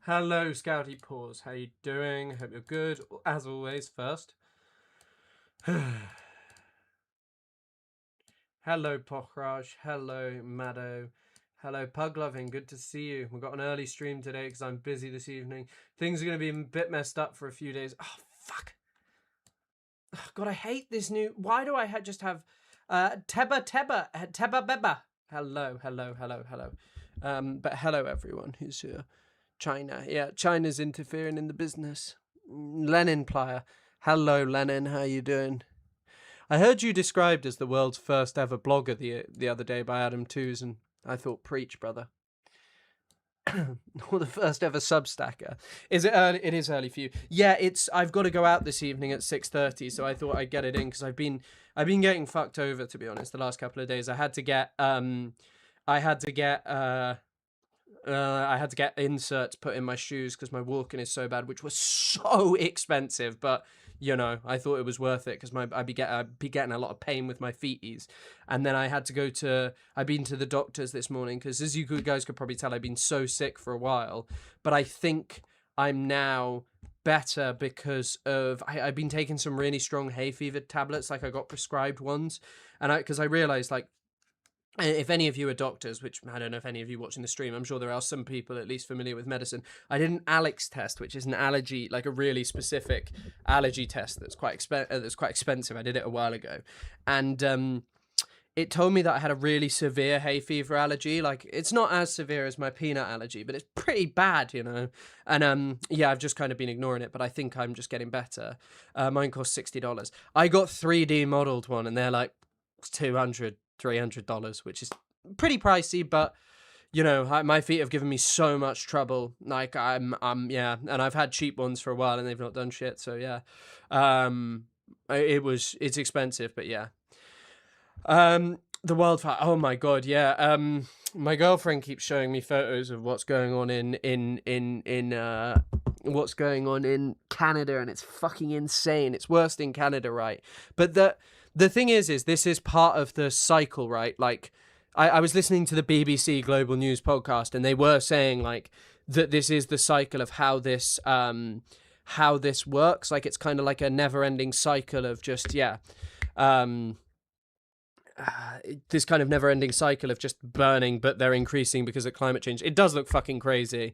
Hello, Scouty Paws. How you doing? Hope you're good. As always, first. Hello, Pochraj. Hello, Maddo. Hello, Pugloving. Good to see you. We've got an early stream today because I'm busy this evening. Things are going to be a bit messed up for a few days. Oh, fuck. Oh, God, I hate this new... Why do I just have... Teba Beba. Hello. But hello, everyone who's here. China. Yeah, China's interfering in the business. Lenin player. Hello, Lenin. How you doing? I heard you described as the world's first ever blogger the other day by Adam Tooze, and I thought, preach, brother. Or the first ever Substacker. Is it early? It is early for you. Yeah, I've got to go out this evening at 6:30, so I thought I'd get it in because I've been getting fucked over, to be honest, the last couple of days. I had to get inserts put in my shoes because my walking is so bad, which was so expensive. But I thought it was worth it because I'd be getting a lot of pain with my feeties. And then I've been to the doctors this morning because, as you guys could probably tell, I've been so sick for a while. But I think I'm now better because I've been taking some really strong hay fever tablets, like I got prescribed ones, and because I realized, like, if any of you are doctors, which I don't know if any of you watching the stream, I'm sure there are some people at least familiar with medicine. I did an Alex test, which is an allergy, like a really specific allergy test that's quite expensive. I did it a while ago, and it told me that I had a really severe hay fever allergy. Like, it's not as severe as my peanut allergy, but it's pretty bad, And yeah, I've just kind of been ignoring it, but I think I'm just getting better. Mine cost $60. I got 3D modeled one, and they're like $200-$300, which is pretty pricey, but my feet have given me so much trouble. Like, yeah, and I've had cheap ones for a while and they've not done shit. So yeah, it's expensive, but yeah. The wildfire. Oh my God. Yeah. My girlfriend keeps showing me photos of what's going on what's going on in Canada, and it's fucking insane. It's worse in Canada, right? But the thing is this is part of the cycle, right? Like, I was listening to the BBC Global News podcast, and they were saying, like, that this is the cycle of how this works. Like, it's kind of like a never-ending cycle of just, this kind of never-ending cycle of just burning, but they're increasing because of climate change. It does look fucking crazy.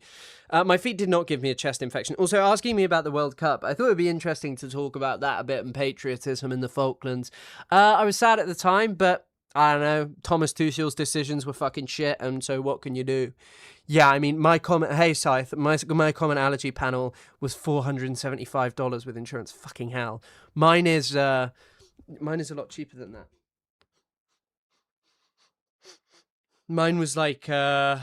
My feet did not give me a chest infection. Also, asking me about the World Cup, I thought it would be interesting to talk about that a bit, and patriotism in the Falklands. I was sad at the time, but I don't know, Thomas Tuchel's decisions were fucking shit, and so what can you do? Yeah, I mean, hey Scythe, my common allergy panel was $475 with insurance. Fucking hell. Mine is a lot cheaper than that. Mine was like, my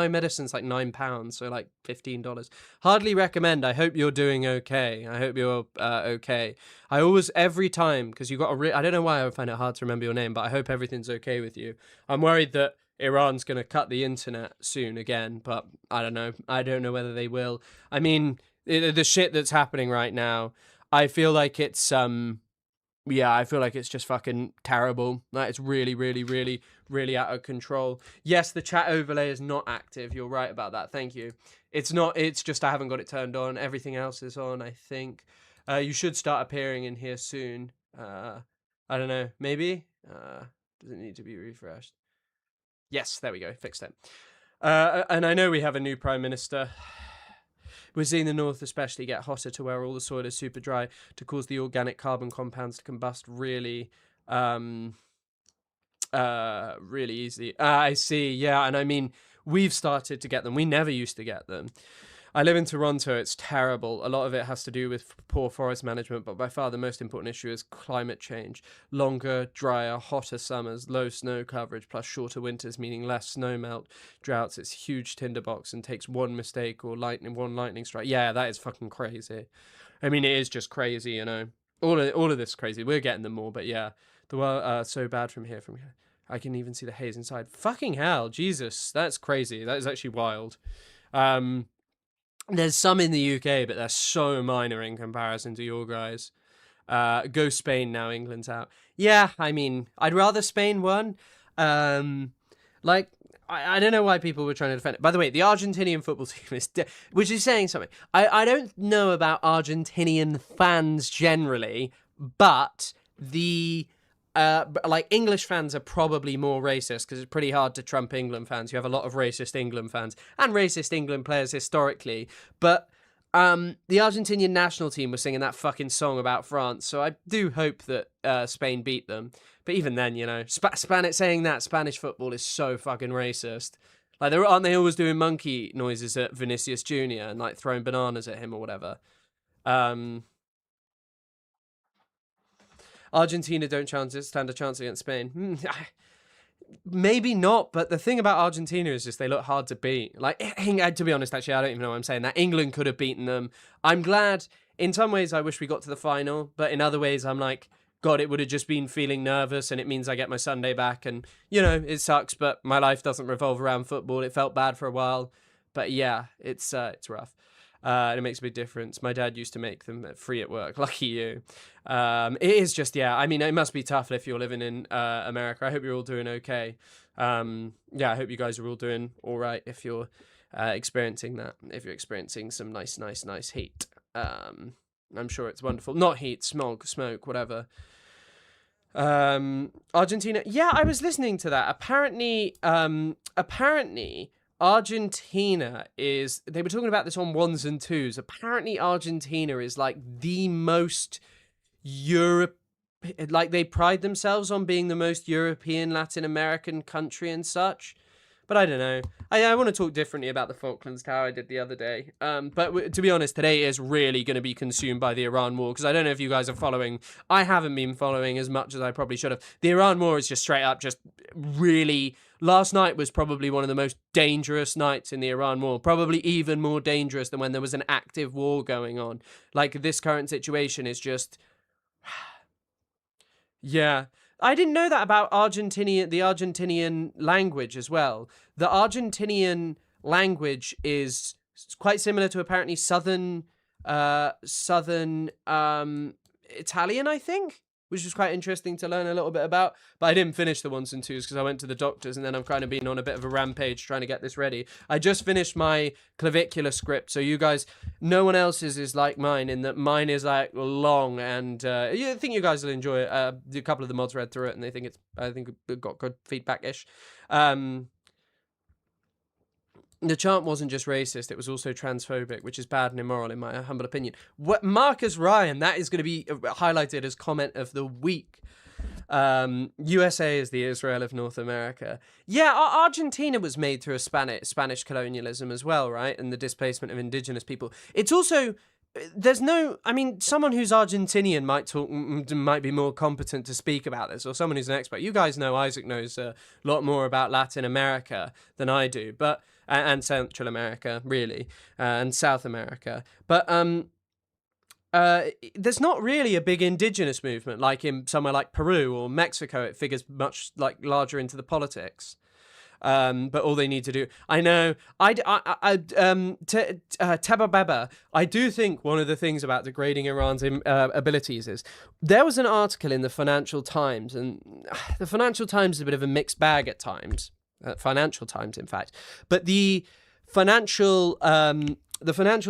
medicine's like £9, so like $15. Hardly recommend. I hope you're doing okay. I hope you're okay. I always, every time, because you got I don't know why I find it hard to remember your name, but I hope everything's okay with you. I'm worried that Iran's going to cut the internet soon again, but I don't know. I don't know whether they will. I mean, the shit that's happening right now, I feel like it's, yeah, I feel like it's just fucking terrible. Like, it's really, really, really, really out of control. Yes, the chat overlay is not active. You're right about that. Thank you. It's not. It's just I haven't got it turned on. Everything else is on, I think. You should start appearing in here soon. I don't know. Maybe? Does it need to be refreshed? Yes, there we go. Fixed it. And I know we have a new Prime Minister. We're seeing the north especially get hotter to where all the soil is super dry to cause the organic carbon compounds to combust really, really easy. I see, yeah, and I mean, we've started to get them. We never used to get them. I live in Toronto. It's terrible. A lot of it has to do with poor forest management, but by far the most important issue is climate change. Longer, drier, hotter summers, low snow coverage, plus shorter winters, meaning less snow melt, droughts. It's a huge tinderbox and takes one mistake or one lightning strike. Yeah, that is fucking crazy. I mean, it is just crazy, All of this is crazy. We're getting them more, but yeah, the world so bad from here. I can even see the haze inside. Fucking hell, Jesus, that's crazy. That is actually wild. There's some in the UK, but they're so minor in comparison to your guys. Go Spain now, England's out. Yeah, I mean, I'd rather Spain won. Like, I don't know why people were trying to defend it. By the way, the Argentinian football team is, which is saying something. I don't know about Argentinian fans generally, but the like English fans are probably more racist because it's pretty hard to trump England fans. You have a lot of racist England fans and racist England players historically, but the Argentinian national team was singing that fucking song about France, so I do hope that Spain beat them. But even then, you know, saying that Spanish football is so fucking racist. Like, aren't they always doing monkey noises at Vinicius Jr. and like throwing bananas at him or whatever? Argentina don't stand a chance against Spain. Maybe not, but the thing about Argentina is just they look hard to beat. Like, to be honest, actually, I don't even know why I'm saying that. England could have beaten them. I'm glad. In some ways, I wish we got to the final, but in other ways, I'm like, God, it would have just been feeling nervous, and it means I get my Sunday back, and, you know, it sucks, but my life doesn't revolve around football. It felt bad for a while, but yeah, it's rough. It makes a big difference. My dad used to make them free at work. Lucky you. It is just, yeah, I mean, it must be tough if you're living in America. I hope you're all doing okay. Yeah, I hope you guys are all doing all right if you're experiencing that. If you're experiencing some nice heat. I'm sure it's wonderful. Not heat, smoke, whatever. Argentina. Yeah, I was listening to that. Apparently, Argentina is, they were talking about this on ones and twos. Apparently Argentina is like the most like they pride themselves on being the most European Latin American country and such. But I don't know. I want to talk differently about the Falklands to how I did the other day. But to be honest, today is really going to be consumed by the Iran war, because I don't know if you guys are following. I haven't been following as much as I probably should have. The Iran war is just straight up just really... Last night was probably one of the most dangerous nights in the Iran war. Probably even more dangerous than when there was an active war going on. Like, this current situation is just... Yeah. I didn't know that about the Argentinian language as well. The Argentinian language is quite similar to apparently southern Italian, I think, which was quite interesting to learn a little bit about. But I didn't finish the ones and twos because I went to the doctors, and then I've kind of been on a bit of a rampage trying to get this ready. I just finished my clavicular script, so you guys, no one else's is like mine in that mine is like long, and I think you guys will enjoy it. A couple of the mods read through it, and I think it got good feedback-ish. The chant wasn't just racist, it was also transphobic, which is bad and immoral in my humble opinion. Marcus Ryan, that is going to be highlighted as comment of the week. USA is the Israel of North America. Yeah, Argentina was made through a Spanish colonialism as well, right? And the displacement of indigenous people. It's also... someone who's Argentinian might be more competent to speak about this, or someone who's an expert. You guys know Isaac knows a lot more about Latin America than I do, but and Central America, really, and South America. But there's not really a big indigenous movement like in somewhere like Peru or Mexico. It figures much like larger into the politics. But all they need to do, I know, Teba Beba, I do think one of the things about degrading Iran's abilities is, there was an article in the Financial Times, and the Financial Times is a bit of a mixed bag at times, Financial Times, in fact, but the Financial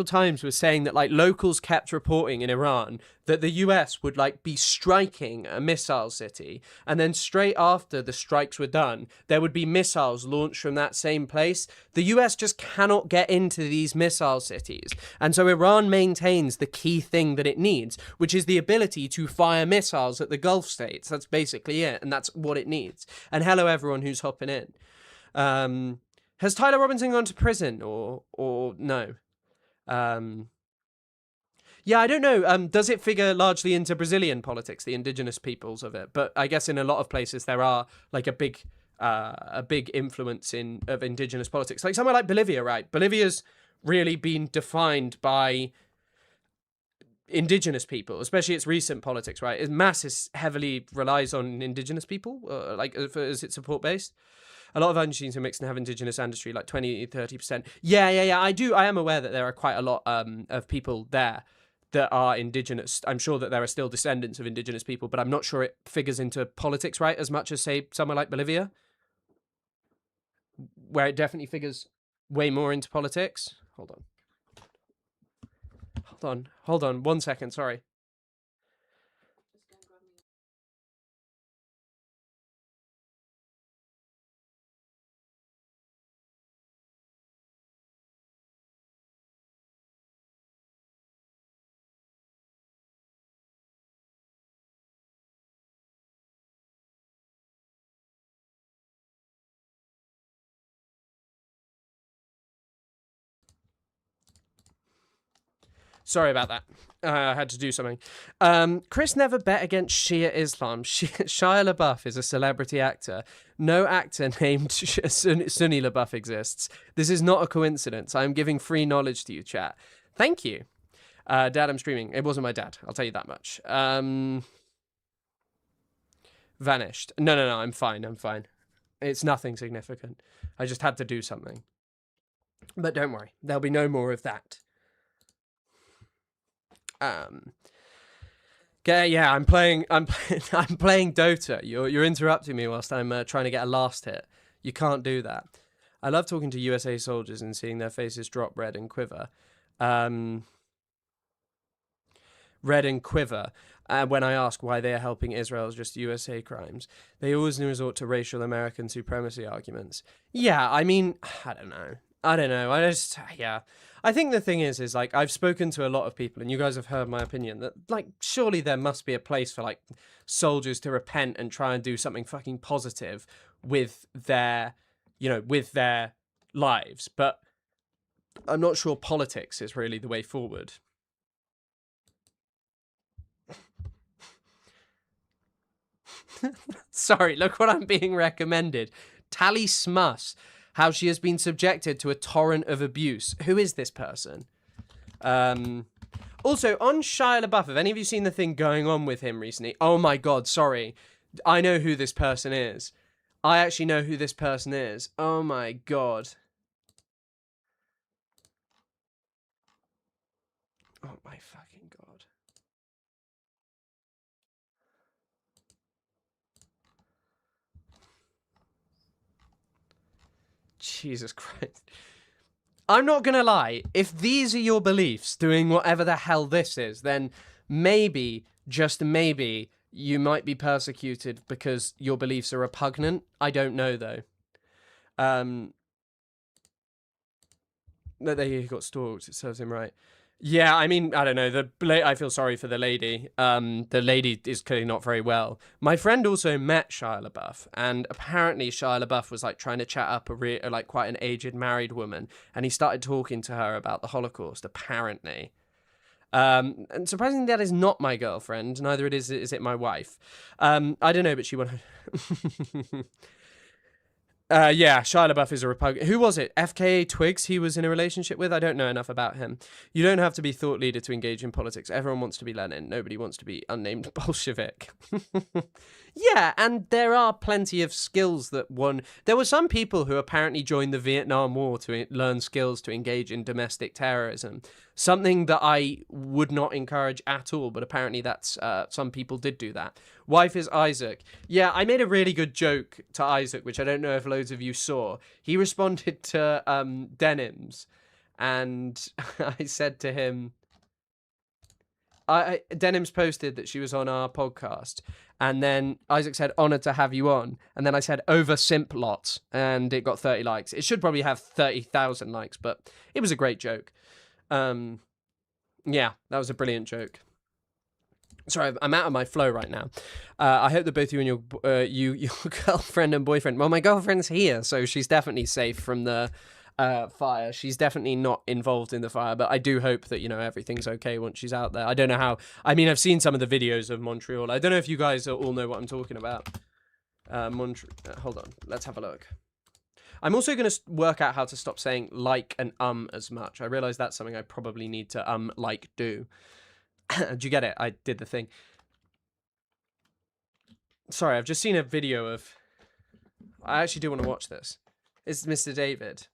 Times was saying that like locals kept reporting in Iran that the US would like be striking a missile city, and then straight after the strikes were done, there would be missiles launched from that same place. The US just cannot get into these missile cities. And so Iran maintains the key thing that it needs, which is the ability to fire missiles at the Gulf states. That's basically it. And that's what it needs. And hello, everyone who's hopping in. Has Tyler Robinson gone to prison or no? Yeah, I don't know. Does it figure largely into Brazilian politics, the indigenous peoples of it? But I guess in a lot of places there are like a big influence of indigenous politics. Like somewhere like Bolivia, right? Bolivia's really been defined by indigenous people, especially its recent politics, right? Its heavily relies on indigenous people, as its support base. A lot of Argentines are mixed and have indigenous ancestry, like 20-30%. Yeah. I am aware that there are quite a lot of people there that are indigenous. I'm sure that there are still descendants of indigenous people, but I'm not sure it figures into politics, right, as much as, say, somewhere like Bolivia. where it definitely figures way more into politics. Hold on 1 second, sorry. Sorry about that. I had to do something. Chris never bet against Shia Islam. Shia LaBeouf is a celebrity actor. No actor named Sunni LaBeouf exists. This is not a coincidence. I am giving free knowledge to you, chat. Thank you. Dad, I'm streaming. It wasn't my dad. I'll tell you that much. Vanished. No. I'm fine. It's nothing significant. I just had to do something. But don't worry. There'll be no more of that. Yeah, I'm playing Dota. You're interrupting me whilst I'm trying to get a last hit. You can't do that. I love talking to USA soldiers and seeing their faces drop red and quiver. Red and quiver. When I ask why they are helping Israel's just USA crimes, they always resort to racial American supremacy arguments. Yeah, I mean, I don't know. I think the thing is like, I've spoken to a lot of people, and you guys have heard my opinion, that, like, surely there must be a place for, like, soldiers to repent and try and do something fucking positive with their, with their lives. But I'm not sure politics is really the way forward. Sorry, look what I'm being recommended. Tally Smuss. How she has been subjected to a torrent of abuse. Who is this person? Also, on Shia LaBeouf, have any of you seen the thing going on with him recently? Oh my god, sorry. I know who this person is. I actually know who this person is. Oh my god. Oh my fucking god. Jesus Christ. I'm not gonna lie, if these are your beliefs, doing whatever the hell this is, then maybe, just maybe, you might be persecuted because your beliefs are repugnant. I don't know, though. No, he got stalked. It serves him right. Yeah, I mean, I don't know. I feel sorry for the lady. The lady is clearly not very well. My friend also met Shia LaBeouf, and apparently Shia LaBeouf was like trying to chat up like quite an aged married woman, and he started talking to her about the Holocaust. Apparently, and surprisingly, that is not my girlfriend. Neither is it my wife. I don't know, but she went. Yeah, Shia LaBeouf is a Republican. Who was it? FKA Twigs he was in a relationship with? I don't know enough about him. You don't have to be thought leader to engage in politics. Everyone wants to be Lenin. Nobody wants to be unnamed Bolshevik. Yeah, and there are plenty of skills that one... There were some people who apparently joined the Vietnam War to learn skills to engage in domestic terrorism. Something that I would not encourage at all, but apparently that's... some people did do that. Wife is Isaac. Yeah, I made a really good joke to Isaac, which I don't know if loads of you saw. He responded to Denims, and I said to him... Denims posted that she was on our podcast, and then Isaac said, "Honored to have you on," and then I said, "Over simp lots," and it got 30 likes. It should probably have 30,000 likes, but it was a great joke. Yeah, that was a brilliant joke. Sorry, I'm out of my flow right now. I hope that both you and your girlfriend and boyfriend... Well, my girlfriend's here, so she's definitely safe from the fire. She's definitely not involved in the fire, but I do hope that, everything's okay once she's out there. I don't know how... I mean, I've seen some of the videos of Montreal. I don't know if you guys all know what I'm talking about. Hold on. Let's have a look. I'm also going to work out how to stop saying like and as much. I realise that's something I probably need to do. Do you get it? I did the thing. Sorry, I've just seen a video of... I actually do want to watch this. It's Mr. David.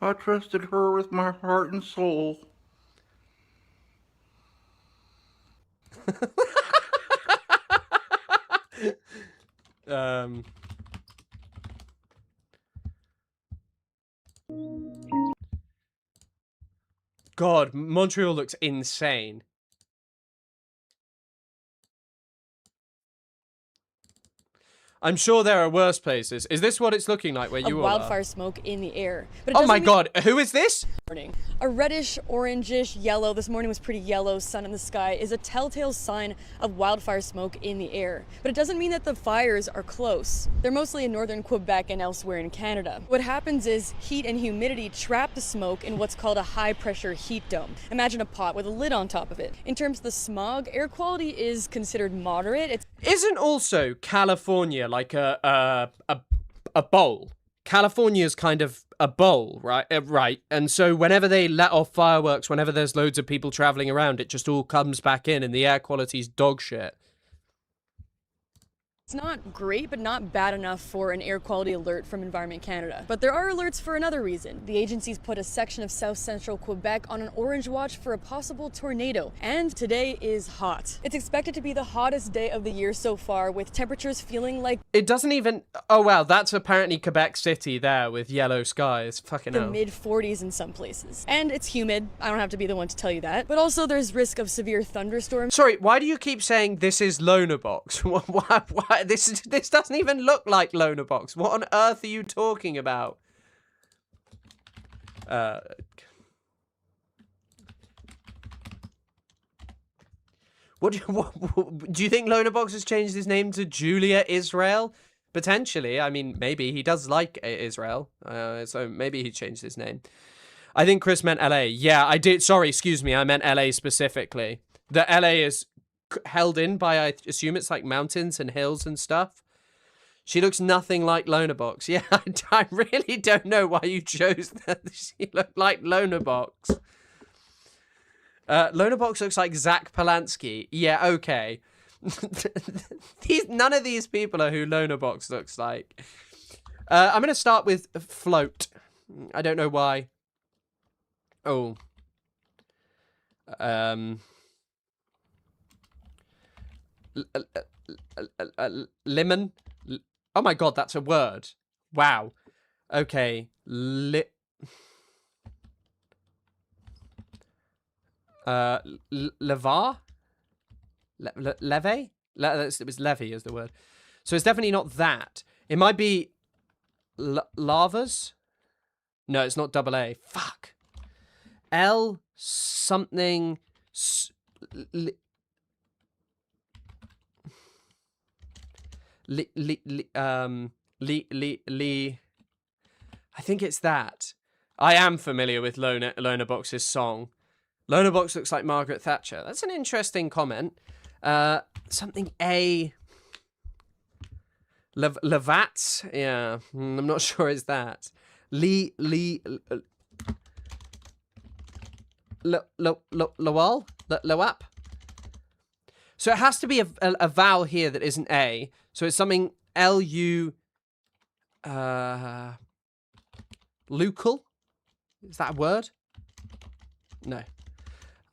I trusted her with my heart and soul. Um, God, Montreal looks insane. I'm sure there are worse places. Is this what it's looking like where Of you all are? wildfire smoke in the air. But it Oh my doesn't God, who is this? mean a reddish, orangish yellow, this morning was pretty yellow, sun in the sky, is a telltale sign of wildfire smoke in the air. But it doesn't mean that the fires are close. They're mostly in northern Quebec and elsewhere in Canada. What happens is heat and humidity trap the smoke in what's called a high pressure heat dome. Imagine a pot with a lid on top of it. In terms of the smog, air quality is considered moderate. Isn't also California like a bowl? California's kind of a bowl, right? Right. And so whenever they let off fireworks, whenever there's loads of people traveling around, it just all comes back in and the air quality's dog shit. It's not great, but not bad enough for an air quality alert from Environment Canada. But there are alerts for another reason. The agency's put a section of south central Quebec on an orange watch for a possible tornado. And today is hot. It's expected to be the hottest day of the year so far, with temperatures feeling like It doesn't even... Oh, wow, that's apparently Quebec City there with yellow skies. Fucking the hell. mid-40s in some plases. And it's humid. I don't have to be the one to tell you that. But also there's risk of severe thunderstorms. Sorry, why do you keep saying this is Loner Box? Why? This doesn't even look like Loner Box. What on earth are you talking about? What do you think Loner Box has changed his name to Julia Israel? Potentially. I mean, maybe he does like Israel, so maybe he changed his name. I think Chris meant LA. Yeah, I did. Sorry, excuse me. I meant LA specifically. The LA is held in by, I assume it's like mountains and hills and stuff. She looks nothing like Loner Box. Yeah, I really don't know why you chose that. She looked like Loner Box. Loner Box looks like Zach Polanski. Yeah, okay. None of these people are who Loner Box looks like. I'm going to start with Float. I don't know why. Oh. Lemon. Oh my God, that's a word. Wow. Okay. Levar? Leve? It was levy is the word. So it's definitely not that. It might be lavas. No, it's not double A. Fuck. L something. I think it's that. I am familiar with Loner Box's song. Loner Box looks like Margaret Thatcher. That's an interesting comment. Something A. Levats? Yeah, I'm not sure it's that. Lawal? Lawap? So it has to be a vowel here that isn't A. So it's something L-U... Lucal? Is that a word? No.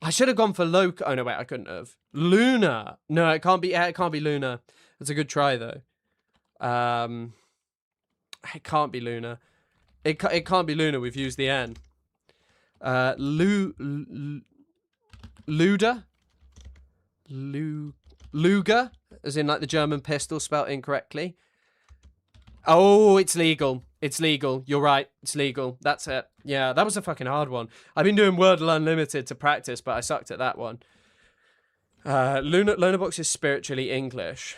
I should have gone for local. Oh, no, wait, I couldn't have. Luna. No, it can't be Luna. That's a good try, though. It can't be Luna. It can't be Luna. We've used the N. Luda? Luger? As in, like, the German pistol spelt incorrectly. Oh, it's legal. It's legal. You're right. It's legal. That's it. Yeah, that was a fucking hard one. I've been doing Wordle Unlimited to practice, but I sucked at that one. Loner Box is spiritually English.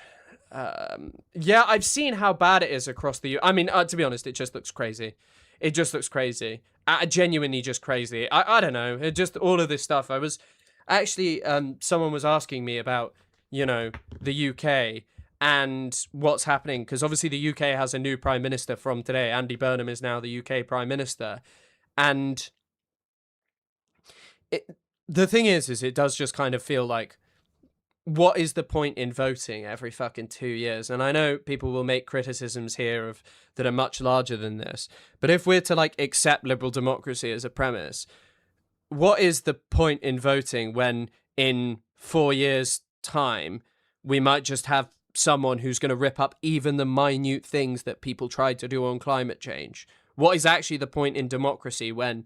Yeah, I've seen how bad it is across the... I mean, to be honest, it just looks crazy. It just looks crazy. Genuinely just crazy. I don't know. It just, all of this stuff. I was... Actually, someone was asking me about, you know, the UK and what's happening. Because obviously the UK has a new Prime Minister from today. Andy Burnham is now the UK Prime Minister. And the thing is it does just kind of feel like, what is the point in voting every fucking 2 years? And I know people will make criticisms here that are much larger than this. But if we're to like accept liberal democracy as a premise, what is the point in voting when in 4 years' time we might just have someone who's going to rip up even the minute things that people tried to do on climate change? What is actually the point in democracy when,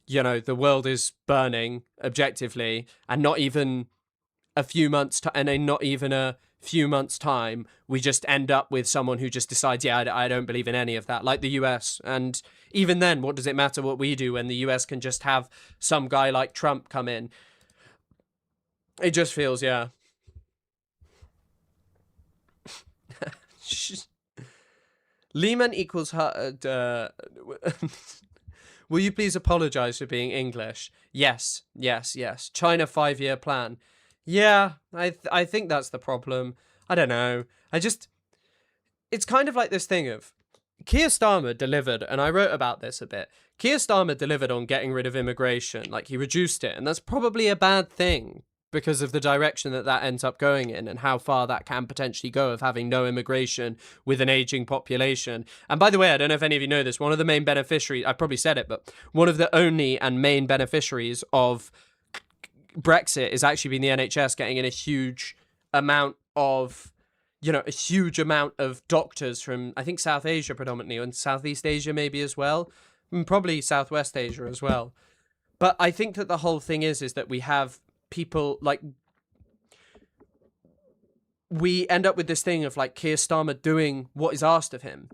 you know, the world is burning objectively, and not even a few months not even a few months time, we just end up with someone who just decides, yeah, I don't believe in any of that, like the US. And even then, what does it matter what we do when the US can just have some guy like Trump come in? It just feels, yeah. Lehman equals her. Will you please apologize for being English? Yes. China 5-year plan. Yeah, I think that's the problem. I don't know. It's kind of like this thing of Keir Starmer delivered, and I wrote about this a bit. Keir Starmer delivered on getting rid of immigration, like he reduced it, and that's probably a bad thing because of the direction that ends up going in and how far that can potentially go of having no immigration with an aging population. And by the way, I don't know if any of you know this, one of the main beneficiaries, I probably said it, but one of the only and main beneficiaries of Brexit is actually been the NHS getting in a huge amount of, a huge amount of doctors from, I think, South Asia predominantly, and Southeast Asia maybe as well, and probably Southwest Asia as well. But I think that the whole thing is that we have people like, we end up with this thing of like Keir Starmer doing what is asked of him,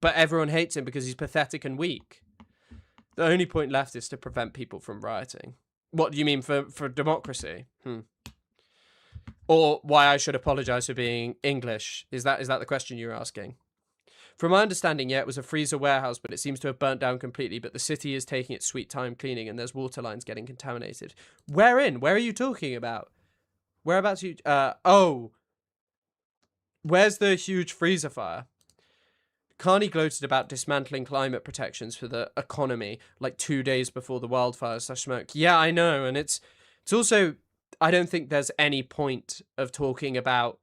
but everyone hates him because he's pathetic and weak. The only point left is to prevent people from rioting. What do you mean for democracy? Or why I should apologize for being English? Is that the question you're asking? From my understanding, yeah, it was a freezer warehouse, but it seems to have burnt down completely. But the city is taking its sweet time cleaning, and there's water lines getting contaminated. Wherein? Where are you talking about? Whereabouts you? Where's the huge freezer fire? Carney gloated about dismantling climate protections for the economy like 2 days before the wildfires smoke. Yeah, I know, and it's also, I don't think there's any point of talking about,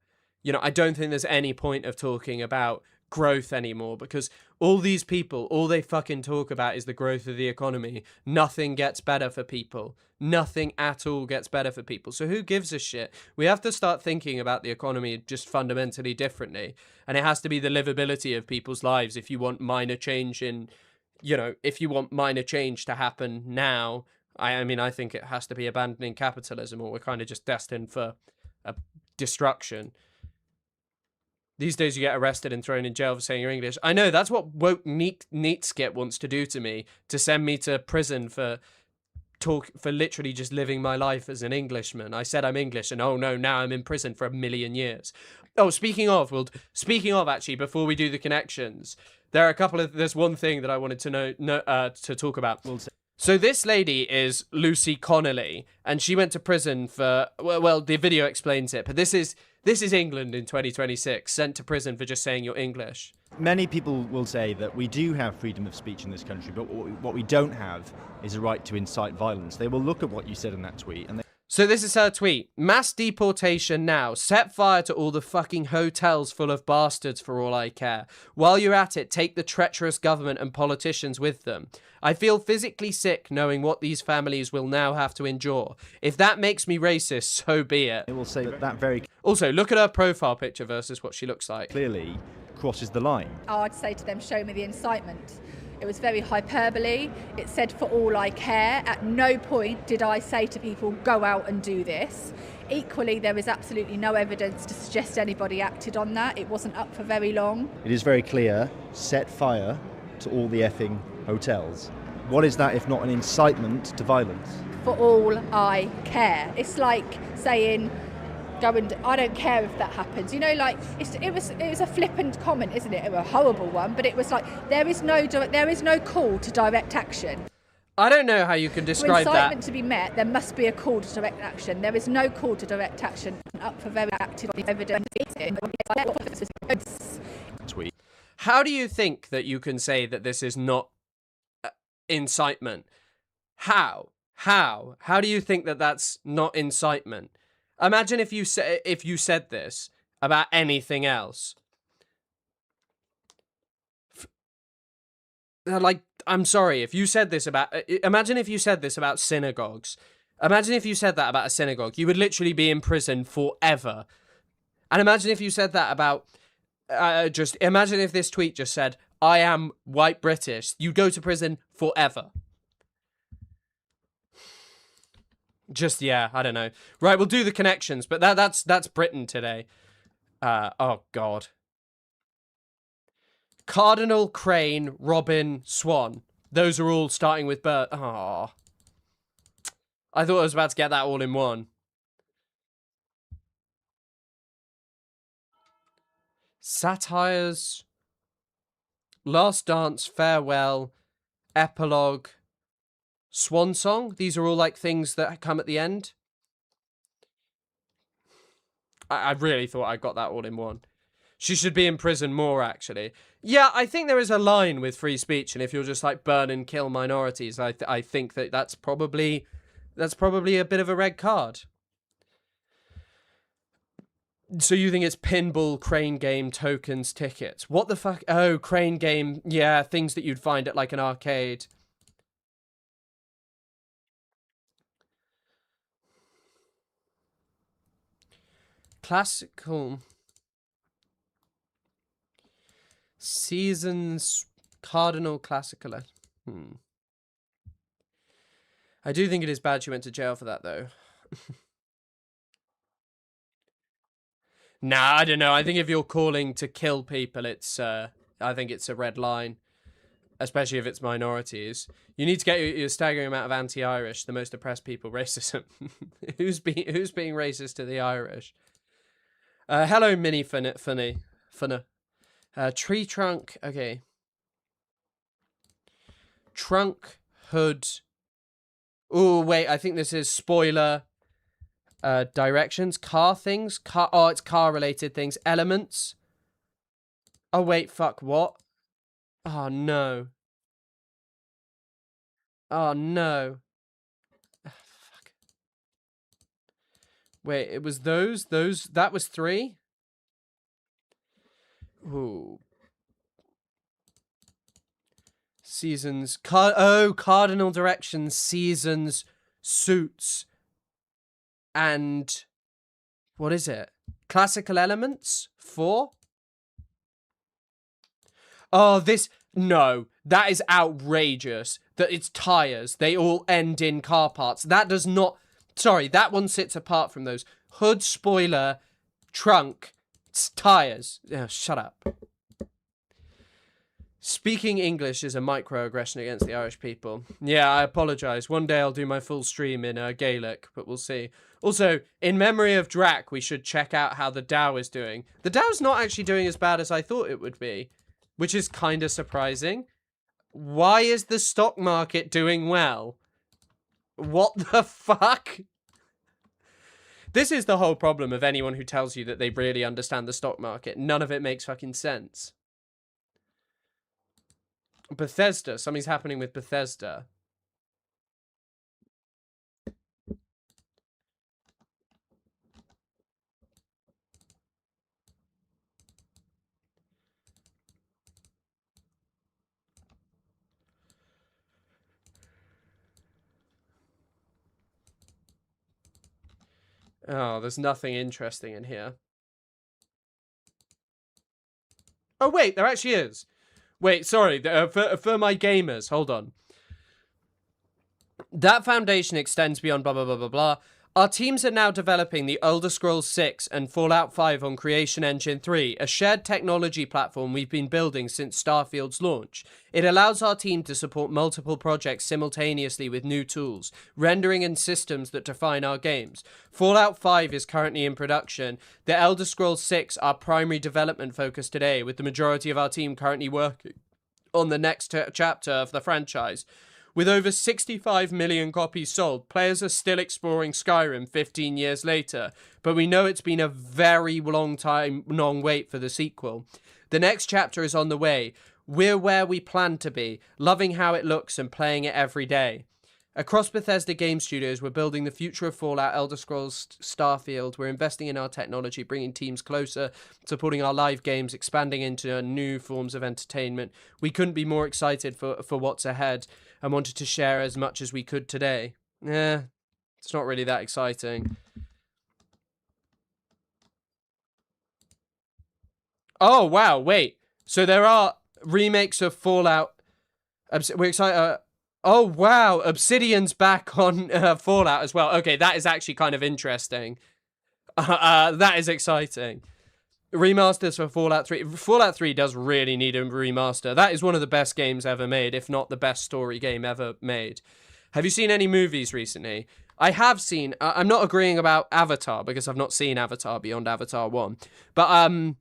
I don't think there's any point of talking about growth anymore, because all these people, all they fucking talk about is the growth of the economy. Nothing gets better for people. Nothing at all gets better for people. So who gives a shit? We have to start thinking about the economy just fundamentally differently. And it has to be the livability of people's lives. If you want minor change if you want minor change to happen now, I think it has to be abandoning capitalism, or we're kind of just destined for a destruction. These days you get arrested and thrown in jail for saying you're English. I know, that's what woke neat skit wants to do to me, to send me to prison for literally just living my life as an Englishman. I said I'm English, and oh no, now I'm in prison for 1,000,000 years. Oh, speaking of, actually, before we do the connections, there's one thing that I wanted to talk about. So this lady is Lucy Connolly, and she went to prison for, well, the video explains it, but this is England in 2026, sent to prison for just saying you're English. Many people will say that we do have freedom of speech in this country, but what we don't have is a right to incite violence. They will look at what you said in that tweet and So this is her tweet. Mass deportation now. Set fire to all the fucking hotels full of bastards for all I care. While you're at it, take the treacherous government and politicians with them. I feel physically sick knowing what these families will now have to endure. If that makes me racist, so be it. It will say that very Also, look at her profile picture versus what she looks like. clearly crosses the line. I'd say to them, show me the incitement. It was very hyperbole. It said for all I care. At no point did I say to people, go out and do this. Equally, there is absolutely no evidence to suggest anybody acted on that. It wasn't up for very long. It is very clear, set fire to all the effing hotels. What is that if not an incitement to violence? For all I care. It's like saying, go and I don't care if that happens. It was a flippant comment, isn't it? It was a horrible one, but it was like there is no call to direct action. I don't know how you can describe For incitement that. to be met, there must be a call to direct action. There is no call to direct action up for very active evidence. Tweet. How do you think that you can say that this is not incitement? How do you think that that's not incitement? Imagine if you said this about anything else. Like, I'm sorry, if you said this about... Imagine if you said this about synagogues. Imagine if you said that about a synagogue. You would literally be in prison forever. And imagine if you said that about, just imagine if this tweet just said, I am white British. You go to prison forever. Just, yeah, I don't know. Right, we'll do the connections, but that's Britain today. Oh, God. Cardinal, Crane, Robin, Swan. Those are all starting with bird. Aww. I thought I was about to get that all in one. Satires. Last Dance, Farewell, Epilogue, Swan Song. These are all like things that come at the end. I really thought I got that all in one. She should be in prison more, actually. Yeah, I think there is a line with free speech, and if you're just like burn and kill minorities, I think that's probably a bit of a red card. So you think it's pinball, crane game, tokens, tickets? What the fuck? Oh, crane game. Yeah, things that you'd find at like an arcade. Classical. Seasons. Cardinal Classical. I do think it is bad she went to jail for that, though. Nah, I don't know. I think if you're calling to kill people, I think it's a red line. Especially if it's minorities. You need to get your staggering amount of anti-Irish, the most oppressed people, racism. Who's being racist to the Irish? Hello, Mini Funny. Tree trunk, okay. Trunk, hood. Oh, wait, I think this is spoiler. Directions, car things, it's car related things, elements. Oh wait, fuck, what? Oh no. Oh no. Fuck. Wait, it was those, that was 3? Ooh. Seasons, cardinal directions, seasons, suits. And what is it? Classical elements? 4? Oh, no, that is outrageous that it's tires. They all end in car parts. That does not, sorry, that one sits apart from those. Hood, spoiler, trunk, tires. Oh, shut up. Speaking English is a microaggression against the Irish people. Yeah, I apologise. One day I'll do my full stream in Gaelic, but we'll see. Also, in memory of Drac, we should check out how the Dow is doing. The Dow's not actually doing as bad as I thought it would be, which is kind of surprising. Why is the stock market doing well? What the fuck? This is the whole problem of anyone who tells you that they really understand the stock market. None of it makes fucking sense. Bethesda. Something's happening with Bethesda. Oh, there's nothing interesting in here. Oh, wait, there actually is. Wait, sorry, for my gamers, hold on. That foundation extends beyond blah, blah, blah, blah, blah. Our teams are now developing the Elder Scrolls 6 and Fallout 5 on Creation Engine 3, a shared technology platform we've been building since Starfield's launch. It allows our team to support multiple projects simultaneously with new tools, rendering and systems that define our games. Fallout 5 is currently in production. The Elder Scrolls 6, our primary development focus today, with the majority of our team currently working on the next chapter of the franchise. With over 65 million copies sold, players are still exploring Skyrim 15 years later, but we know it's been a very long wait for the sequel. The next chapter is on the way. We're where we plan to be, loving how it looks and playing it every day. Across Bethesda Game Studios, we're building the future of Fallout, Elder Scrolls, Starfield. We're investing in our technology, bringing teams closer, supporting our live games, expanding into new forms of entertainment. We couldn't be more excited for what's ahead and wanted to share as much as we could today. It's not really that exciting. Oh, wow, wait. So there are remakes of Fallout. We're excited. Oh, wow. Obsidian's back on Fallout as well. Okay, that is actually kind of interesting. That is exciting. Remasters for Fallout 3. Fallout 3 does really need a remaster. That is one of the best games ever made, if not the best story game ever made. Have you seen any movies recently? I have seen... I'm not agreeing about Avatar, because I've not seen Avatar beyond Avatar 1. But,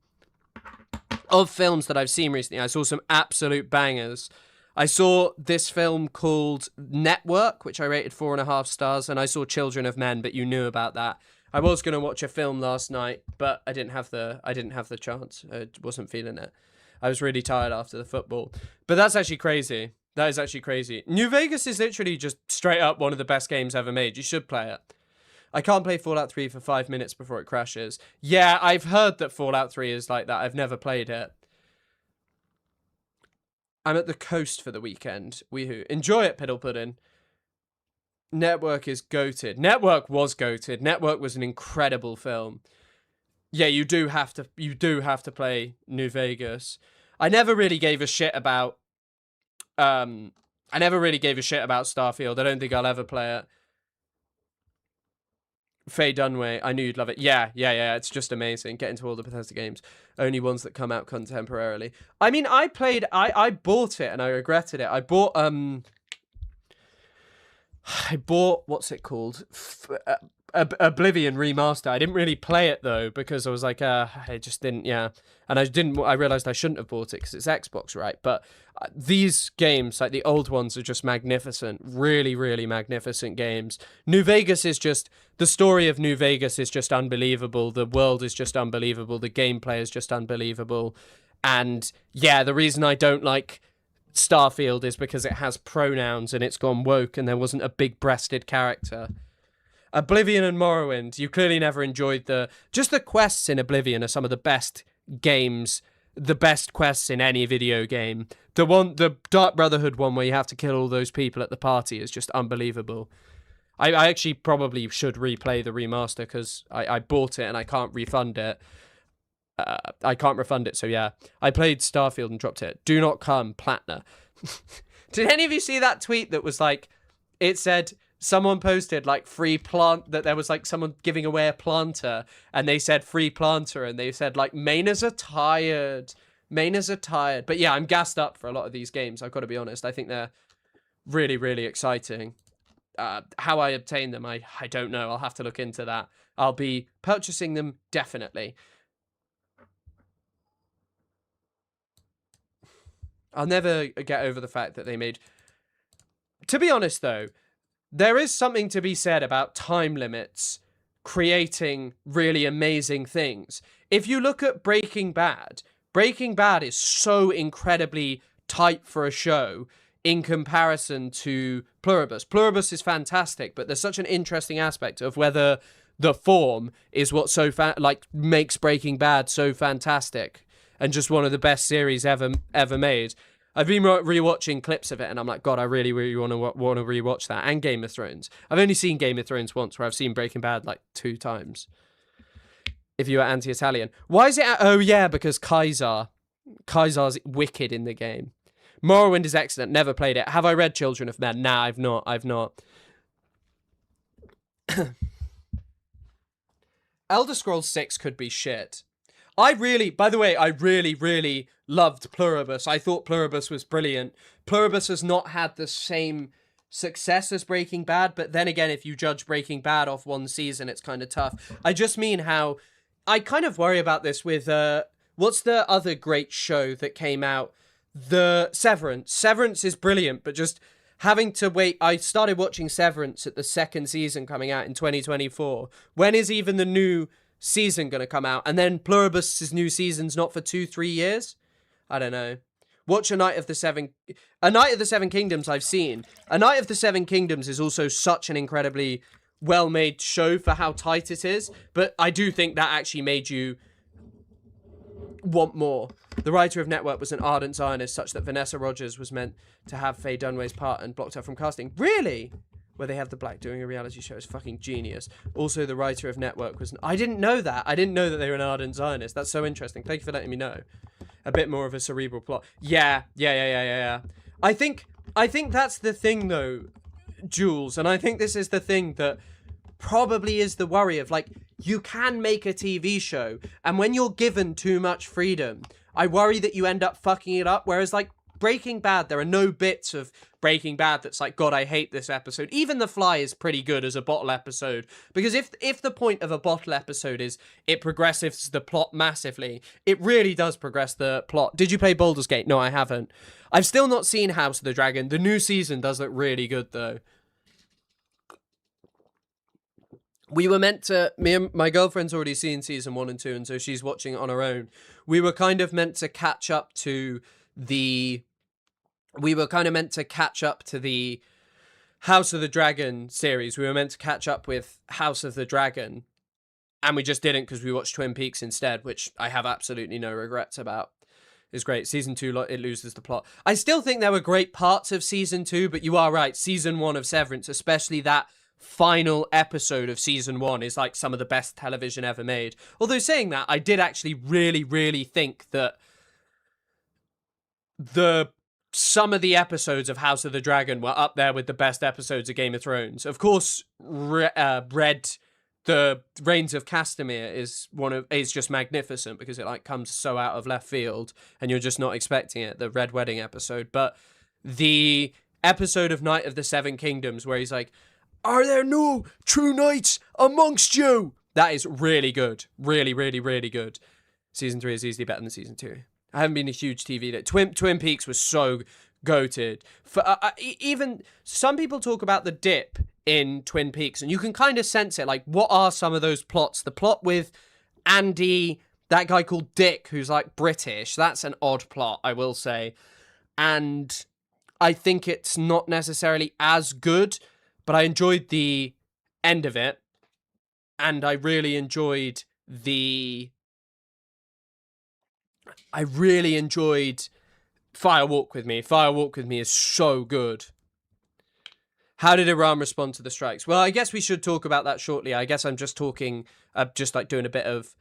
of films that I've seen recently, I saw some absolute bangers. I saw this film called Network, which I rated 4.5 stars, and I saw Children of Men, but you knew about that. I was going to watch a film last night, but I didn't have the chance. I wasn't feeling it. I was really tired after the football. But that's actually crazy. That is actually crazy. New Vegas is literally just straight up one of the best games ever made. You should play it. I can't play Fallout 3 for 5 minutes before it crashes. Yeah, I've heard that Fallout 3 is like that. I've never played it. I'm at the coast for the weekend. Weehoo. Enjoy it, Piddle Puddin'. Network is goated. Network was goated. Network was an incredible film. Yeah, you do have to play New Vegas. I never really gave a shit about Starfield. I don't think I'll ever play it. Faye Dunaway, I knew you'd love it. Yeah, it's just amazing. Get into all the Bethesda games. Only ones that come out contemporarily. I mean, I bought it and I regretted it. I bought, what's it called? Oblivion Remaster. I didn't really play it though, because I was like, I just didn't, yeah. And I realized I shouldn't have bought it because it's Xbox, right? But these games, like the old ones, are just magnificent. Really, really magnificent games. New Vegas is just, the story of New Vegas is just unbelievable. The world is just unbelievable. The gameplay is just unbelievable. And yeah, the reason I don't like Starfield is because it has pronouns and it's gone woke and there wasn't a big-breasted character. Oblivion and Morrowind, you clearly never enjoyed the quests in Oblivion are some of the best games, the best quests in any video game. The Dark Brotherhood one where you have to kill all those people at the party is just unbelievable. I actually probably should replay the remaster because I bought it and I can't refund it. So yeah. I played Starfield and dropped it. Do not come, Platner. Did any of you see that tweet that was like, it said... Someone posted like free plant, that there was like someone giving away a planter and they said free planter and they said like Mainers are tired. But yeah, I'm gassed up for a lot of these games. I've got to be honest. I think they're really, really exciting. How I obtain them, I don't know. I'll have to look into that. I'll be purchasing them definitely. I'll never get over the fact that they made... To be honest though, there is something to be said about time limits creating really amazing things. If you look at Breaking Bad is so incredibly tight for a show in comparison to Pluribus. Pluribus is fantastic, but there's such an interesting aspect of whether the form is what makes Breaking Bad so fantastic and just one of the best series ever made. I've been rewatching clips of it, and I'm like, God, I really, really want to rewatch that. And Game of Thrones. I've only seen Game of Thrones once, where I've seen Breaking Bad like 2 times. If you are anti-Italian, why is it? Oh yeah, because Kaisar's wicked in the game. Morrowind is excellent. Never played it. Have I read Children of Men? Nah, I've not. Elder Scrolls 6 could be shit. By the way, I really, really loved Pluribus. I thought Pluribus was brilliant. Pluribus has not had the same success as Breaking Bad, but then again, if you judge Breaking Bad off one season, it's kind of tough. I just mean how I kind of worry about this with, what's the other great show that came out? The Severance. Severance is brilliant, but just having to wait. I started watching Severance at the 2nd season coming out in 2024. When is even the new season gonna come out? And then Pluribus's new season's not for 2-3 years. I don't know. Watch A Night of the Seven Kingdoms. I've seen A Night of the Seven Kingdoms is also such an incredibly well-made show for how tight it is, but I do think that actually made you want more. The writer of Network was an ardent Zionist, such that Vanessa Rogers was meant to have Faye Dunaway's part and blocked her from casting. Really? where they have the black doing a reality show is fucking genius. Also, the writer of Network was... I didn't know that. I didn't know that they were an ardent Zionist. That's so interesting. Thank you for letting me know. A bit more of a cerebral plot. Yeah. I think that's the thing, though, Jules, and I think this is the thing that probably is the worry of, like, you can make a TV show, and when you're given too much freedom, I worry that you end up fucking it up, whereas, like, Breaking Bad, there are no bits of Breaking Bad that's like, God, I hate this episode. Even The Fly is pretty good as a bottle episode, because if the point of a bottle episode is it progresses the plot massively, it really does progress the plot. Did you play Baldur's Gate? No, I haven't. I've still not seen House of the Dragon. The new season does look really good, though. We were meant to, me and my girlfriend's already seen season 1 and 2, and so she's watching it on her own. We were kind of meant to catch up to the House of the Dragon series. We were meant to catch up with House of the Dragon, and we just didn't because we watched Twin Peaks instead, which I have absolutely no regrets about. It's great. Season 2, it loses the plot. I still think there were great parts of season 2, but you are right. Season 1 of Severance, especially that final episode of season 1, is like some of the best television ever made. Although saying that, I did actually really, really think that some of the episodes of House of the Dragon were up there with the best episodes of Game of Thrones. Of course, the Reigns of Castamere is just magnificent because it like comes so out of left field and you're just not expecting it. The Red Wedding episode, but the episode of Night of the Seven Kingdoms where he's like, "Are there no true knights amongst you?" That is really good, really, really, really good. Season 3 is easily better than season 2. I haven't been a huge TV... Twin Peaks was so goated. Even some people talk about the dip in Twin Peaks, and you can kind of sense it. Like, what are some of those plots? The plot with Andy, that guy called Dick, who's like British. That's an odd plot, I will say. And I think it's not necessarily as good, but I enjoyed the end of it. And I really enjoyed Fire Walk With Me. Fire Walk With Me is so good. How did Iran respond to the strikes? Well, I guess we should talk about that shortly. I guess I'm just talking, just like doing a bit of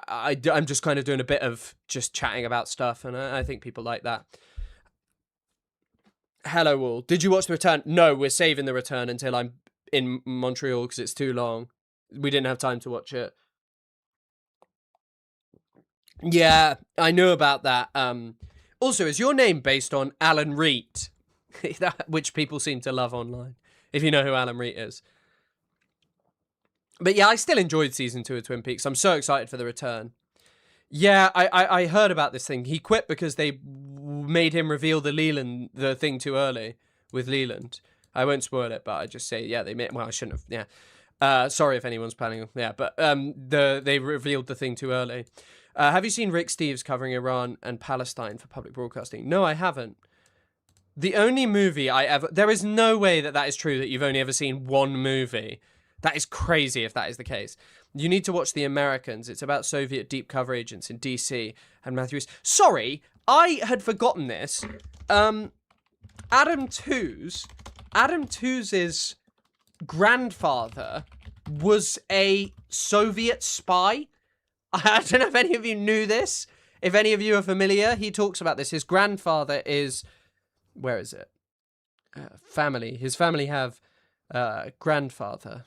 I'm just kind of doing a bit of just chatting about stuff, and I think people like that. Hello all. Did you watch The Return? No, we're saving The Return until I'm in Montreal because it's too long. We didn't have time to watch it. Yeah, I know about that. Also, is your name based on Alan Reed? Which people seem to love online, if you know who Alan Reed is. But yeah, I still enjoyed season 2 of Twin Peaks. I'm so excited for The Return. Yeah, I heard about this thing. He quit because they made him reveal the thing too early with Leland. I won't spoil it, but I just say, yeah, well, I shouldn't have, yeah. Sorry if anyone's planning, yeah, but they revealed the thing too early. Have you seen Rick Steves covering Iran and Palestine for public broadcasting? No, I haven't. The only movie there is no way that is true that you've only ever seen one movie. That is crazy if that is the case. You need to watch The Americans. It's about Soviet deep cover agents in DC and Matthew East. Sorry, I had forgotten this. Adam Tooze's grandfather was a Soviet spy. I don't know if any of you knew this. If any of you are familiar, he talks about this. His grandfather is... Where is it? Family. His family have grandfather.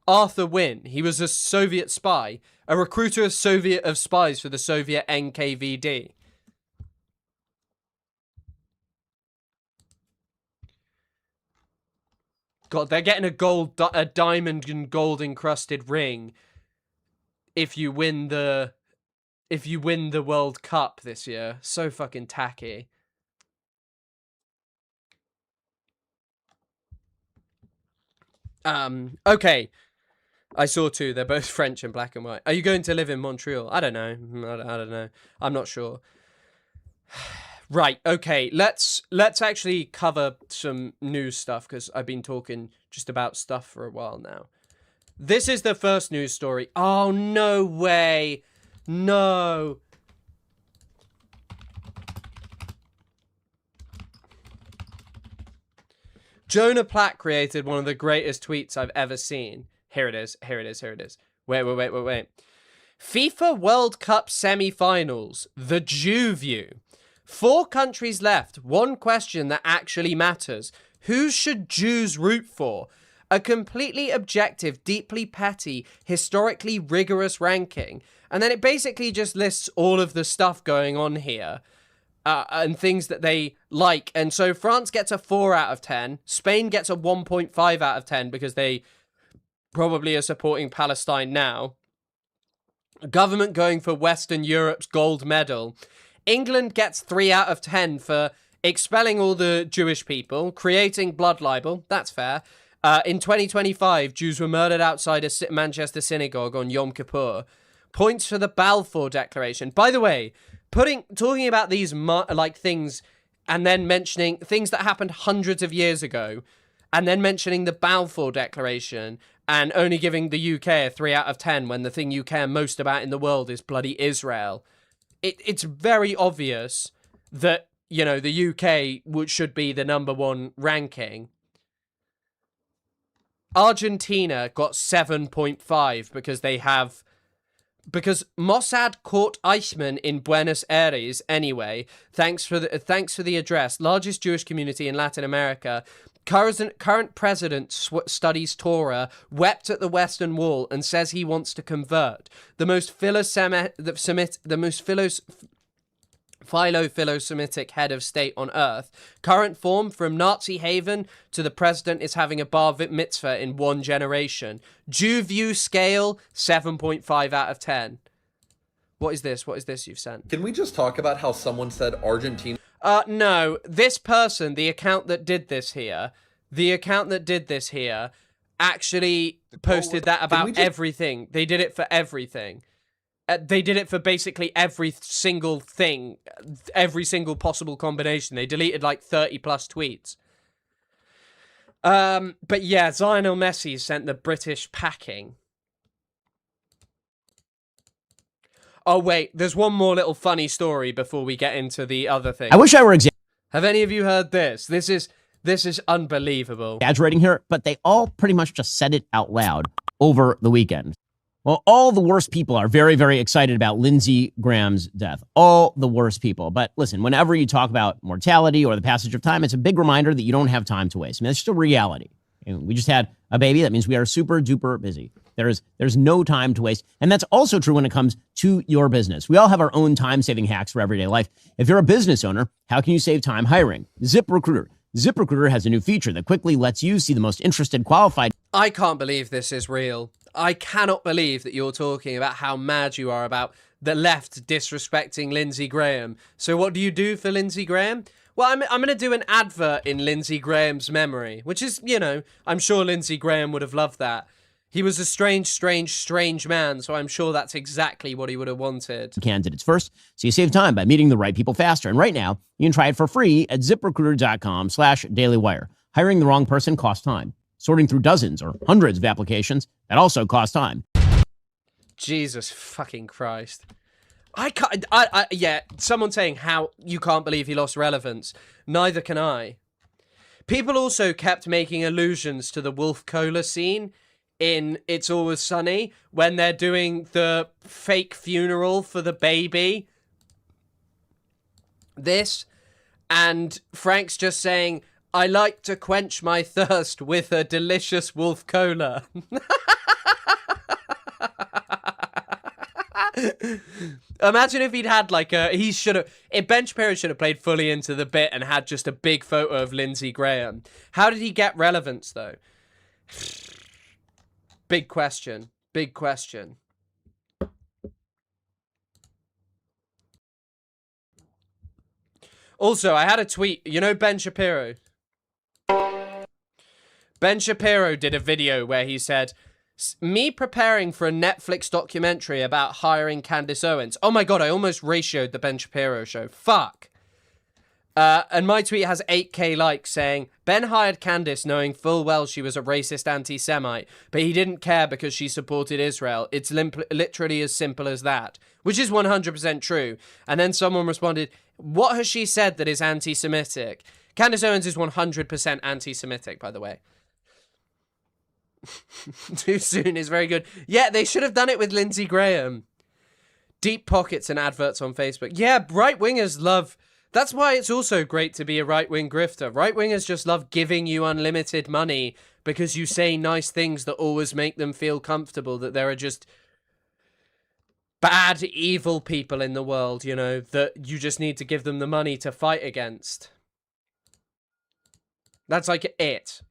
Arthur Wynne. He was a Soviet spy. A recruiter of spies for the Soviet NKVD. God, they're getting a diamond and gold encrusted ring if you win the World Cup this year. So fucking tacky. Okay. I saw two. They're both French and black and white. Are you going to live in Montreal? I don't know. I don't know. I'm not sure. Right, okay, let's actually cover some news stuff, because I've been talking just about stuff for a while now. This is the first news story. Oh, no way. No. Jonah Platt created one of the greatest tweets I've ever seen. Here it is. Wait. FIFA World Cup semi-finals. The Jew view. 4 countries left. One question that actually matters. Who should Jews root for? A completely objective, deeply petty, historically rigorous ranking. And then it basically just lists all of the stuff going on here. And things that they like. And so France gets a 4 out of 10. Spain gets a 1.5 out of 10 because they probably are supporting Palestine now. Government going for Western Europe's gold medal. England gets 3 out of 10 for expelling all the Jewish people, creating blood libel. That's fair. In 2025, Jews were murdered outside a Manchester synagogue on Yom Kippur. Points for the Balfour Declaration. By the way, talking about these things and then mentioning things that happened hundreds of years ago and then mentioning the Balfour Declaration and only giving the UK a 3 out of 10 when the thing you care most about in the world is bloody Israel. It's very obvious that, you know, the UK should be the #1 ranking. Argentina got 7.5 because Mossad caught Eichmann in Buenos Aires anyway. Thanks for the address. Largest Jewish community in Latin America. Current president studies Torah, wept at the Western Wall, and says he wants to convert. The most philo-Semitic head of state on earth. Current form, from Nazi haven to the president is having a bar mitzvah in 1 generation. Jew view scale, 7.5 out of 10. What is this? What is this you've sent? Can we just talk about how someone said Argentina? No. This person, the account that did this here, actually posted that about everything. They did it for everything. They did it for basically every single thing, every single possible combination. They deleted like 30 plus tweets. But yeah, Lionel Messi sent the British packing. Oh wait, there's one more little funny story before we get into the other thing. I wish I were Have any of you heard this? This is unbelievable. exaggerating here, but they all pretty much just said it out loud over the weekend. Well, all the worst people are very, very excited about Lindsey Graham's death. All the worst people. But listen, whenever you talk about mortality or the passage of time, it's a big reminder that you don't have time to waste. I mean, that's just a reality. We just had a baby. That means we are super duper busy. There's no time to waste. And that's also true when it comes to your business. We all have our own time-saving hacks for everyday life. If you're a business owner, how can you save time hiring? ZipRecruiter. ZipRecruiter has a new feature that quickly lets you see the most interested qualified. I can't believe this is real. I cannot believe that you're talking about how mad you are about the left disrespecting Lindsey Graham. So what do you do for Lindsey Graham? Well, I'm going to do an advert in Lindsey Graham's memory, which is, you know, I'm sure Lindsey Graham would have loved that. He was a strange man, so I'm sure that's exactly what he would have wanted. Candidates first, so you save time by meeting the right people faster. And right now, you can try it for free at ZipRecruiter.com/dailywire. Hiring the wrong person costs time. Sorting through dozens or hundreds of applications, that also costs time. Jesus fucking Christ. Yeah, someone saying how you can't believe he lost relevance. Neither can I. People also kept making allusions to the Wolf Cola scene in It's Always Sunny when they're doing the fake funeral for the baby. This, and Frank's just saying, I like to quench my thirst with a delicious Wolf Cola. Imagine if he'd had like Ben Shapiro should have played fully into the bit and had just a big photo of Lindsey Graham. How did he get relevance though? Big question. Big question. Also, I had a tweet. You know Ben Shapiro? Ben Shapiro did a video where he said, me preparing for a Netflix documentary about hiring Candace Owens. Oh my god, I almost ratioed the Ben Shapiro show. Fuck. And my tweet has 8k likes saying, Ben hired Candace knowing full well she was a racist anti-Semite, but he didn't care because she supported Israel. It's literally as simple as that. Which is 100% true. And then someone responded, what has she said that is anti-Semitic? Candace Owens is 100% anti-Semitic, by the way. Too soon is very good. Yeah, they should have done it with Lindsey Graham. Deep pockets and adverts on Facebook. Yeah, right-wingers love... That's why it's also great to be a right-wing grifter. Right-wingers just love giving you unlimited money because you say nice things that always make them feel comfortable, that there are just bad, evil people in the world, you know, that you just need to give them the money to fight against. That's like it.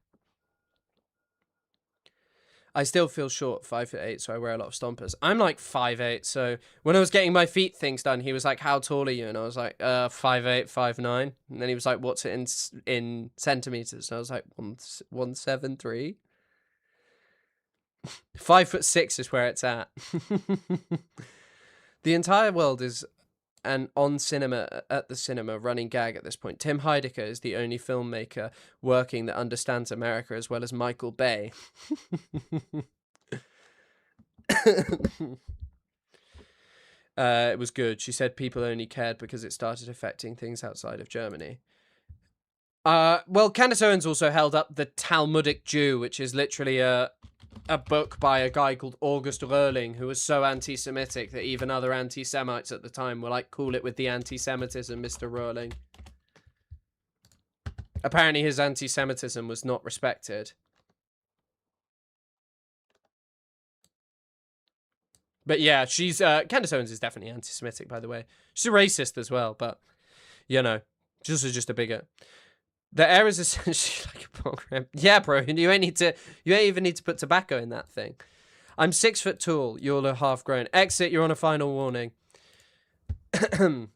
I still feel short, 5'8", so I wear a lot of stompers. I'm like 5'8", so when I was getting my feet things done, he was like, how tall are you? And I was like, 5'8", 5'9". And then he was like, what's it in centimeters? And I was like, 173. 5'6" is where it's at. The entire world is an at the cinema running gag at this point. Tim Heidecker is the only filmmaker working that understands America as well as Michael Bay. It was good. She said people only cared because it started affecting things outside of Germany. Well, Candace Owens also held up The Talmudic Jew, which is literally a book by a guy called August Röhling, who was so anti-Semitic that even other anti-Semites at the time were like, cool it with the anti-Semitism, Mr. Röhling. Apparently his anti-Semitism was not respected. But yeah, she's, Candace Owens is definitely anti-Semitic, by the way. She's a racist as well, but, you know, just a bigot. The air is essentially like a program. Yeah, bro, you ain't even need to put tobacco in that thing. I'm 6 foot tall. You're a half grown. Exit, you're on a final warning. Oh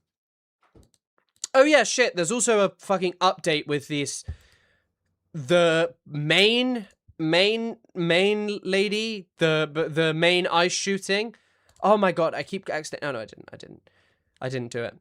yeah, shit. There's also a fucking update with this. The main lady, the main ice shooting. Oh my god, I keep accidentally. Oh no, I didn't do it.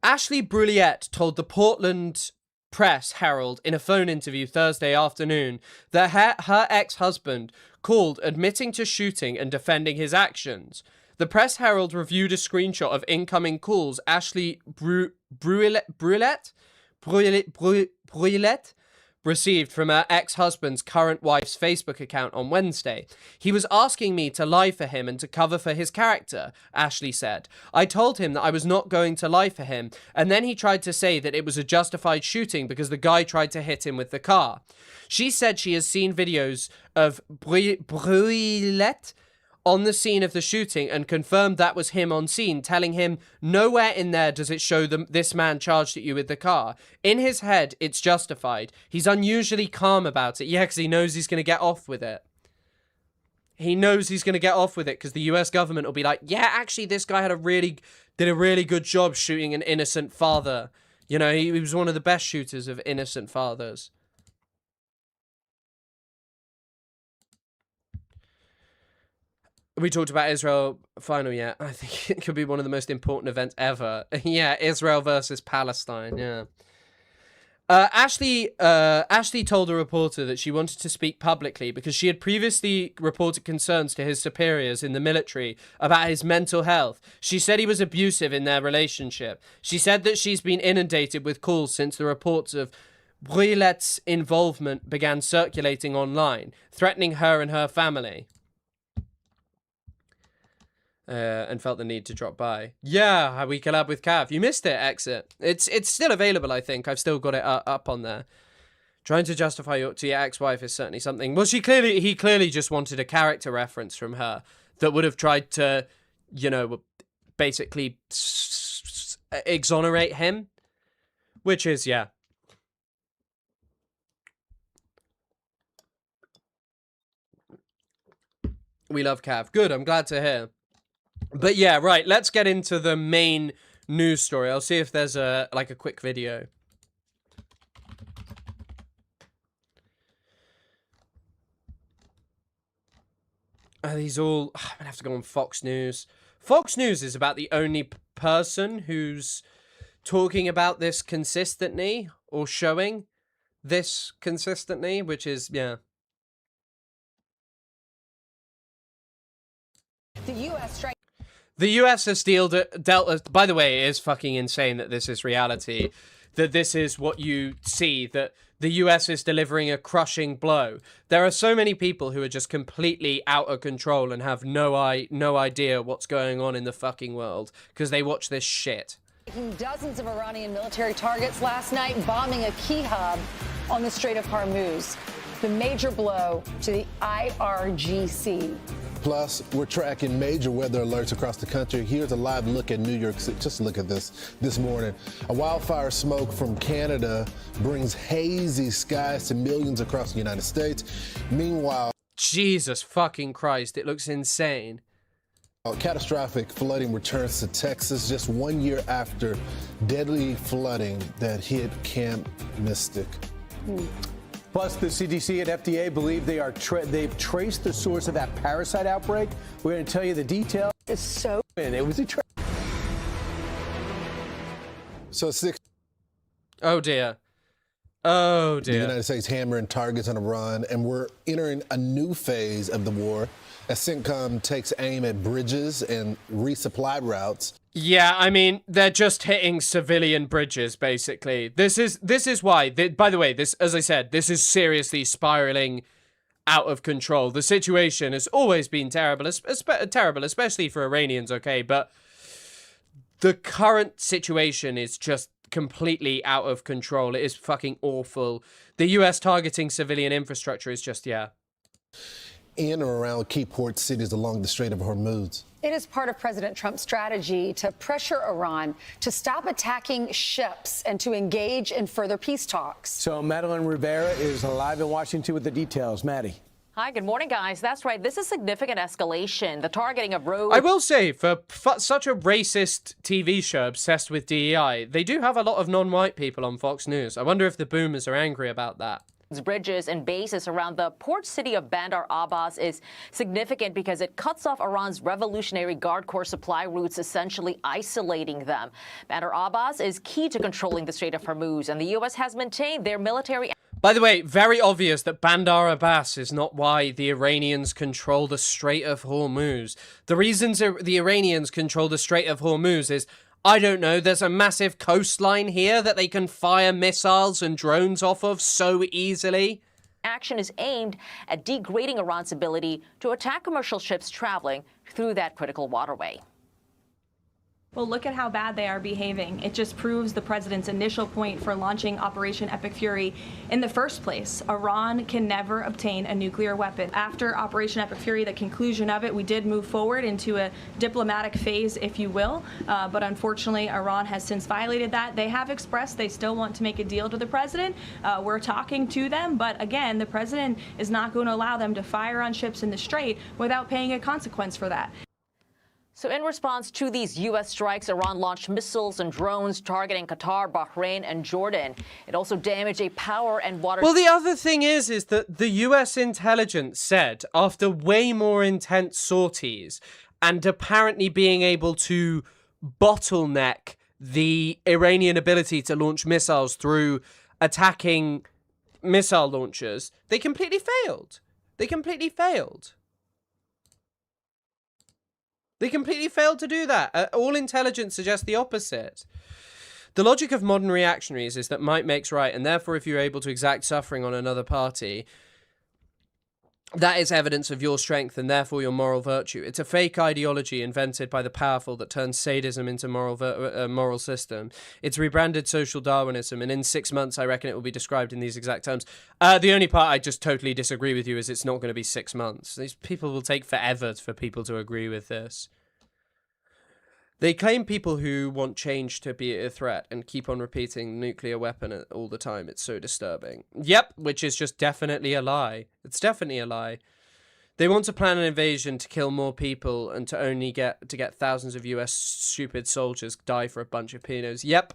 Ashley Brulliette told the Portland Press Herald in a phone interview Thursday afternoon that her ex-husband called admitting to shooting and defending his actions. The Press Herald reviewed a screenshot of incoming calls Ashley Brulliette received from her ex-husband's current wife's Facebook account on Wednesday. He was asking me to lie for him and to cover for his character, Ashley said. I told him that I was not going to lie for him, and then he tried to say that it was a justified shooting because the guy tried to hit him with the car. She said she has seen videos of Brulliette on the scene of the shooting and confirmed that was him on scene, telling him, nowhere in there does it show this man charged at you with the car. In his head, it's justified. He's unusually calm about it. Yeah, because he knows he's going to get off with it. He knows he's going to get off with it because the US government will be like, yeah, actually, this guy did a really good job shooting an innocent father. You know, he was one of the best shooters of innocent fathers. We talked about Israel final yet. I think it could be one of the most important events ever. Yeah, Israel versus Palestine, yeah. Ashley told a reporter that she wanted to speak publicly because she had previously reported concerns to his superiors in the military about his mental health. She said he was abusive in their relationship. She said that she's been inundated with calls since the reports of Brullette's involvement began circulating online, threatening her and her family. And felt the need to drop by. Yeah, we collab with Cav. You missed it, Exit. It's still available, I think. I've still got it up on there. Trying to justify your ex-wife is certainly something. Well, he clearly just wanted a character reference from her that would have tried to, you know, basically exonerate him. Which is, yeah. We love Cav. Good, I'm glad to hear. But yeah, right, let's get into the main news story. I'll see if there's a quick video. Are these all... I'm gonna have to go on Fox News. Fox News is about the only person who's talking about this consistently or showing this consistently, which is, yeah. The US has dealt, by the way, it is fucking insane that this is reality. that this is what you see, that the US is delivering a crushing blow. There are so many people who are just completely out of control and have no idea what's going on in the fucking world because they watch this shit. Dozens of Iranian military targets last night, bombing a key hub on the Strait of Hormuz. The major blow to the IRGC. Plus, we're tracking major weather alerts across the country. Here's a live look at New York City. Just look at this morning. A wildfire smoke from Canada brings hazy skies to millions across the United States. Meanwhile, Jesus fucking Christ, it looks insane. Catastrophic flooding returns to Texas just 1 year after deadly flooding that hit Camp Mystic. Plus, the CDC and FDA believe they've traced the source of that parasite outbreak. We're going to tell you the details. It's so. It was a So six. Oh dear. Oh The dear. United States hammering targets on Iran, and we're entering a new phase of the war as CENTCOM takes aim at bridges and resupply routes. Yeah, I mean, they're just hitting civilian bridges, basically. This is why, by the way, this, as I said, this is seriously spiraling out of control. The situation has always been terrible, especially for Iranians, okay, but the current situation is just completely out of control. It is fucking awful. The US targeting civilian infrastructure is just, yeah. In or around key port cities along the Strait of Hormuz. It is part of President Trump's strategy to pressure Iran to stop attacking ships and to engage in further peace talks. So Madeline Rivera is live in Washington with the details. Maddie. Hi, good morning, guys. That's right. This is significant escalation. The targeting of roads. I will say, for such a racist TV show obsessed with DEI, they do have a lot of non-white people on Fox News. I wonder if the boomers are angry about that. Bridges and bases around the port city of Bandar Abbas is significant because it cuts off Iran's Revolutionary Guard Corps supply routes, essentially isolating them. Bandar Abbas is key to controlling the Strait of Hormuz, and the U.S. has maintained their military. By the way, very obvious that Bandar Abbas is not why the Iranians control the Strait of Hormuz. The reasons the Iranians control the Strait of Hormuz is, I don't know, there's a massive coastline here that they can fire missiles and drones off of so easily. Action is aimed at degrading Iran's ability to attack commercial ships traveling through that critical waterway. Well, look at how bad they are behaving. It just proves the president's initial point for launching Operation Epic Fury in the first place. Iran can never obtain a nuclear weapon. After Operation Epic Fury, the conclusion of it, we did move forward into a diplomatic phase, if you will. But unfortunately, Iran has since violated that. They have expressed they still want to make a deal to the president. We're talking to them. But again, the president is not going to allow them to fire on ships in the Strait without paying a consequence for that. So in response to these U.S. strikes, Iran launched missiles and drones targeting Qatar, Bahrain, and Jordan. It also damaged a power and water... Well, the other thing is that the U.S. intelligence said, after way more intense sorties, and apparently being able to bottleneck the Iranian ability to launch missiles through attacking missile launchers, they completely failed. They completely failed. They completely failed to do that. All intelligence suggests the opposite. The logic of modern reactionaries is that might makes right, and therefore if you're able to exact suffering on another party, that is evidence of your strength and therefore your moral virtue. It's a fake ideology invented by the powerful that turns sadism into moral system. It's rebranded social Darwinism, and in 6 months I reckon it will be described in these exact terms. The only part I just totally disagree with you is it's not going to be 6 months. These people will take forever for people to agree with this. They claim people who want change to be a threat and keep on repeating nuclear weapon all the time. It's so disturbing. Yep, which is just definitely a lie. It's definitely a lie. They want to plan an invasion to kill more people and to only get thousands of US stupid soldiers die for a bunch of peanuts. Yep.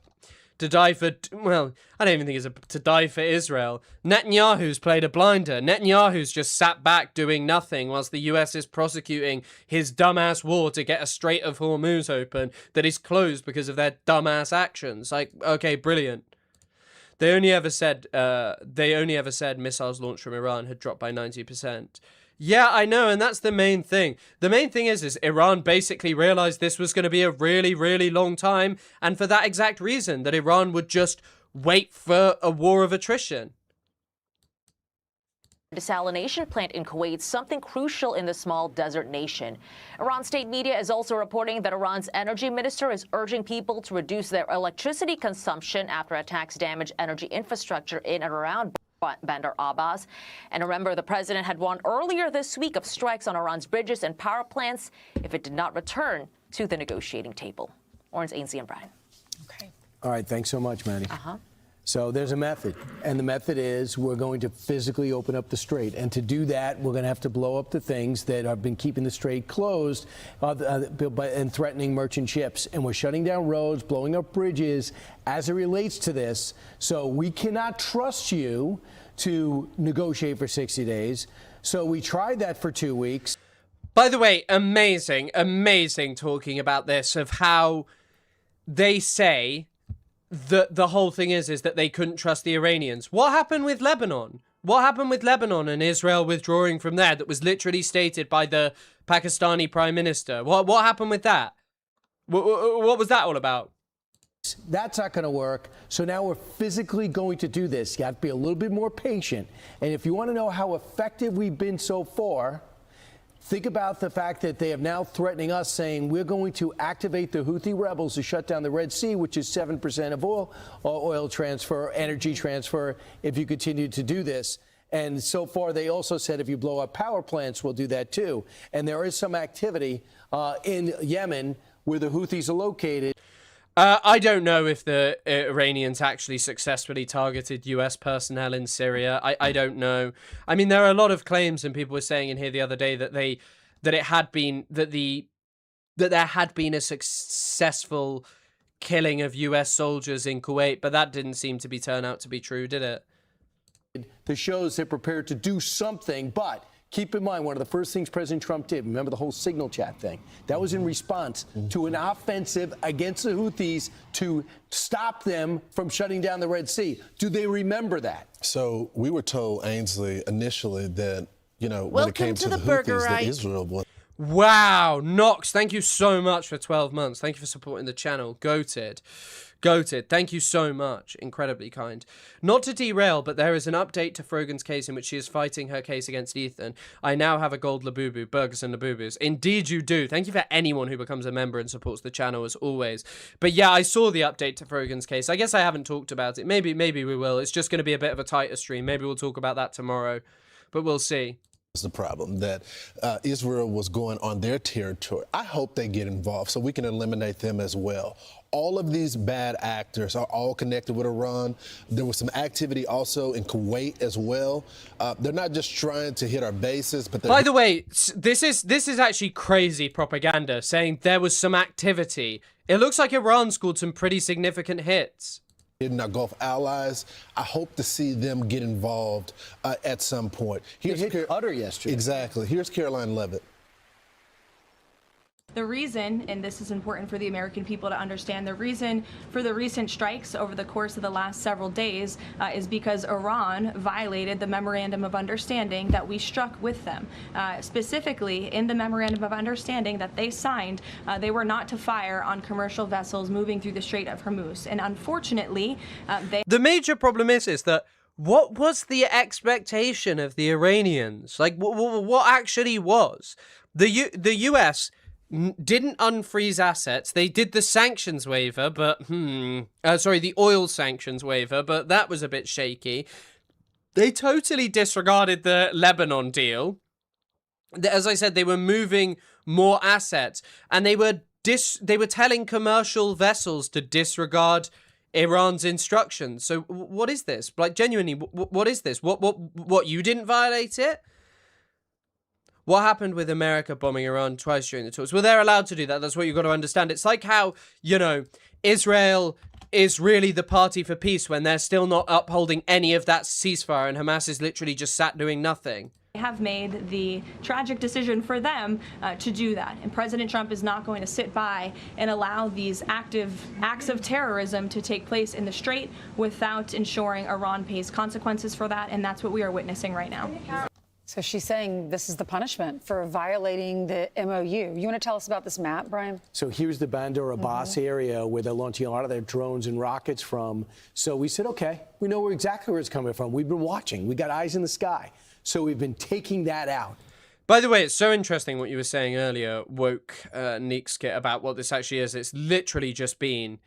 To die for, well, I don't even think it's to die for Israel. Netanyahu's played a blinder. Netanyahu's just sat back doing nothing whilst the US is prosecuting his dumbass war to get a Strait of Hormuz open that is closed because of their dumbass actions. Like, okay, brilliant. They only ever said missiles launched from Iran had dropped by 90%. Yeah, I know, and that's the main thing. The main thing is Iran basically realized this was going to be a really, really long time, and for that exact reason, that Iran would just wait for a war of attrition. Desalination plant in Kuwait, something crucial in the small desert nation. Iran state media is also reporting that Iran's energy minister is urging people to reduce their electricity consumption after attacks damage energy infrastructure in and around Bandar Abbas. And remember, the president had warned earlier this week of strikes on Iran's bridges and power plants if it did not return to the negotiating table. Orange, Ainsley, and Brian. Okay. All right, thanks so much, Maddie. So there's a method, and the method is we're going to physically open up the strait. And to do that, we're going to have to blow up the things that have been keeping the strait closed and threatening merchant ships. And we're shutting down roads, blowing up bridges as it relates to this. So we cannot trust you to negotiate for 60 days. So we tried that for 2 weeks. By the way, amazing talking about this, of how they say the whole thing is that they couldn't trust the Iranians. What happened with Lebanon? What happened with Lebanon and Israel withdrawing from there? That was literally stated by the Pakistani Prime Minister. What happened with that? What was that all about? That's not going to work. So now we're physically going to do this. You have to be a little bit more patient. And if you want to know how effective we've been so far, think about the fact that they are now threatening us, saying we're going to activate the Houthi rebels to shut down the Red Sea, which is 7% of oil transfer, energy transfer, if you continue to do this. And so far, they also said if you blow up power plants, we'll do that too. And there is some activity in Yemen where the Houthis are located. I don't know if the Iranians actually successfully targeted US personnel in Syria. I don't know. I mean, there are a lot of claims, and people were saying in here the other day that there had been a successful killing of US soldiers in Kuwait, but that didn't seem to turn out to be true, did it? The shows they're prepared to do something, but keep in mind, one of the first things President Trump did, remember the whole signal chat thing? That was in response to an offensive against the Houthis to stop them from shutting down the Red Sea. Do they remember that? So we were told, Ainsley, initially that, when it came to the Houthis, that Israel was. Wow, Knox, thank you so much for 12 months. Thank you for supporting the channel. Goated. Thank you so much. Incredibly kind. Not to derail, but there is an update to Frogan's case in which she is fighting her case against Ethan. I now have a gold Labubu, burgers and Labubus. Indeed you do. Thank you for anyone who becomes a member and supports the channel as always. But yeah, I saw the update to Frogan's case. I guess I haven't talked about it. Maybe we will. It's just going to be a bit of a tighter stream. Maybe we'll talk about that tomorrow. But we'll see. The problem that Israel was going on their territory. I hope they get involved so we can eliminate them as well. All of these bad actors are all connected with Iran. There was some activity also in Kuwait as well. They're not just trying to hit our bases, but by the way, this is actually crazy propaganda saying there was some activity. It looks like Iran scored some pretty significant hits. In our Gulf allies, I hope to see them get involved at some point. Here's Qatar yesterday. Exactly. Here's Caroline Levitt. The reason, and this is important for the American people to understand, the reason for the recent strikes over the course of the last several days is because Iran violated the Memorandum of Understanding that we struck with them. Specifically, in the Memorandum of Understanding that they signed, they were not to fire on commercial vessels moving through the Strait of Hormuz. And unfortunately, the major problem is that what was the expectation of the Iranians? Like, what actually was? The U.S. didn't unfreeze assets. They did the sanctions waiver, but the oil sanctions waiver, but that was a bit shaky. They totally disregarded the Lebanon deal. As I said, they were moving more assets, and they were telling commercial vessels to disregard Iran's instructions. So what is this? Like, genuinely, what is this? What you didn't violate it? What happened with America bombing Iran twice during the talks? Well, they're allowed to do that. That's what you've got to understand. It's like how, Israel is really the party for peace when they're still not upholding any of that ceasefire, and Hamas is literally just sat doing nothing. They have made the tragic decision for them to do that. And President Trump is not going to sit by and allow these active acts of terrorism to take place in the Strait without ensuring Iran pays consequences for that. And that's what we are witnessing right now. So she's saying this is the punishment for violating the MOU. You want to tell us about this map, Brian? So here's the Bandar Abbas area where they're launching a lot of their drones and rockets from. So we said, okay, we know exactly where it's coming from. We've been watching. We got eyes in the sky. So we've been taking that out. By the way, it's so interesting what you were saying earlier, woke Neekskit, about what this actually is. It's literally just been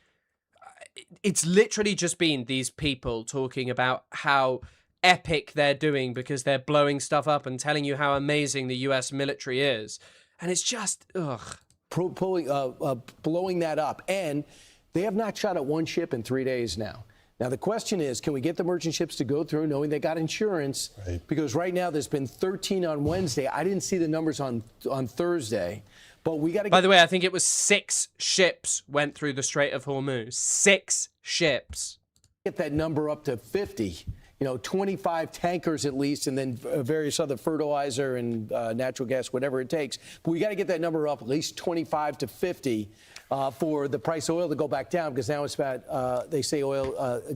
these people talking about how epic they're doing because they're blowing stuff up and telling you how amazing the US military is. And it's just, ugh. Blowing that up. And they have not shot at one ship in 3 days now. Now, the question is, can we get the merchant ships to go through knowing they got insurance? Right. Because right now there's been 13 on Wednesday. I didn't see the numbers on Thursday. But we got to. By the way, I think it was 6 ships went through the Strait of Hormuz. 6 ships. Get that number up to 50. 25 tankers at least, and then various other fertilizer and natural gas, whatever it takes. But we got to get that number up at least 25 to 50 for the price of oil to go back down, because now it's about, they say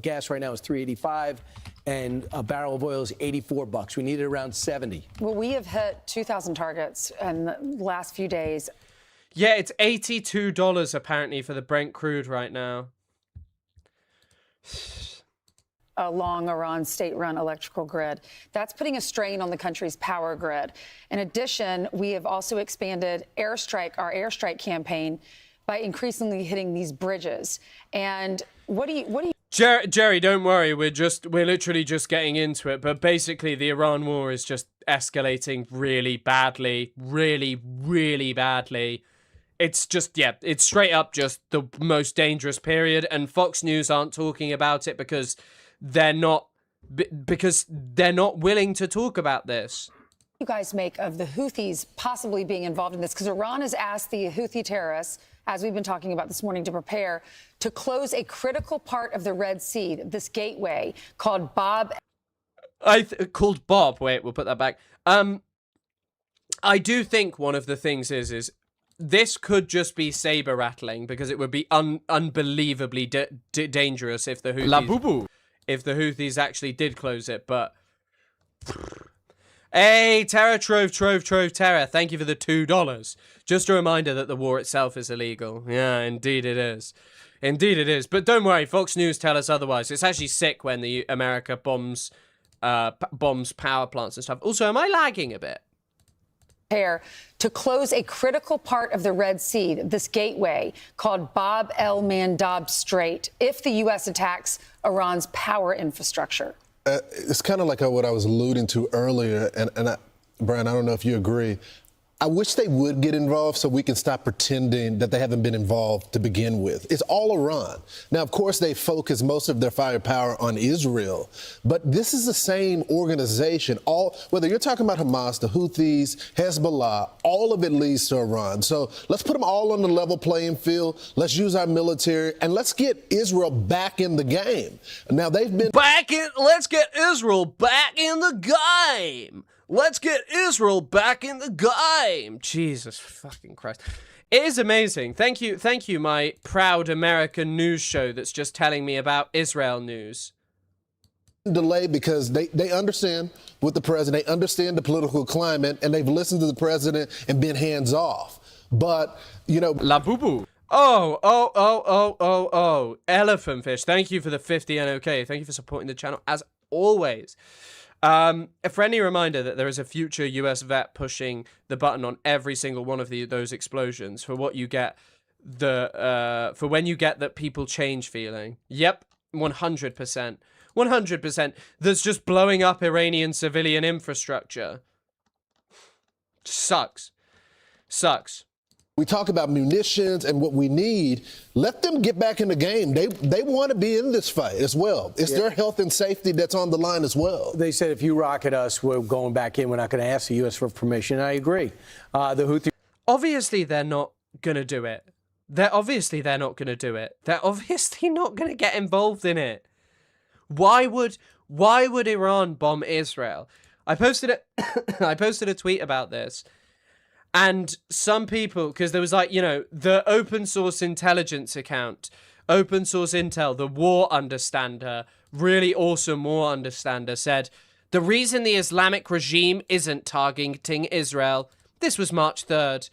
gas right now is $3.85, and a barrel of oil is $84. We need it around 70. Well, we have hit 2,000 targets in the last few days. Yeah, it's $82 apparently for the Brent crude right now. Along Iran's state-run electrical grid. That's putting a strain on the country's power grid. In addition, we have also expanded our airstrike campaign by increasingly hitting these bridges. And what do you Jerry, don't worry. We're literally just getting into it. But basically, the Iran war is just escalating really badly, really, really badly. It's just, yeah, it's straight up just the most dangerous period. And Fox News aren't talking about it because they're not willing to talk about this. You guys make of the Houthis possibly being involved in this? Because Iran has asked the Houthi terrorists, as we've been talking about this morning, to prepare to close a critical part of the Red Sea, this gateway called Bab. Called Bob. Wait, we'll put that back. I do think one of the things is this could just be saber rattling, because it would be unbelievably dangerous if the Houthis. La boo-boo. If the Houthis actually did close it, but... Hey, Terra Trove, Terra, thank you for the $2. Just a reminder that the war itself is illegal. Yeah, indeed it is. Indeed it is. But don't worry, Fox News tell us otherwise. It's actually sick when the America bombs power plants and stuff. Also, am I lagging a bit? To close a critical part of the Red Sea, this gateway called Bab el-Mandab Strait, if the U.S. attacks Iran's power infrastructure. It's kind of like what I was alluding to earlier, and Brian, I don't know if you agree. I wish they would get involved so we can stop pretending that they haven't been involved to begin with. It's all Iran. Now, of course, they focus most of their firepower on Israel, but this is the same organization. Whether you're talking about Hamas, the Houthis, Hezbollah, all of it leads to Iran. So let's put them all on the level playing field. Let's use our military, and let's get Israel back in the game. Now, they've been... Let's get Israel back in the game. Let's get Israel back in the game. Jesus fucking Christ. It is amazing. Thank you, my proud American news show that's just telling me about Israel news. Delay because they understand with the president, they understand the political climate, and they've listened to the president and been hands off. But, La boo-boo. Oh. Elephant fish. Thank you for the 50 NOK. Thank you for supporting the channel as always. A friendly reminder that there is a future US vet pushing the button on every single one of those explosions for what you get for when you get that people change feeling. Yep, 100%. 100%. That's just blowing up Iranian civilian infrastructure. Sucks. We talk about munitions and what we need. Let them get back in the game. They want to be in this fight as well. It's their health and safety that's on the line as well. They said if you rocket us, we're going back in. We're not going to ask the U.S. for permission. I agree. The Houthi... Obviously, they're not going to do it. They're not going to do it. They're obviously not going to get involved in it. Why would Iran bomb Israel? I posted a tweet about this. And some people, because there was the open source intelligence account, Open Source Intel, the war understander, really awesome war understander, said The reason the Islamic regime isn't targeting Israel, this was March 3rd.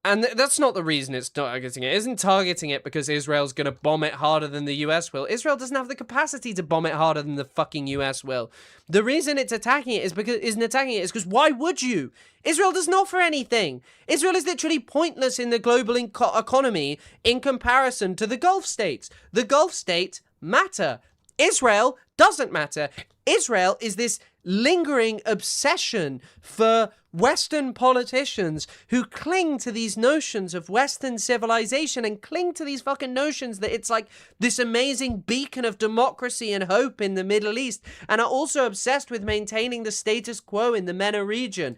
And that's not the reason it's targeting it. It isn't targeting it because Israel's going to bomb it harder than the US will. Israel doesn't have the capacity to bomb it harder than the fucking US will. The reason it's attacking it is because why would you? Israel doesn't offer anything. Israel is literally pointless in the global economy in comparison to the Gulf states. The Gulf states matter. Israel doesn't matter. Israel is this lingering obsession for Western politicians who cling to these notions of Western civilization and cling to these fucking notions that it's like this amazing beacon of democracy and hope in the Middle East, and are also obsessed with maintaining the status quo in the MENA region.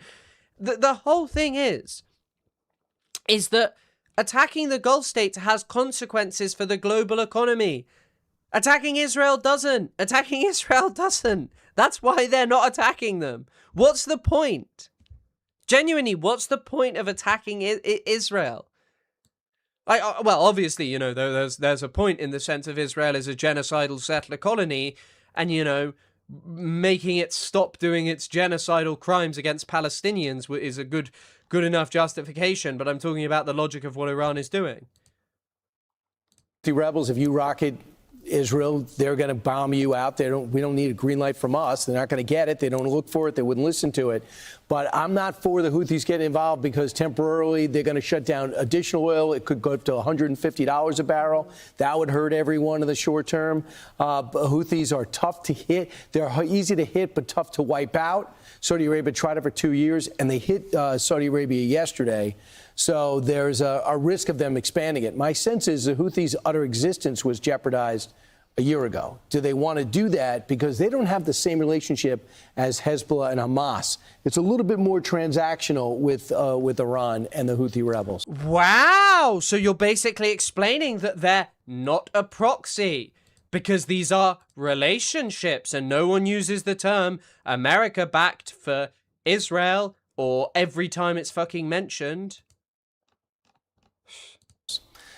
The whole thing is that attacking the Gulf states has consequences for the global economy. Attacking Israel doesn't. Attacking Israel doesn't. That's why they're not attacking them. What's the point? Genuinely, what's the point of attacking Israel? Well, obviously, you know, there's a point in the sense of Israel as a genocidal settler colony, and, you know, making it stop doing its genocidal crimes against Palestinians is a good enough justification. But I'm talking about the logic of what Iran is doing. The rebels, if you rocket Israel, they're going to bomb you out. We don't need a green light from us. They're not going to get it. They don't look for it. They wouldn't listen to it. But I'm not for the Houthis getting involved because temporarily they're going to shut down additional oil. It could go up to $150 a barrel. That would hurt everyone in the short term. Houthis are tough to hit. They're easy to hit, but tough to wipe out. Saudi Arabia tried it for 2 years, and they hit Saudi Arabia yesterday. So there's a risk of them expanding it. My sense is the Houthis' utter existence was jeopardized a year ago. Do they want to do that? Because they don't have the same relationship as Hezbollah and Hamas. It's a little bit more transactional with Iran and the Houthi rebels. Wow! So you're basically explaining that they're not a proxy, because these are relationships, and no one uses the term America-backed for Israel or every time it's fucking mentioned.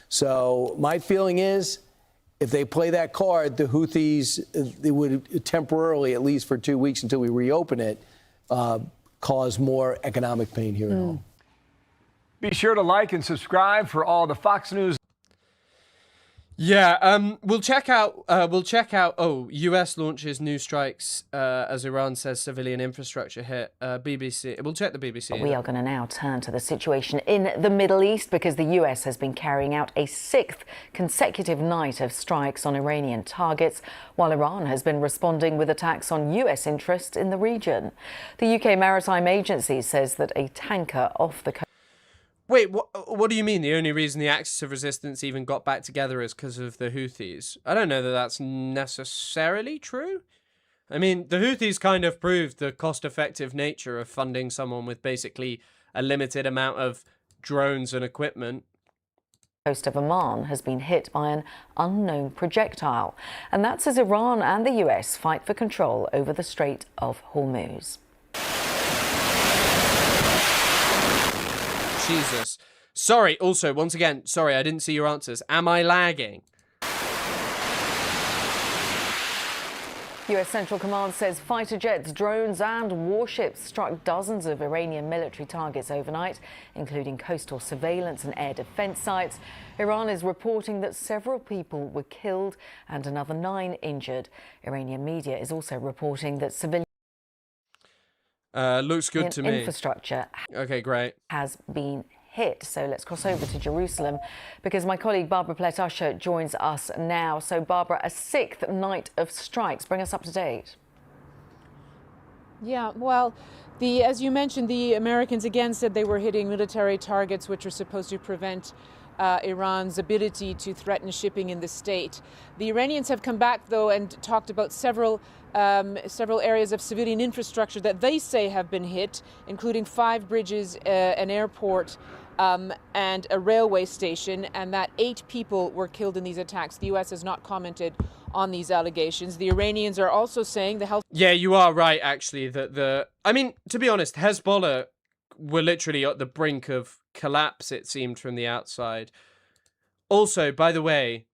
So my feeling is, if they play that card, the Houthis, they would temporarily, at least for 2 weeks until we reopen it, cause more economic pain here at home. Be sure to like and subscribe for all the Fox News. Yeah, we'll check out, oh, US launches new strikes as Iran says civilian infrastructure hit. BBC, we'll check the BBC. We are going to now turn to the situation in the Middle East, because the US has been carrying out a 6th consecutive night of strikes on Iranian targets, while Iran has been responding with attacks on US interests in the region. The UK Maritime Agency says that a tanker off the coast. Wait, what do you mean the only reason the Axis of Resistance even got back together is because of the Houthis? I don't know that that's necessarily true. I mean, the Houthis kind of proved the cost-effective nature of funding someone with basically a limited amount of drones and equipment. The coast of Oman has been hit by an unknown projectile, and that's as Iran and the US fight for control over the Strait of Hormuz. Jesus. Sorry, also, once again, sorry, I didn't see your answers. Am I lagging? US Central Command says fighter jets, drones and warships struck dozens of Iranian military targets overnight, including coastal surveillance and air defense sites. Iran is reporting that several people were killed and another 9 injured. Iranian media is also reporting that civilian looks good to me. Infrastructure okay, great. Has been hit. So let's cross over to Jerusalem, because my colleague Barbara Plett-Usher joins us now. So Barbara, a 6th night of strikes. Bring us up to date. Yeah, well, as you mentioned, the Americans again said they were hitting military targets which are supposed to prevent Iran's ability to threaten shipping in the state. The Iranians have come back, though, and talked about several areas of civilian infrastructure that they say have been hit, including 5 bridges, an airport, and a railway station, and that 8 people were killed in these attacks. The U.S. has not commented on these allegations. The Iranians are also saying the health... Yeah, you are right, actually, that I mean, to be honest, Hezbollah were literally at the brink of collapse, it seemed, from the outside. Also, by the way,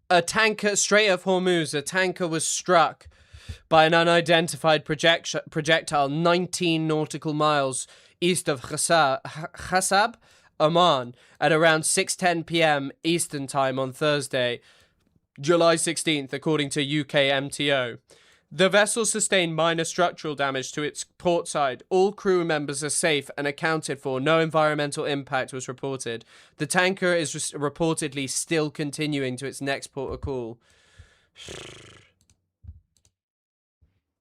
a tanker, Strait of Hormuz, a tanker was struck by an unidentified projectile 19 nautical miles east of Khasab, Oman, at around 6:10 p.m. Eastern Time on Thursday, July 16th, according to UK MTO. The vessel sustained minor structural damage to its port side. All crew members are safe and accounted for. No environmental impact was reported. The tanker is reportedly still continuing to its next port of call.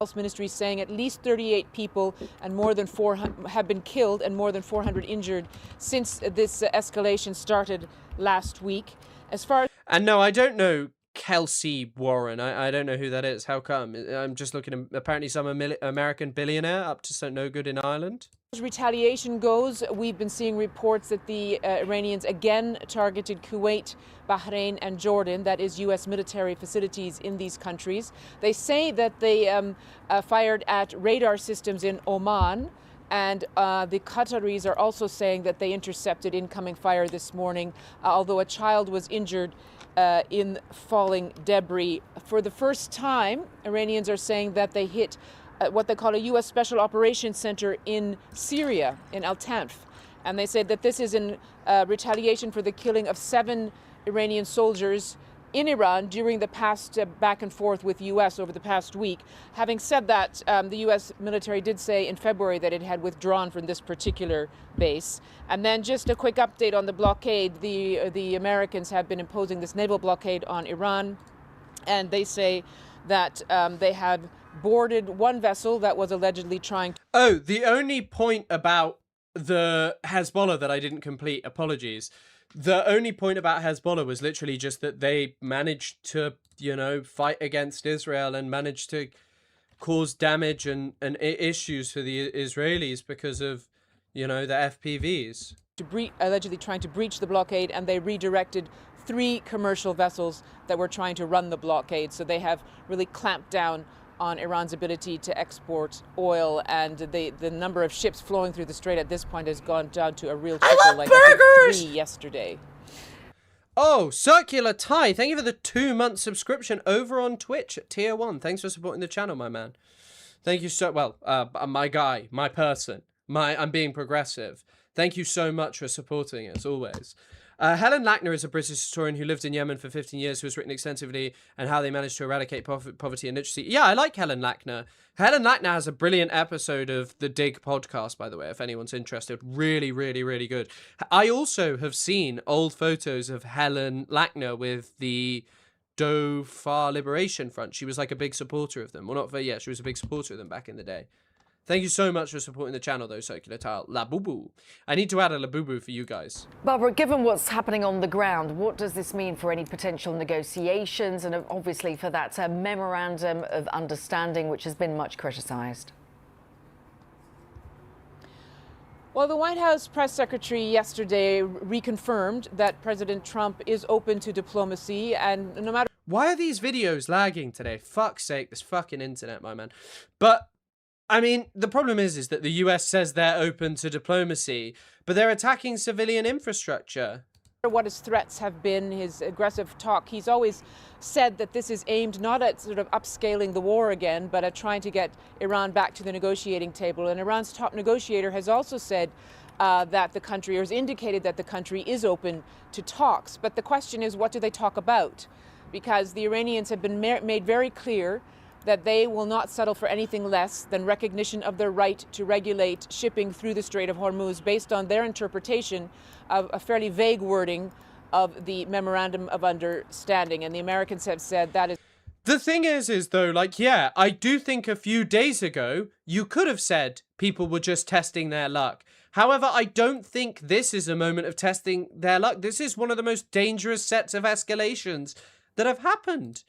Health Ministry saying at least 38 people and more than 400 have been killed and more than 400 injured since this escalation started last week. As far as And no, I don't know Kelsey Warren. I don't know who that is. How come? I'm just looking at apparently some American billionaire up to no good in Ireland. As retaliation goes, we've been seeing reports that the Iranians again targeted Kuwait, Bahrain and Jordan, that is U.S. military facilities in these countries. They say that they fired at radar systems in Oman, and the Qataris are also saying that they intercepted incoming fire this morning, although a child was injured in falling debris. For the first time, Iranians are saying that they hit what they call a U.S. Special Operations Center in Syria, in Al-Tanf. And they said that this is in retaliation for the killing of 7 Iranian soldiers in Iran during the past back and forth with U.S. over the past week. Having said that, the U.S. military did say in February that it had withdrawn from this particular base. And then just a quick update on the blockade. The Americans have been imposing this naval blockade on Iran, and they say that they have boarded one vessel that was allegedly trying to... Oh, the only point about the Hezbollah that I didn't complete, apologies. The only point about Hezbollah was literally just that they managed to, fight against Israel and managed to cause damage and issues for the Israelis because of, the FPVs. Allegedly trying to breach the blockade, and they redirected 3 commercial vessels that were trying to run the blockade. So they have really clamped down on Iran's ability to export oil, and the number of ships flowing through the strait at this point has gone down to a real trickle, like I think 3 yesterday. Oh, Circular Tie, thank you for the 2-month subscription over on Twitch at Tier 1. Thanks for supporting the channel, my man. Thank you so, my guy, my person, I'm being progressive. Thank you so much for supporting us, always. Helen Lackner is a British historian who lived in Yemen for 15 years, who has written extensively on how they managed to eradicate poverty and literacy. Yeah, I like Helen Lackner. Helen Lackner has a brilliant episode of the Dig podcast, by the way, if anyone's interested. Really, really, really good. I also have seen old photos of Helen Lackner with the Dhofar Liberation Front. She was like a big supporter of them. Well, she was a big supporter of them back in the day. Thank you so much for supporting the channel, though, Circular Tile. La Boo Boo. I need to add a La Boo Boo for you guys. Barbara, given what's happening on the ground, what does this mean for any potential negotiations and obviously for that memorandum of understanding, which has been much criticised? Well, the White House press secretary yesterday reconfirmed that President Trump is open to diplomacy, and no matter... Why are these videos lagging today? Fuck's sake, this fucking internet, my man. But... I mean, the problem is that the US says they're open to diplomacy, but they're attacking civilian infrastructure. What his threats have been, his aggressive talk, he's always said that this is aimed not at sort of upscaling the war again, but at trying to get Iran back to the negotiating table. And Iran's top negotiator has also said that the country, or has indicated that the country is open to talks. But the question is, what do they talk about? Because the Iranians have been made very clear that they will not settle for anything less than recognition of their right to regulate shipping through the Strait of Hormuz based on their interpretation of a fairly vague wording of the Memorandum of Understanding. And the Americans have said that is... The thing is though, yeah, I do think a few days ago, you could have said people were just testing their luck. However, I don't think this is a moment of testing their luck. This is one of the most dangerous sets of escalations that have happened,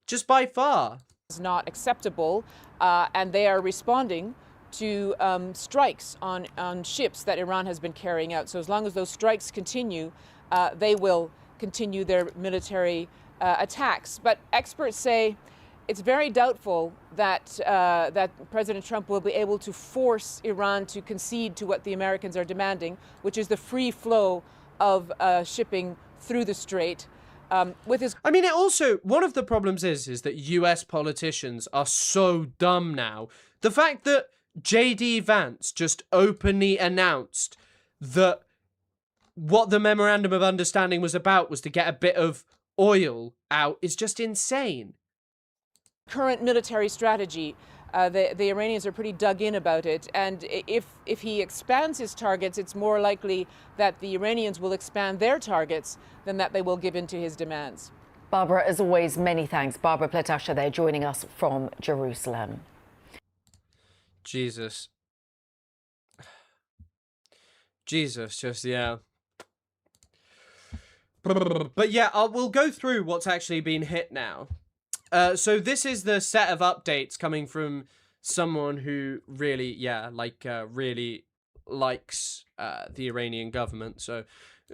just by far. Is not acceptable, and they are responding to strikes on ships that Iran has been carrying out. So as long as those strikes continue, they will continue their military attacks. But experts say it's very doubtful that that President Trump will be able to force Iran to concede to what the Americans are demanding, which is the free flow of shipping through the strait. With his, I mean, it also, one of the problems is that US politicians are so dumb now. The fact that J.D. Vance just openly announced that what the Memorandum of Understanding was about was to get a bit of oil out is just insane. Current military strategy, the Iranians are pretty dug in about it, and if he expands his targets, it's more likely that the Iranians will expand their targets than that they will give in to his demands. Barbara, as always, many thanks. Barbara Pletasha there joining us from Jerusalem. Jesus, just, yeah. But yeah, we'll go through what's actually been hit now. So this is the set of updates coming from someone who really, really likes the Iranian government. So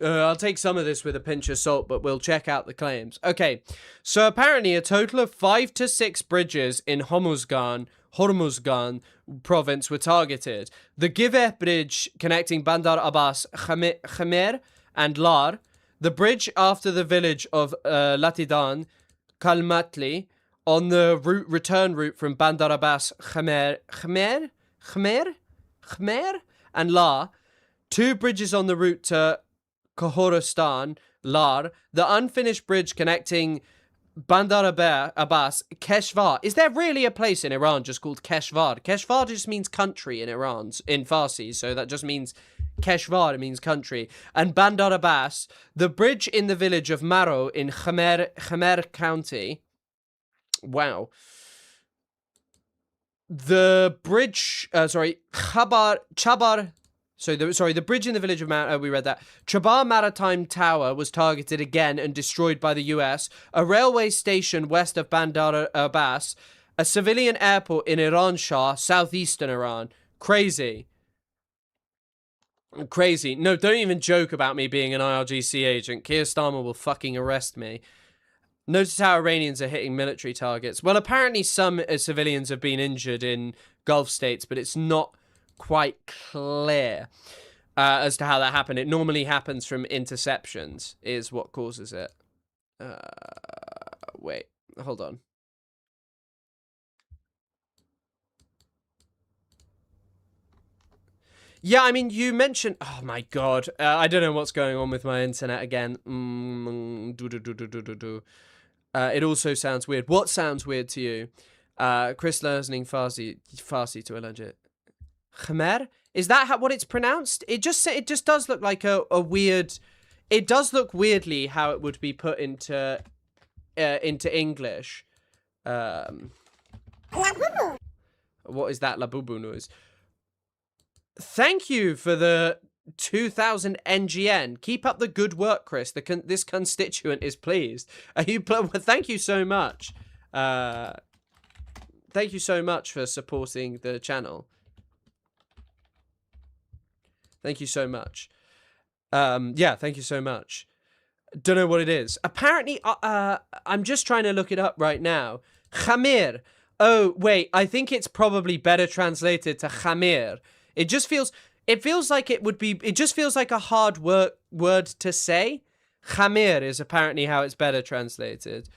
I'll take some of this with a pinch of salt, but we'll check out the claims. Okay, so apparently a total of 5 to 6 bridges in Hormuzgan province were targeted. The Giveh bridge connecting Bandar Abbas, Khamer and Lar, the bridge after the village of Latidan, Kalmatli, on the return route from Bandar Abbas, Khmer, and Lar, 2 bridges on the route to Khorasan, Lar, the unfinished bridge connecting Bandar Abbas, Keshvar. Is there really a place in Iran just called Keshvar? Keshvar just means country in Farsi, so that just means Keshvar, it means country. And Bandar Abbas, the bridge in the village of Maro in Khamer County. Wow. The bridge, Chabar. The bridge in the village of we read that. Chabar Maritime Tower was targeted again and destroyed by the US. A railway station west of Bandar Abbas. A civilian airport in Iran Shah, southeastern Iran. Crazy. No, don't even joke about me being an IRGC agent. Keir Starmer will fucking arrest me. Notice how Iranians are hitting military targets. Well, apparently some civilians have been injured in Gulf states, but it's not quite clear as to how that happened. It normally happens from interceptions is what causes it. Wait, hold on. Yeah, I mean, you mentioned... Oh, my God. I don't know what's going on with my internet again. It also sounds weird. What sounds weird to you? Chris learning Farsi to allege it. Khmer? Is that what it's pronounced? It just does look like a weird... It does look weirdly how it would be put into English. What is that Labubu noise? Thank you for the 2000 NGN. Keep up the good work, Chris. This constituent is pleased. Thank you so much. Thank you so much for supporting the channel. Thank you so much. Yeah, thank you so much. Don't know what it is. Apparently, I'm just trying to look it up right now. Khamir. Oh, wait. I think it's probably better translated to Khamir. It feels like it would be, it just feels like a hard word to say. Khamir is apparently how it's better translated.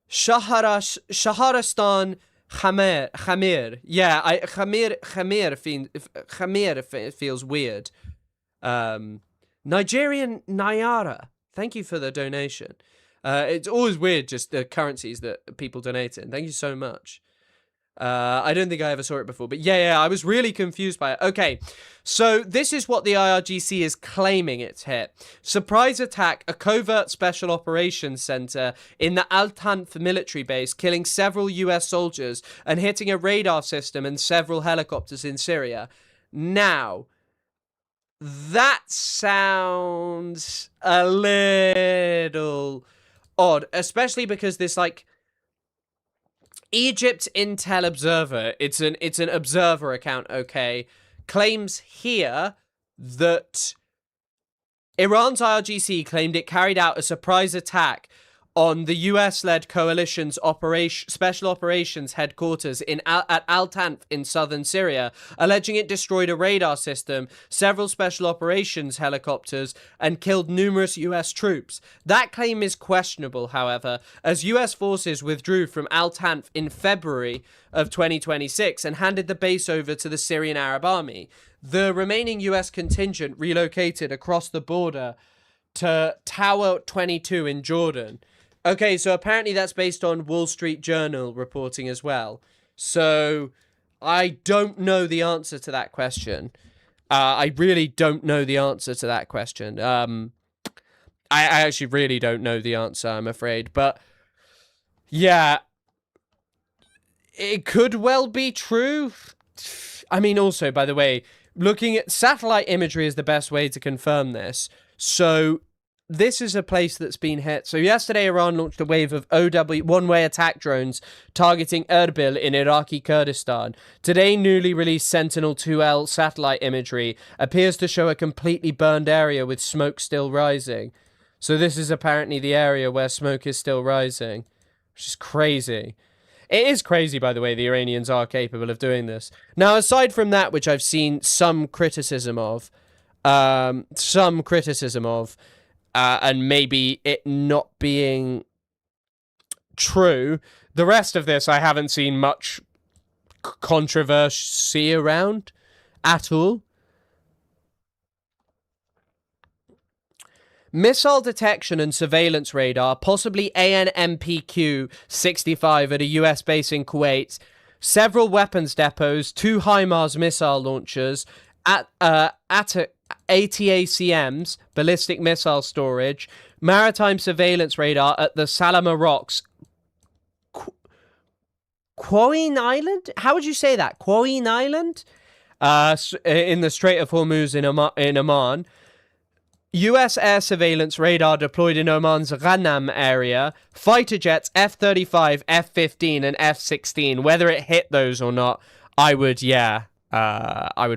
Shaharistan Khamir. Yeah, Khamir feels weird. Nigerian Naira. Thank you for the donation. It's always weird, just the currencies that people donate in. Thank you so much. I don't think I ever saw it before, but yeah, I was really confused by it. Okay, so this is what the IRGC is claiming it's hit. Surprise attack, a covert special operations center in the Al-Tanf military base, killing several US soldiers and hitting a radar system and several helicopters in Syria. Now, that sounds a little odd, especially because this, like, Egypt Intel Observer, it's an observer account, okay, claims here that Iran's IRGC claimed it carried out a surprise attack on the US-led coalition's special operations headquarters at Al-Tanf in southern Syria, alleging it destroyed a radar system, several special operations helicopters, and killed numerous US troops. That claim is questionable, however, as US forces withdrew from Al-Tanf in February of 2026 and handed the base over to the Syrian Arab Army. The remaining US contingent relocated across the border to Tower 22 in Jordan. Okay, so apparently that's based on Wall Street Journal reporting as well. So I don't know the answer to that question. I really don't know the answer to that question. I actually really don't know the answer, I'm afraid. But yeah, it could well be true. I mean, also, by the way, looking at satellite imagery is the best way to confirm this. So this is a place that's been hit. So yesterday, Iran launched a wave of OW one-way attack drones targeting Erbil in Iraqi Kurdistan. Today, newly released Sentinel-2L satellite imagery appears to show a completely burned area with smoke still rising. So this is apparently the area where smoke is still rising, which is crazy. It is crazy, by the way, the Iranians are capable of doing this. Now, aside from that, which I've seen some criticism of, and maybe it not being true. The rest of this, I haven't seen much controversy around at all. Missile detection and surveillance radar, possibly ANMPQ-65 at a US base in Kuwait, several weapons depots, 2 HIMARS missile launchers, ATACMs, ballistic missile storage, maritime surveillance radar at the Salama Rocks. Quoin Island? How would you say that? Quoin Island? In the Strait of Hormuz in Oman. US air surveillance radar deployed in Oman's Ghanam area. Fighter jets F-35, F-15, and F-16. Whether it hit those or not, I would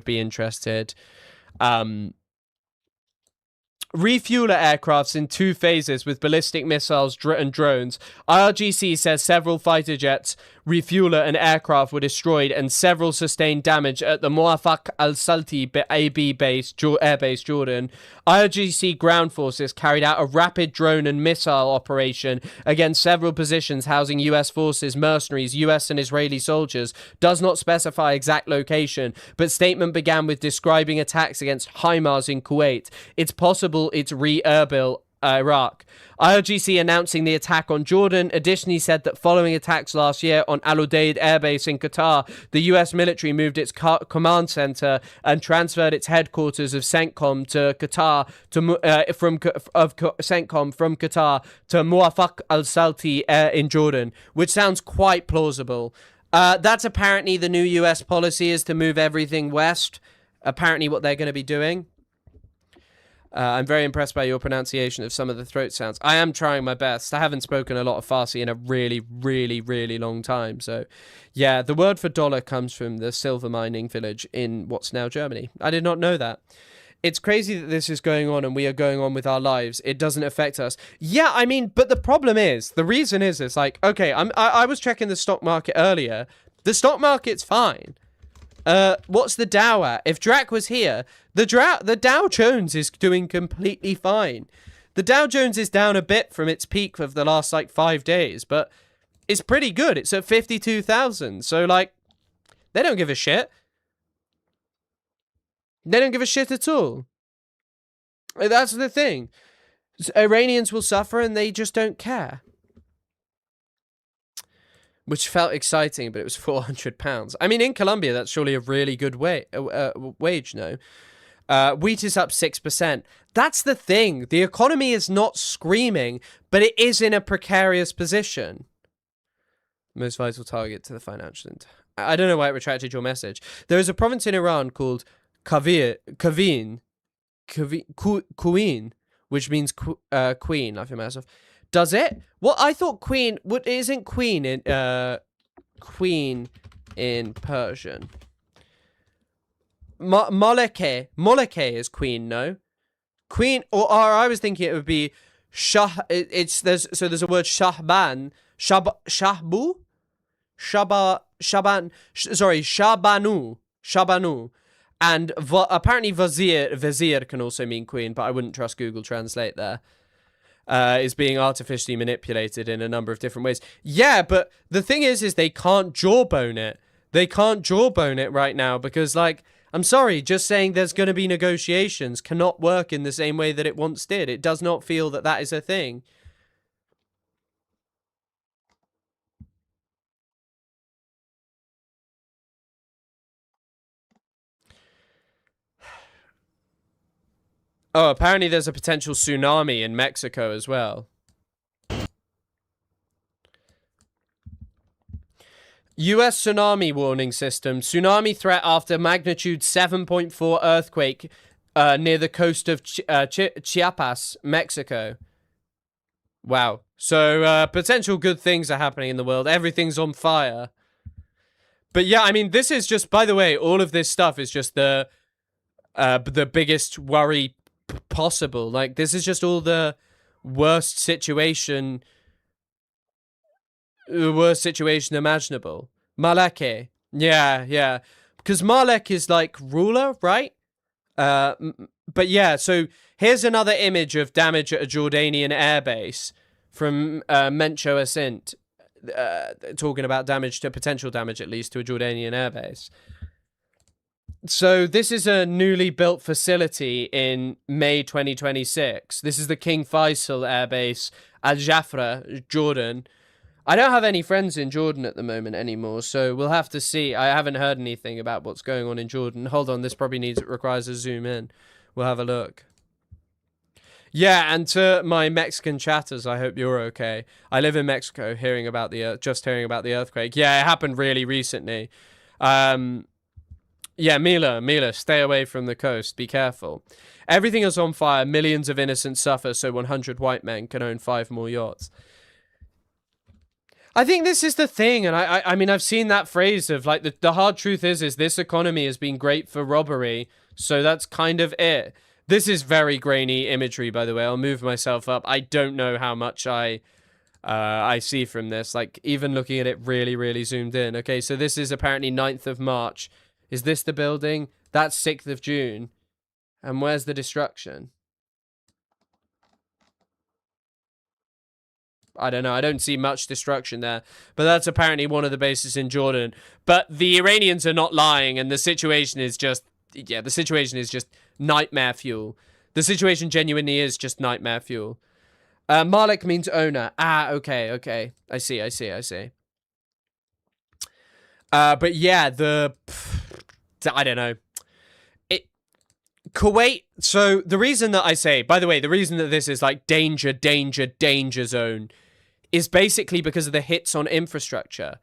be interested. Refueler aircrafts in 2 phases with ballistic missiles and drones. IRGC says several fighter jets, refueler, and aircraft were destroyed and several sustained damage at the Muwafaq al-Salti AB base, airbase, Jordan. IRGC ground forces carried out a rapid drone and missile operation against several positions housing US forces, mercenaries, US and Israeli soldiers. Does not specify exact location, but statement began with describing attacks against HIMARS in Kuwait. It's possible it's Erbil, Iraq. IRGC announcing the attack on Jordan additionally said that following attacks last year on Al Udeid Air Base in Qatar, the US military moved its command center and transferred its headquarters of CENTCOM to Qatar from Qatar to Muwafaq al-Salti in Jordan, which sounds quite plausible. That's apparently the new US policy, is to move everything west. Apparently what they're going to be doing. I'm very impressed by your pronunciation of some of the throat sounds. I am trying my best. I haven't spoken a lot of Farsi in a really, really, really long time. So, yeah, the word for dollar comes from the silver mining village in what's now Germany. I did not know that. It's crazy that this is going on and we are going on with our lives. It doesn't affect us. Yeah, I mean, but the problem is, the reason is, it's like, okay, I was checking the stock market earlier. The stock market's fine. What's the Dow at? If Drac was here, the Dow Jones is doing completely fine. The Dow Jones is down a bit from its peak of the last, 5 days, but it's pretty good. It's at 52,000. So, they don't give a shit. They don't give a shit at all. That's the thing. Iranians will suffer and they just don't care. Which felt exciting, but it was £400. I mean, in Colombia, that's surely a really good wage, no? Wheat is up 6%. That's the thing. The economy is not screaming, but it is in a precarious position. Most vital target to the financial... I don't know why it retracted your message. There is a province in Iran called Kavin, which means queen, laughing myself. Does it? Well, I thought queen... What isn't queen in Persian? Moleke is queen, no? Queen, or I was thinking it would be there's a word Shahban, Shabanu, and apparently Vizier can also mean queen, but I wouldn't trust Google Translate there. Is being artificially manipulated in a number of different ways. Yeah, but the thing is they can't jawbone it. They can't jawbone it right now because, like, I'm sorry, just saying there's going to be negotiations cannot work in the same way that it once did. It does not feel that that is a thing. Oh, apparently there's a potential tsunami in Mexico as well. U.S. tsunami warning system. Tsunami threat after magnitude 7.4 earthquake near the coast of Chiapas, Mexico. Wow. So potential good things are happening in the world. Everything's on fire. But yeah, I mean, this is just, by the way, all of this stuff is just the biggest worry possible. Like, this is just all the worst situation imaginable. Maleke. Yeah. Because Malek is like ruler, right? But yeah, so here's another image of damage at a Jordanian airbase from Mencho Asint, talking about potential damage at least to a Jordanian airbase. So this is a newly built facility in May 2026. This is the King Faisal airbase, Al Jafra, Jordan. I don't have any friends in Jordan at the moment anymore, so we'll have to see. I haven't heard anything about what's going on in Jordan. Hold on, this probably requires a zoom in. We'll have a look. Yeah, and to my Mexican chatters, I hope you're okay. I live in Mexico, just hearing about the earthquake. Yeah, it happened really recently. Yeah, Mila, stay away from the coast. Be careful. Everything is on fire. Millions of innocents suffer, so 100 white men can own 5 more yachts. I think this is the thing, and I mean, I've seen that phrase of, like, the hard truth is this economy has been great for robbery, so that's kind of it. This is very grainy imagery, by the way. I'll move myself up. I don't know how much I see from this, like, even looking at it really, really zoomed in. Okay, so this is apparently 9th of March. Is this the building? That's 6th of June. And where's the destruction? I don't know. I don't see much destruction there. But that's apparently one of the bases in Jordan. But the Iranians are not lying, and the situation is just... Yeah, the situation is just nightmare fuel. The situation genuinely is just nightmare fuel. Malik means owner. Ah, okay. I see. But yeah, I don't know. Kuwait, so the reason that I say, by the way, the reason that this is like danger zone is basically because of the hits on infrastructure.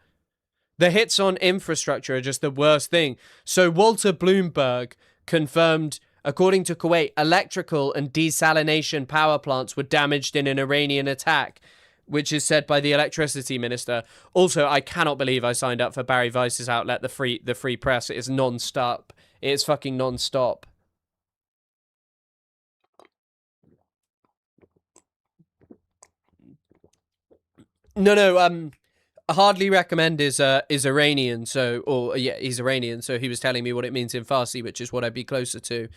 The hits on infrastructure are just the worst thing. So Walter Bloomberg confirmed, according to Kuwait, electrical and desalination power plants were damaged in an Iranian attack, which is said by the electricity minister. Also, I cannot believe I signed up for Barry Weiss's outlet, the Free Press. It is non-stop. It is fucking non-stop. No, hardly recommend is Iranian, so he's Iranian, so he was telling me what it means in Farsi, which is what I'd be closer to.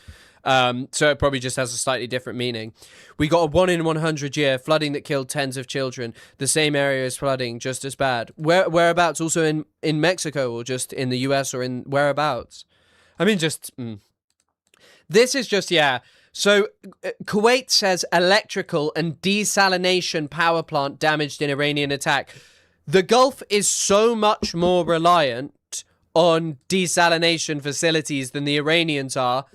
So it probably just has a slightly different meaning. We got a 1 in 100 year flooding that killed tens of children. The same area is flooding, just as bad. Whereabouts? Also in Mexico, or just in the US, or in whereabouts? I mean, just this is just, yeah. So Kuwait says electrical and desalination power plant damaged in Iranian attack. The Gulf is so much more reliant on desalination facilities than the Iranians are.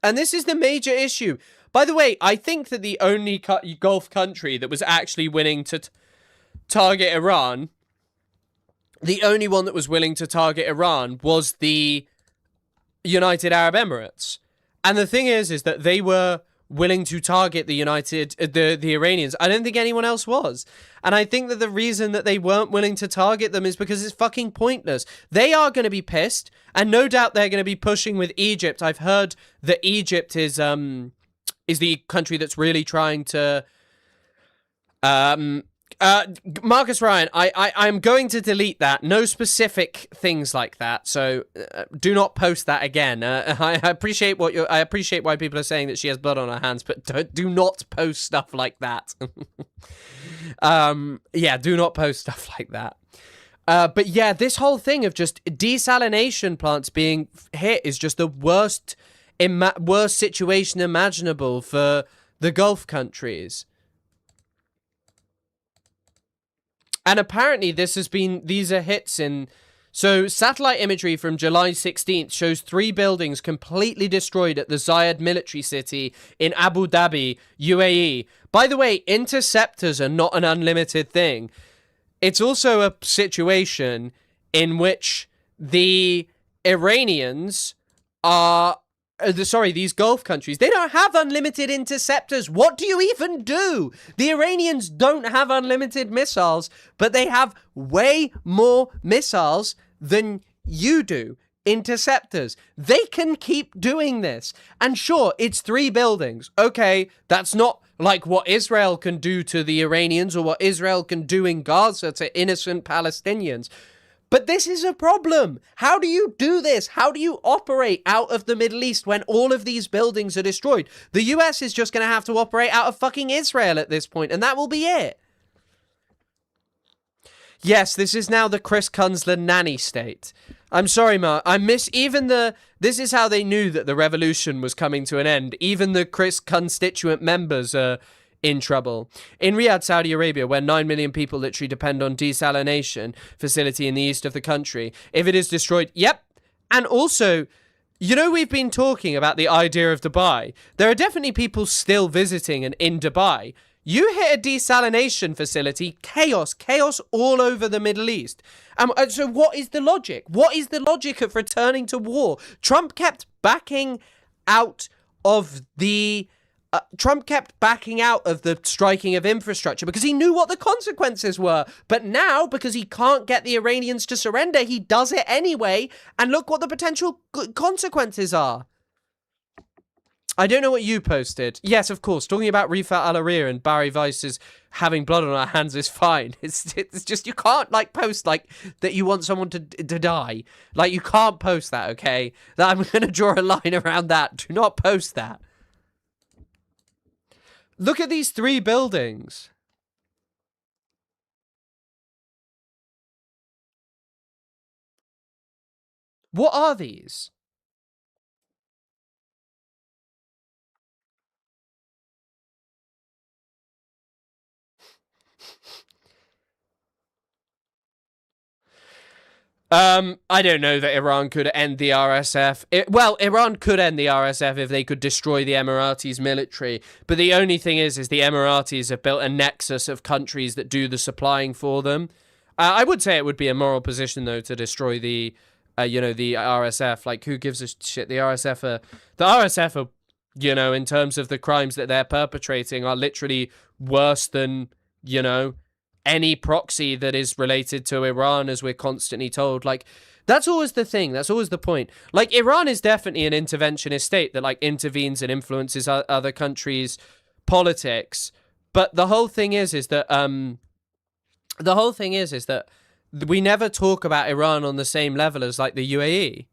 And this is the major issue. By the way, I think that the only Gulf country that was actually willing to target Iran, the only one that was willing to target Iran was the United Arab Emirates. And the thing is that they were willing to target the Iranians. I don't think anyone else was. And I think that the reason that they weren't willing to target them is because it's fucking pointless. They are going to be pissed, and no doubt they're going to be pushing with Egypt. I've heard that Egypt is country that's really trying to Marcus Ryan, I'm going to delete that. No specific things like that. So do not post that again. I appreciate I appreciate why people are saying that she has blood on her hands, but do not post stuff like that. Yeah, do not post stuff like that. But yeah, this whole thing of just desalination plants being hit is just the worst situation imaginable for the Gulf countries. And apparently these are hits in... So satellite imagery from July 16th shows 3 buildings completely destroyed at the Zayed military city in Abu Dhabi, UAE. By the way, interceptors are not an unlimited thing. It's also a situation in which the Iranians are... these Gulf countries, they don't have unlimited interceptors. What do you even do? The Iranians don't have unlimited missiles, but they have way more missiles than you do. Interceptors. They can keep doing this. And sure, it's 3 buildings. Okay, that's not like what Israel can do to the Iranians or what Israel can do in Gaza to innocent Palestinians. But this is a problem. How do you do this? How do you operate out of the Middle East when all of these buildings are destroyed? The US is just going to have to operate out of fucking Israel at this point, and that will be it. Yes, this is now the Chris Kunzler nanny state. I'm sorry, Mark. I miss even the... This is how they knew that the revolution was coming to an end. Even the Chris constituent members are in trouble. In Riyadh, Saudi Arabia, where 9 million people literally depend on desalination facility in the east of the country, if it is destroyed, yep. And also, you know, we've been talking about the idea of Dubai. There are definitely people still visiting and in Dubai. You hit a desalination facility, chaos all over the Middle East. So what is the logic? What is the logic of returning to war? Trump kept backing out of the striking of infrastructure because he knew what the consequences were. But now, because he can't get the Iranians to surrender, he does it anyway. And look what the potential consequences are. I don't know what you posted. Yes, of course. Talking about Rifat Al-Arir and Barry Weiss's having blood on our hands is fine. It's just you can't like post like that you want someone to die. Like you can't post that, okay? That I'm going to draw a line around that. Do not post that. Look at these 3 buildings. What are these? I don't know that Iran could end the RSF. Iran could end the RSF if they could destroy the Emiratis military. But the only thing is the Emiratis have built a nexus of countries that do the supplying for them. I would say it would be a moral position, though, to destroy the RSF. Like, who gives a shit? The RSF are, in terms of the crimes that they're perpetrating, are literally worse than, any proxy that is related to Iran, as we're constantly told. Like, that's always the thing. That's always the point. Like, Iran is definitely an interventionist state that, like, intervenes and influences other countries' politics. But the whole thing is that we never talk about Iran on the same level as, like, the UAE.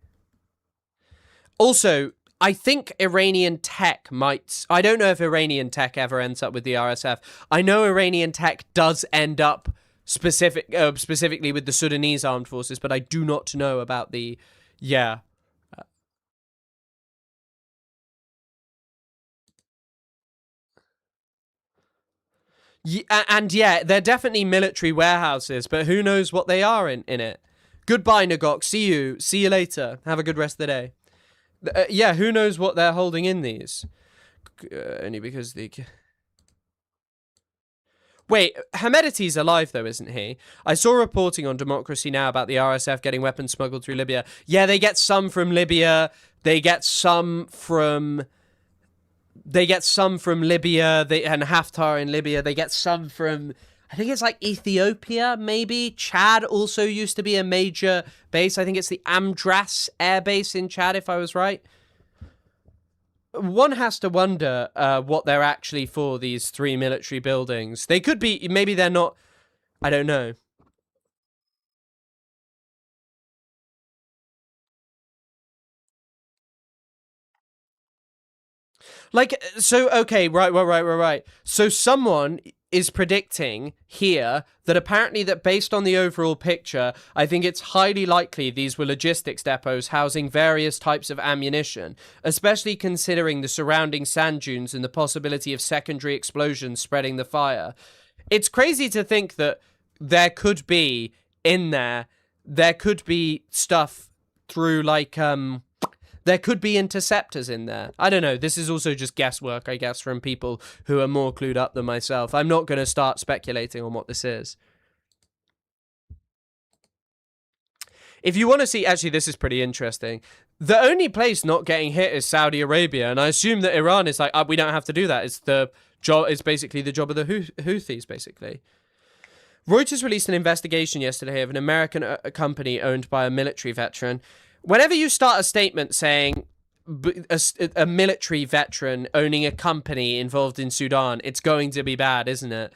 Also, I think Iranian tech might... I don't know if Iranian tech ever ends up with the RSF. I know Iranian tech does end up specifically with the Sudanese armed forces, but I do not know about the... Yeah. They're definitely military warehouses, but who knows what they are in it. Goodbye, Nagok. See you later. Have a good rest of the day. Who knows what they're holding in these? Only because the... Wait, Hamedity's alive, though, isn't he? I saw reporting on Democracy Now! About the RSF getting weapons smuggled through Libya. Yeah, they get some from Libya. They get some from Libya. And Haftar in Libya. They get some from... I think it's like Ethiopia, maybe. Chad also used to be a major base. I think it's the Amdras Air Base in Chad, if I was right. one has to wonder what they're actually for, these 3 military buildings. They could be, maybe they're not, I don't know. Like, so, okay, right. So someone is predicting here that apparently that based on the overall picture, I think it's highly likely these were logistics depots housing various types of ammunition, especially considering the surrounding sand dunes and the possibility of secondary explosions spreading the fire. It's crazy to think that there could be there could be stuff through like, there could be interceptors in there. I don't know. This is also just guesswork, I guess, from people who are more clued up than myself. I'm not going to start speculating on what this is. If you want to see, actually, this is pretty interesting. The only place not getting hit is Saudi Arabia, and I assume that Iran is like, we don't have to do that. It's basically the job of the Houthis, basically. Reuters released an investigation yesterday of an American company owned by a military veteran. Whenever you start a statement saying a military veteran owning a company involved in Sudan, it's going to be bad, isn't it?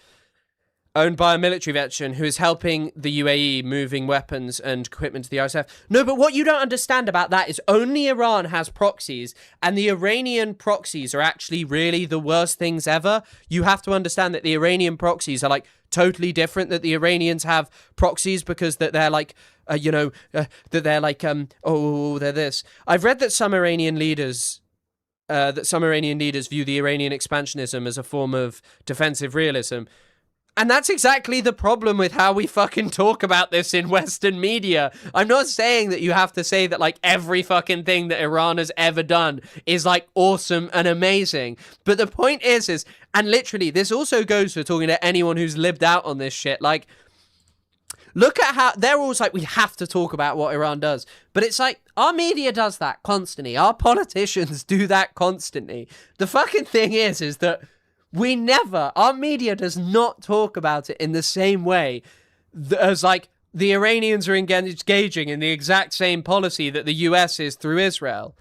Owned by a military veteran who is helping the UAE moving weapons and equipment to the ISF. No, but what you don't understand about that is only Iran has proxies, and the Iranian proxies are actually really the worst things ever. You have to understand that the Iranian proxies are like totally different, that the Iranians have proxies because that they're like, that they're like, they're this. I've read that some Iranian leaders view the Iranian expansionism as a form of defensive realism. And that's exactly the problem with how we fucking talk about this in Western media. I'm not saying that you have to say that, like, every fucking thing that Iran has ever done is, like, awesome and amazing. But the point is, and literally, this also goes for talking to anyone who's lived out on this shit, like, look at how they're always like, we have to talk about what Iran does. But it's like, our media does that constantly. Our politicians do that constantly. The fucking thing is that our media does not talk about it in the same way as like the Iranians are engaging in the exact same policy that the US is through Israel.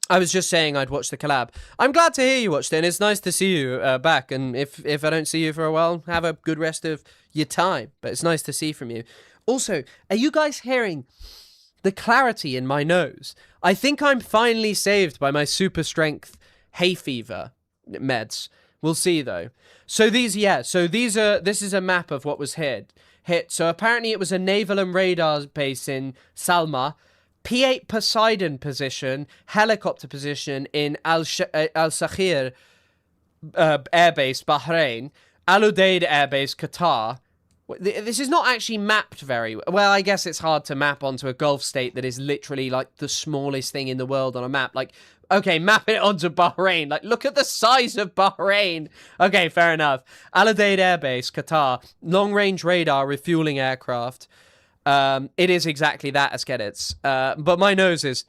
I was just saying I'd watch the collab. I'm glad to hear you watched it, and it's nice to see you back. And if I don't see you for a while, have a good rest of your time. But it's nice to see from you. Also, are you guys hearing the clarity in my nose? I think I'm finally saved by my super strength hay fever meds. We'll see though. This is a map of what was hit. So apparently it was a naval and radar base in Salma, P8 Poseidon position, helicopter position in Al-Sakhir Air Base, Bahrain, Al Udeid Air Base, Qatar. This is not actually mapped very well. I guess it's hard to map onto a Gulf state that is literally like the smallest thing in the world on a map. Like, okay, map it onto Bahrain. Like, look at the size of Bahrain. Okay, fair enough. Al Udeid Air Base, Qatar, long-range radar refueling aircraft. It is exactly that, Askedits. But my nose is...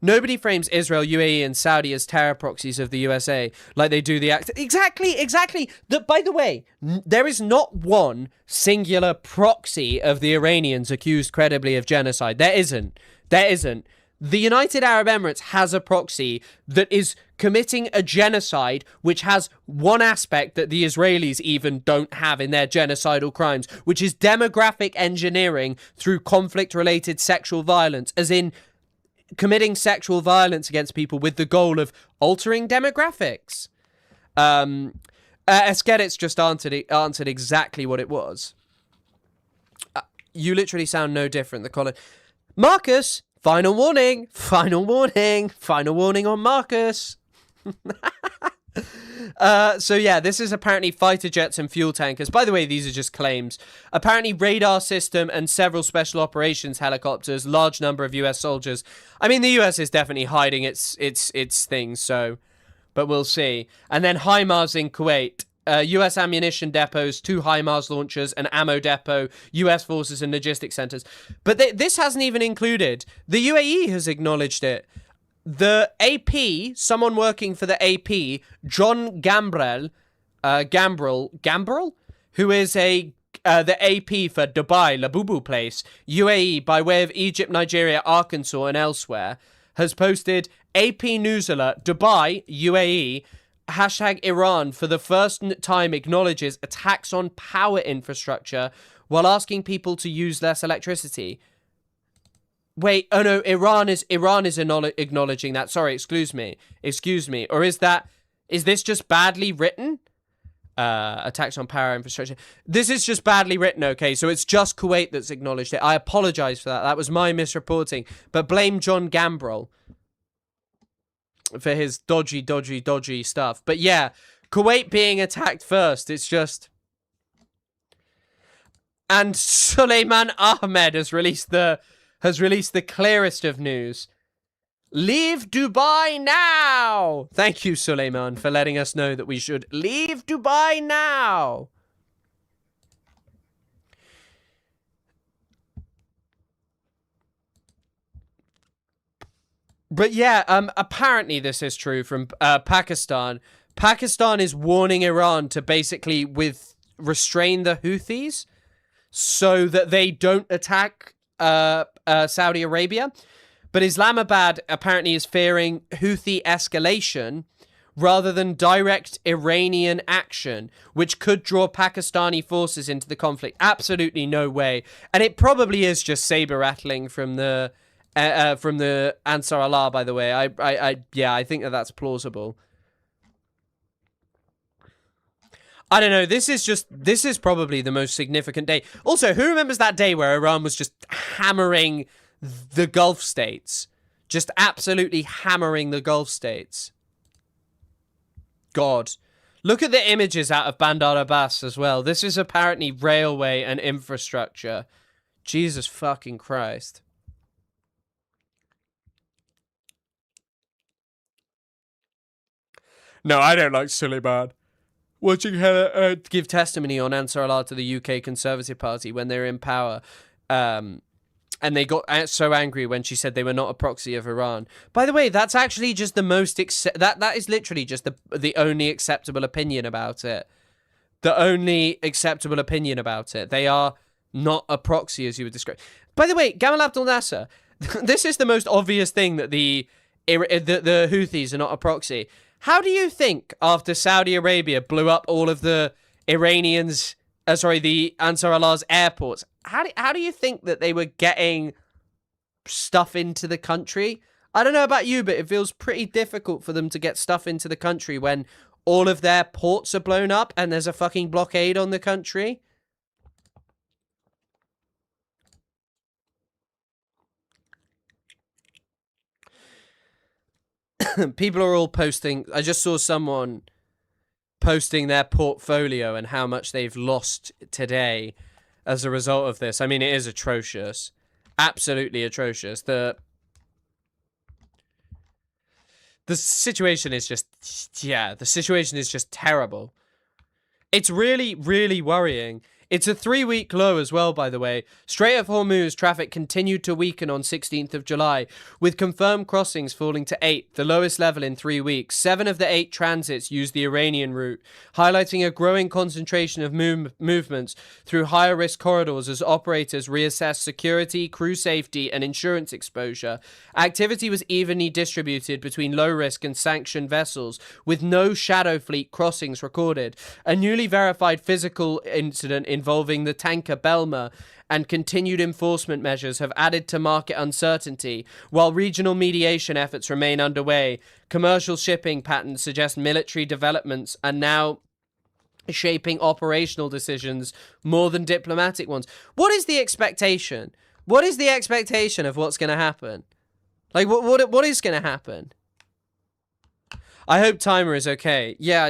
Nobody frames Israel, UAE, and Saudi as terror proxies of the USA like they do the act. Exactly. By the way, there is not one singular proxy of the Iranians accused credibly of genocide. There isn't. The United Arab Emirates has a proxy that is committing a genocide which has one aspect that the Israelis even don't have in their genocidal crimes, which is demographic engineering through conflict-related sexual violence, as in committing sexual violence against people with the goal of altering demographics. Eskedits just answered exactly what it was. You literally sound no different. The Colin... Marcus, final warning on Marcus. So yeah, this is apparently fighter jets and fuel tankers. By the way, these are just claims. Apparently radar system and several special operations helicopters, large number of US soldiers. I mean, the US is definitely hiding its things, so, but we'll see. And then HIMARS in Kuwait. US ammunition depots, 2 HIMARS launchers, an ammo depot, US forces and logistics centers. But this hasn't even included. The UAE has acknowledged it. The AP, someone working for the AP, John Gambrell, who is a the AP for Dubai, Labubu Place, UAE, by way of Egypt, Nigeria, Arkansas, and elsewhere, has posted AP News Alert, Dubai, UAE, hashtag Iran for the first time acknowledges attacks on power infrastructure while asking people to use less electricity. Wait, oh no, Iran is acknowledging that. Sorry, excuse me. Or is this just badly written? Attacks on power infrastructure. This is just badly written, okay? So it's just Kuwait that's acknowledged it. I apologize for that. That was my misreporting. But blame John Gambrell for his dodgy stuff. But yeah, Kuwait being attacked first, it's just... And Suleiman Ahmed has released the clearest of news. Leave Dubai now! Thank you, Suleiman, for letting us know that we should leave Dubai now! But yeah, apparently this is true from Pakistan. Pakistan is warning Iran to basically restrain the Houthis so that they don't attack Saudi Arabia. But Islamabad apparently is fearing Houthi escalation rather than direct Iranian action, which could draw Pakistani forces into the conflict. Absolutely no way. And it probably is just saber rattling from the Ansar Allah, by the way. I think that's plausible. I don't know. This is probably the most significant day. Also, who remembers that day where Iran was just hammering the Gulf states? Just absolutely hammering the Gulf states. God. Look at the images out of Bandar Abbas as well. This is apparently railway and infrastructure. Jesus fucking Christ. No, I don't like Suleiman. Watching her give testimony on Ansar Allah to the UK Conservative Party when they were in power. And they got so angry when she said they were not a proxy of Iran. By the way, that's actually just the most... that is literally just the only acceptable opinion about it. The only acceptable opinion about it. They are not a proxy, as you would describe. By the way, Gamal Abdel Nasser, this is the most obvious thing that the Houthis are not a proxy. How do you think, after Saudi Arabia blew up all of the the Ansar Allah's airports, how do you think that they were getting stuff into the country? I don't know about you, but it feels pretty difficult for them to get stuff into the country when all of their ports are blown up and there's a fucking blockade on the country. People are all posting. I just saw someone posting their portfolio and how much they've lost today as a result of this. I mean, it is atrocious. Absolutely atrocious. The situation is just, yeah, the situation is just terrible. It's really, really worrying. It's a 3-week low as well, by the way. Strait of Hormuz traffic continued to weaken on 16th of July, with confirmed crossings falling to 8, the lowest level in 3 weeks. 7 of the 8 transits used the Iranian route, highlighting a growing concentration of movements through higher risk corridors as operators reassess security, crew safety, and insurance exposure. Activity was evenly distributed between low risk and sanctioned vessels, with no shadow fleet crossings recorded. A newly verified physical incident involving the tanker Belma and continued enforcement measures have added to market uncertainty. While regional mediation efforts remain underway, commercial shipping patterns suggest military developments are now shaping operational decisions more than diplomatic ones. What is the expectation? What is the expectation of what's going to happen? Like, what is going to happen? I hope Timer is okay. Yeah,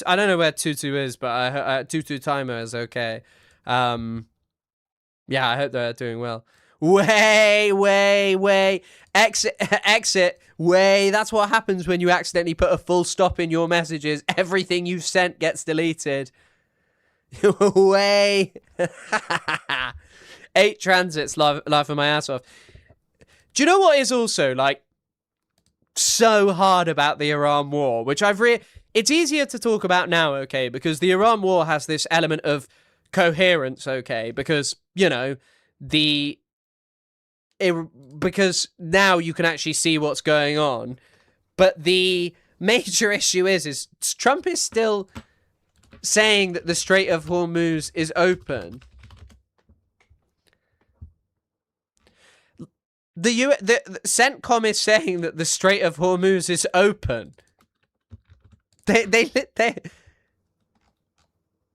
I don't know where Tutu is, but Tutu Timer is okay. Yeah, I hope they're doing well. Way. Exit. Way. That's what happens when you accidentally put a full stop in your messages. Everything you've sent gets deleted. Way. 8 transits, laughing my ass off. Do you know what is also, like, so hard about the Iran war, which it's easier to talk about now, okay, because the Iran war has this element of coherence okay, because, you know, because now you can actually see what's going on. But the major issue is Trump is still saying that the Strait of Hormuz is open. The CENTCOM is saying that the Strait of Hormuz is open. They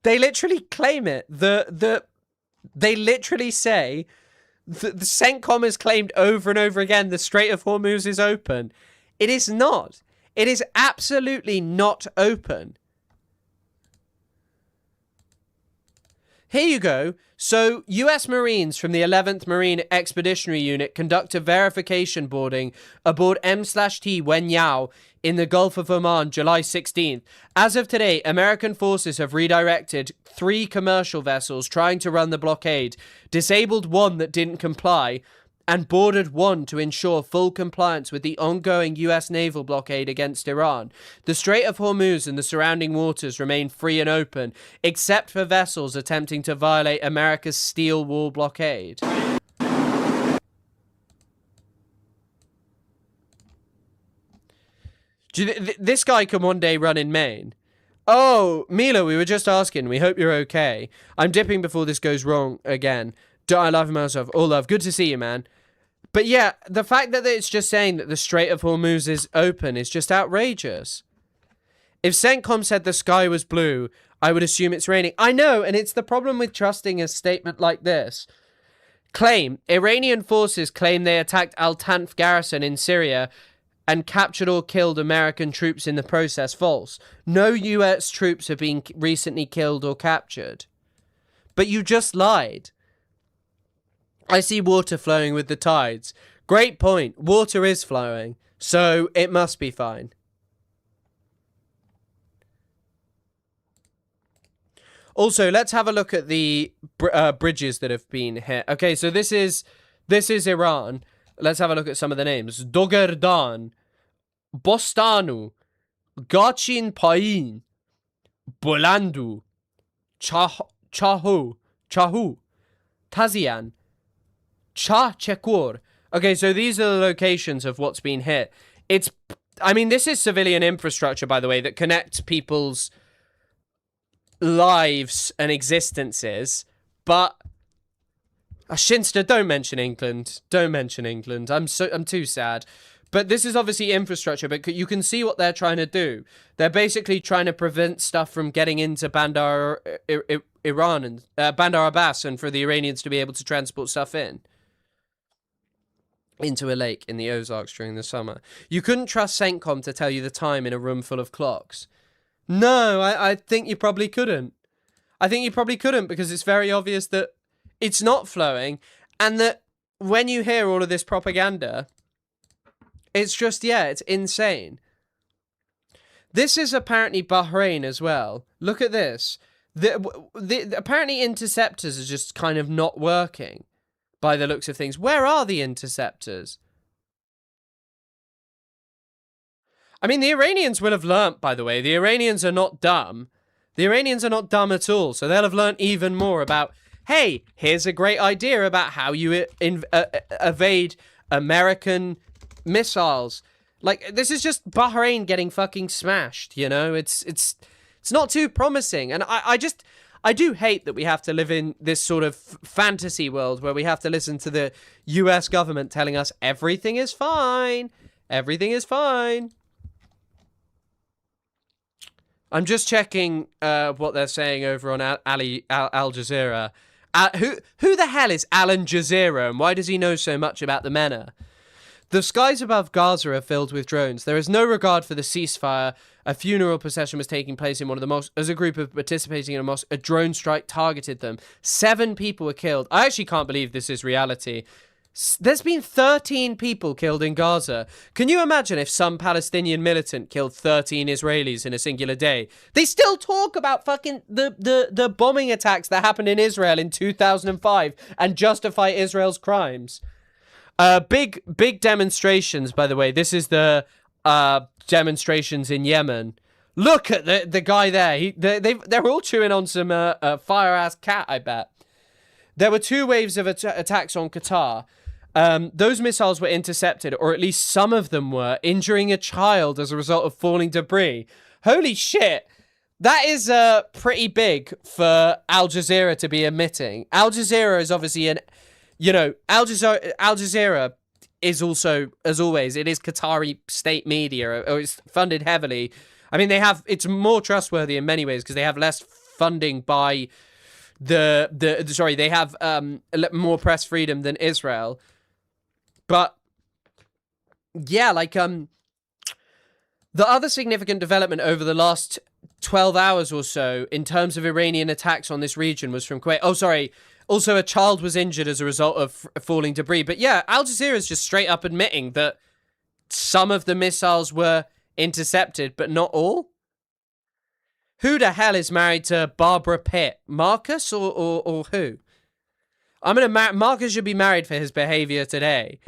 literally claim it. They literally say the CENTCOM has claimed over and over again the Strait of Hormuz is open. It is not. It is absolutely not open. Here you go. So, US Marines from the 11th Marine Expeditionary Unit conduct a verification boarding aboard M/T Wen Yao in the Gulf of Oman, July 16th. As of today, American forces have redirected 3 commercial vessels trying to run the blockade, disabled 1 that didn't comply, and boarded 1 to ensure full compliance with the ongoing US naval blockade against Iran. The Strait of Hormuz and the surrounding waters remain free and open, except for vessels attempting to violate America's steel wall blockade. This guy can one day run in Maine. Oh, Milo, we were just asking. We hope you're okay. I'm dipping before this goes wrong again. Don't I love myself? All love. Good to see you, man. But yeah, the fact that it's just saying that the Strait of Hormuz is open is just outrageous. If CENTCOM said the sky was blue, I would assume it's raining. I know, and it's the problem with trusting a statement like this. Claim. Iranian forces claim they attacked Al-Tanf garrison in Syria and captured or killed American troops in the process. False. No US troops have been recently killed or captured. But you just lied. I see water flowing with the tides. Great point. Water is flowing, so it must be fine. Also, let's have a look at the bridges that have been hit. Okay, so this is Iran. Let's have a look at some of the names. Doggerdan, Bostanu, Gachin Payin, Bolandu, Chahu, Tazian, Chekur. Okay, so these are the locations of what's been hit. I mean, this is civilian infrastructure, by the way, that connects people's lives and existences. But Shinster, don't mention England. Don't mention England. I'm too sad. But this is obviously infrastructure, but you can see what they're trying to do. They're basically trying to prevent stuff from getting into Bandar Abbas and for the Iranians to be able to transport stuff into a lake in the Ozarks during the summer. You couldn't trust CENTCOM to tell you the time in a room full of clocks. No, I think you probably couldn't. I think you probably couldn't because it's very obvious that it's not flowing and that when you hear all of this propaganda, it's just, yeah, it's insane. This is apparently Bahrain as well. Look at this. Apparently interceptors are just kind of not working. By the looks of things. Where are the interceptors? I mean, the Iranians will have learnt, by the way. The Iranians are not dumb. The Iranians are not dumb at all. So they'll have learnt even more about, hey, here's a great idea about how you evade American missiles. Like, this is just Bahrain getting fucking smashed, you know? It's not too promising. And I do hate that we have to live in this sort of fantasy world where we have to listen to the US government telling us everything is fine. Everything is fine. I'm just checking what they're saying over on Al Jazeera. Who the hell is Alan Jazeera and why does he know so much about the MENA? The skies above Gaza are filled with drones. There is no regard for the ceasefire. A funeral procession was taking place in one of the mosques. As a group of participating in a mosque, a drone strike targeted them. 7 people were killed. I actually can't believe this is reality. There's been 13 people killed in Gaza. Can you imagine if some Palestinian militant killed 13 Israelis in a singular day? They still talk about fucking the bombing attacks that happened in Israel in 2005 and justify Israel's crimes. Big demonstrations, by the way. This is the demonstrations in Yemen. Look at the guy there. They're all chewing on some fire-ass cat, I bet. There were 2 waves of attacks on Qatar. Those missiles were intercepted, or at least some of them were, injuring a child as a result of falling debris. Holy shit. That is pretty big for Al Jazeera to be admitting. Al Jazeera is obviously Al Jazeera is also, as always, it is Qatari state media, or it's funded heavily. I mean, it's more trustworthy in many ways because they have less funding by they have more press freedom than Israel. But yeah, like the other significant development over the last 12 hours or so in terms of Iranian attacks on this region was from Kuwait. Oh, sorry. Also, a child was injured as a result of falling debris. But yeah, Al Jazeera is just straight up admitting that some of the missiles were intercepted, but not all. Who the hell is married to Barbara Pitt? Marcus or who? Marcus should be married for his behavior today.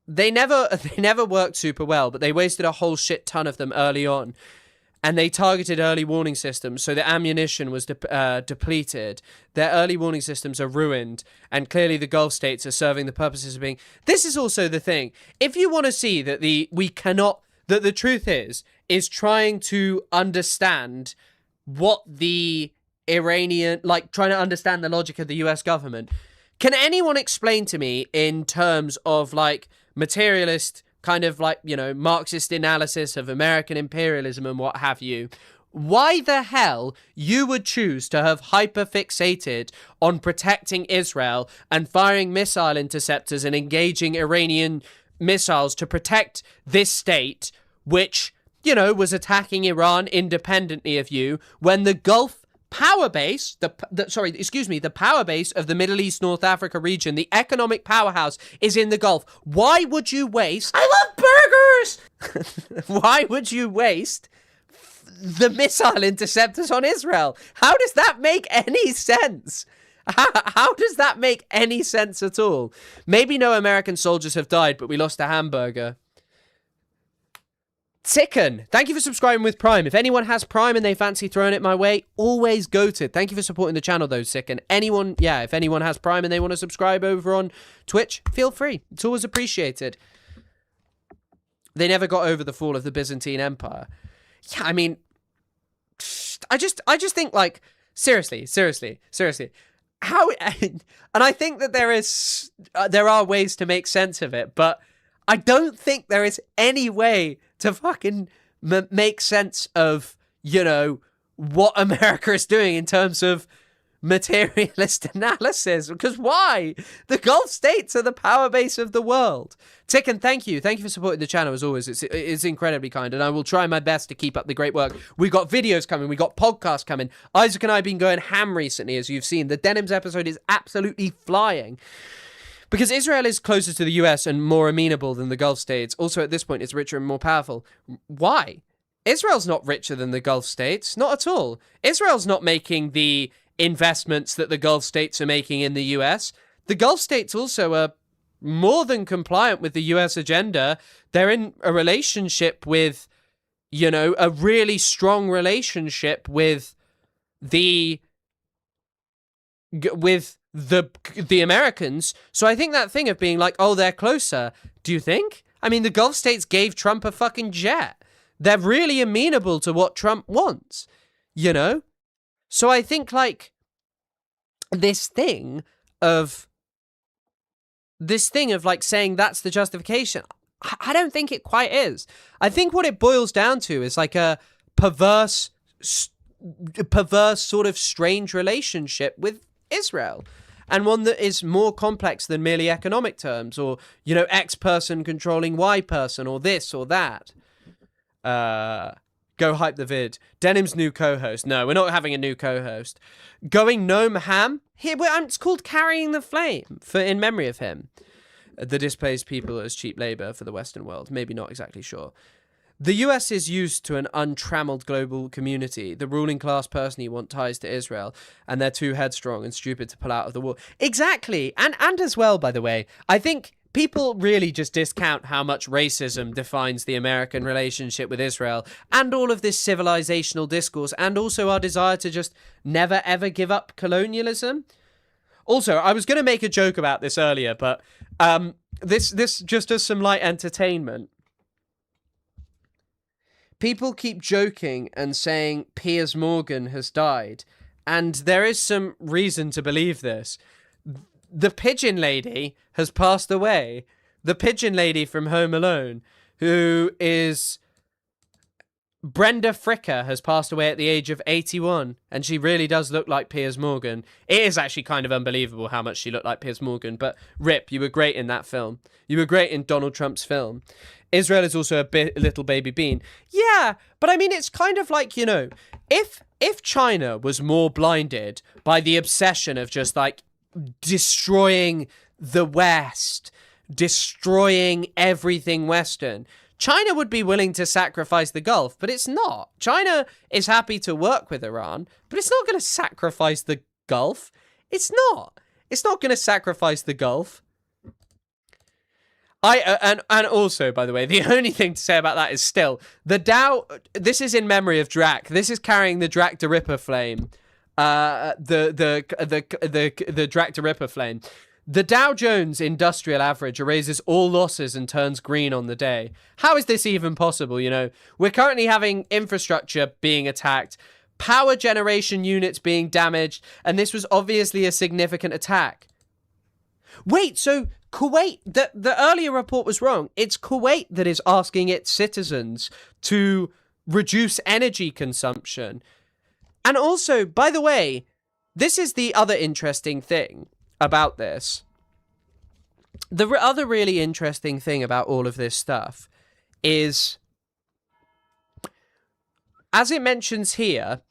They never worked super well, but they wasted a whole shit ton of them early on. And they targeted early warning systems, so the ammunition was depleted. Their early warning systems are ruined, and clearly the Gulf states are serving the purposes of being... This is also the thing. If you want to see that the truth is trying to understand what the Iranian... Like, trying to understand the logic of the US government. Can anyone explain to me in terms of, like, materialist... kind of like, Marxist analysis of American imperialism and what have you, why the hell you would choose to have hyperfixated on protecting Israel and firing missile interceptors and engaging Iranian missiles to protect this state, which, was attacking Iran independently of you, when the Gulf power base, the power base of the Middle East, North Africa region, the economic powerhouse, is in the Gulf. Why would you waste... I love burgers! Why would you waste the missile interceptors on Israel? How does that make any sense? How does that make any sense at all? Maybe no American soldiers have died, but we lost a hamburger. Ticken, thank you for subscribing with Prime. If anyone has Prime and they fancy throwing it my way, always goated. Thank you for supporting the channel though, Ticken. If anyone has Prime and they want to subscribe over on Twitch, feel free. It's always appreciated. They never got over the fall of the Byzantine Empire. Yeah, I mean, I just think, like, seriously. How, and I think that there are ways to make sense of it, but I don't think there is any way to fucking make sense of, what America is doing in terms of materialist analysis. Because why? The Gulf states are the power base of the world. Ticken, thank you. Thank you for supporting the channel as always. It's incredibly kind, and I will try my best to keep up the great work. We got videos coming. We got podcasts coming. Isaac and I have been going ham recently, as you've seen. The Denims episode is absolutely flying. Because Israel is closer to the US and more amenable than the Gulf states. Also, at this point, it's richer and more powerful. Why? Israel's not richer than the Gulf states. Not at all. Israel's not making the investments that the Gulf states are making in the US. The Gulf states also are more than compliant with the US agenda. They're in a relationship with, a really strong relationship with the Americans. So I think that thing of being like, oh, they're closer. Do you think? I mean, the Gulf states gave Trump a fucking jet. They're really amenable to what Trump wants, So I think, like, this thing of like saying that's the justification, I don't think it quite is. I think what it boils down to is like a perverse sort of strange relationship with Israel, and one that is more complex than merely economic terms, or, X person controlling Y person, or this or that. Go hype the vid. Denim's new co-host. No, we're not having a new co-host. Going Gnome Ham. Here, it's called Carrying the Flame, in memory of him. The displaced people as cheap labor for the Western world. Maybe not exactly sure. The US is used to an untrammeled global community. The ruling class personally want ties to Israel, and they're too headstrong and stupid to pull out of the war. Exactly. And as well, by the way, I think people really just discount how much racism defines the American relationship with Israel and all of this civilizational discourse and also our desire to just never ever give up colonialism. Also, I was going to make a joke about this earlier, but this just as some light entertainment. People keep joking and saying Piers Morgan has died, and there is some reason to believe this. The pigeon lady has passed away. The pigeon lady from Home Alone, who is Brenda Fricker, has passed away at the age of 81, and she really does look like Piers Morgan. It is actually kind of unbelievable how much she looked like Piers Morgan, but Rip, you were great in that film. You were great in Donald Trump's film. Israel is also a little baby bean. Yeah, but I mean, it's kind of like, you know, if China was more blinded by the obsession of just like destroying the West, destroying everything Western, China would be willing to sacrifice the Gulf, but it's not. China is happy to work with Iran, but it's not going to sacrifice the Gulf. It's not. It's not going to sacrifice the Gulf. And also, by the way, the only thing to say about that is still the Dow. This is in memory of Drac. This is carrying the Drac the Ripper flame. The Drac the Ripper flame. The Dow Jones Industrial Average erases all losses and turns green on the day. How is this even possible? You know, we're currently having infrastructure being attacked, power generation units being damaged, and this was obviously a significant attack. Wait, so Kuwait, the earlier report was wrong. It's Kuwait that is asking its citizens to reduce energy consumption. And also, by the way, this is the other interesting thing about this. The other really interesting thing about all of this stuff is, as it mentions here,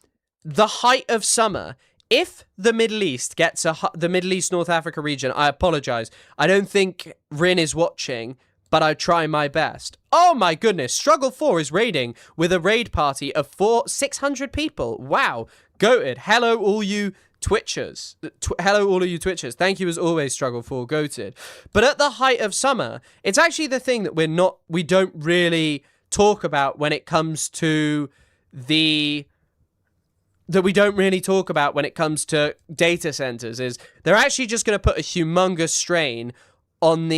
the height of summer. If the Middle East gets the Middle East North Africa region, I apologize. I don't think Rin is watching, but I try my best. Oh my goodness, Struggle 4 is raiding with a raid party of 600 people. Wow, goated. Hello all you Twitchers. Hello all of you Twitchers. Thank you as always, Struggle 4, goated. But at the height of summer, it's actually the thing that we don't really talk about when it comes to that we don't really talk about when it comes to data centers is they're actually just going to put a humongous strain on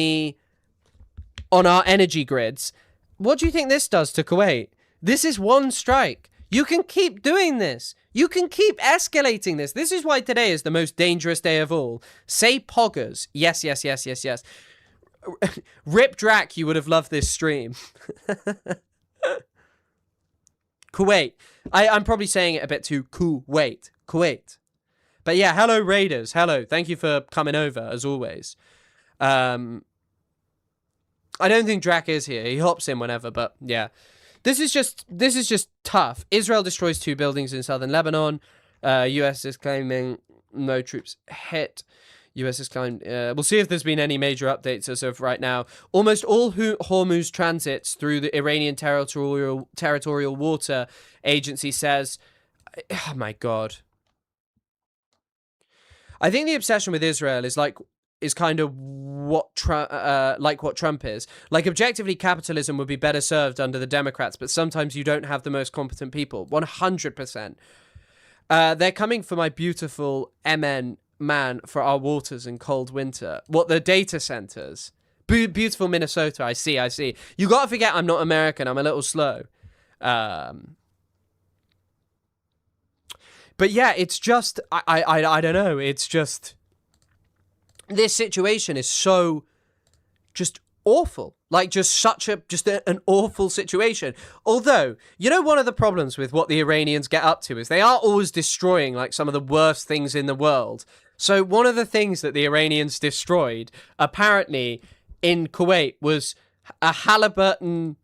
our energy grids. What do you think this does to Kuwait? This is one strike. You can keep doing this. You can keep escalating this. This is why today is the most dangerous day of all. Say poggers. Yes, yes, yes, yes, yes. Rip Drac, you would have loved this stream. Kuwait. I'm probably saying it a bit too Kuwait. But yeah, hello Raiders. Hello. Thank you for coming over, as always. I don't think Drac is here. He hops in whenever, but yeah. This is just tough. Israel destroys 2 buildings in southern Lebanon. US is claiming no troops hit. US has claimed... we'll see if there's been any major updates as of right now. Almost all Hormuz transits through the Iranian territorial water agency says... Oh my God. I think the obsession with Israel is kind of what Trump is. Like, objectively, capitalism would be better served under the Democrats, but sometimes you don't have the most competent people. 100%. They're coming for my beautiful MN man for our waters in cold winter. What, the data centers? Beautiful Minnesota, I see. You gotta forget I'm not American, I'm a little slow. But yeah, it's just, I don't know, it's just, this situation is so just awful. Like, just an awful situation. Although, you know, one of the problems with what the Iranians get up to is they are always destroying, like, some of the worst things in the world. So one of the things that the Iranians destroyed, apparently, in Kuwait was a Halliburton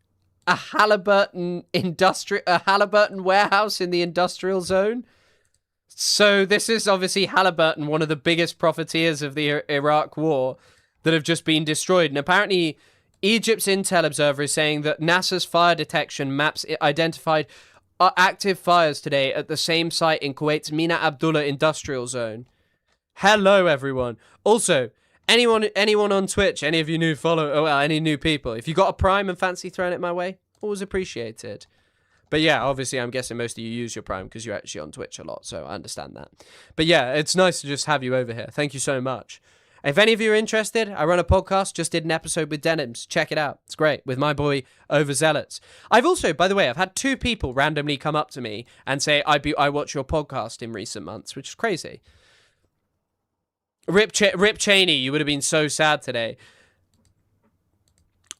warehouse in the industrial zone. So this is obviously Halliburton, one of the biggest profiteers of the Iraq war, that have just been destroyed. And apparently Egypt's Intel Observer is saying that NASA's fire detection maps identified active fires today at the same site in Kuwait's Mina Abdullah industrial zone. Hello, everyone. Also, Anyone on Twitch, any of you new any new people, if you got a Prime and fancy throwing it my way, always appreciated. But yeah, obviously I'm guessing most of you use your Prime because you're actually on Twitch a lot, so I understand that. But yeah, it's nice to just have you over here. Thank you so much. If any of you are interested, I run a podcast, just did an episode with Denims. Check it out. It's great, with my boy Overzealots. I've also, by the way, I've had 2 people randomly come up to me and say, I watch your podcast in recent months, which is crazy. Rip Cheney, you would have been so sad today.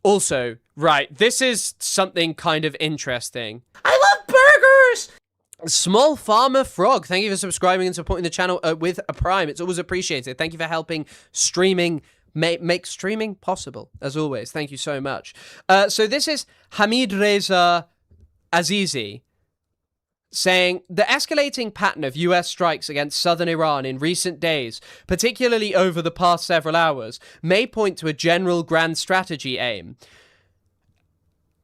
Also, right, this is something kind of interesting. I love burgers! Small Farmer Frog, thank you for subscribing and supporting the channel with a Prime. It's always appreciated. Thank you for helping streaming make streaming possible, as always. Thank you so much. So this is Hamid Reza Azizi saying, the escalating pattern of US strikes against southern Iran in recent days, particularly over the past several hours, may point to a general grand strategy aim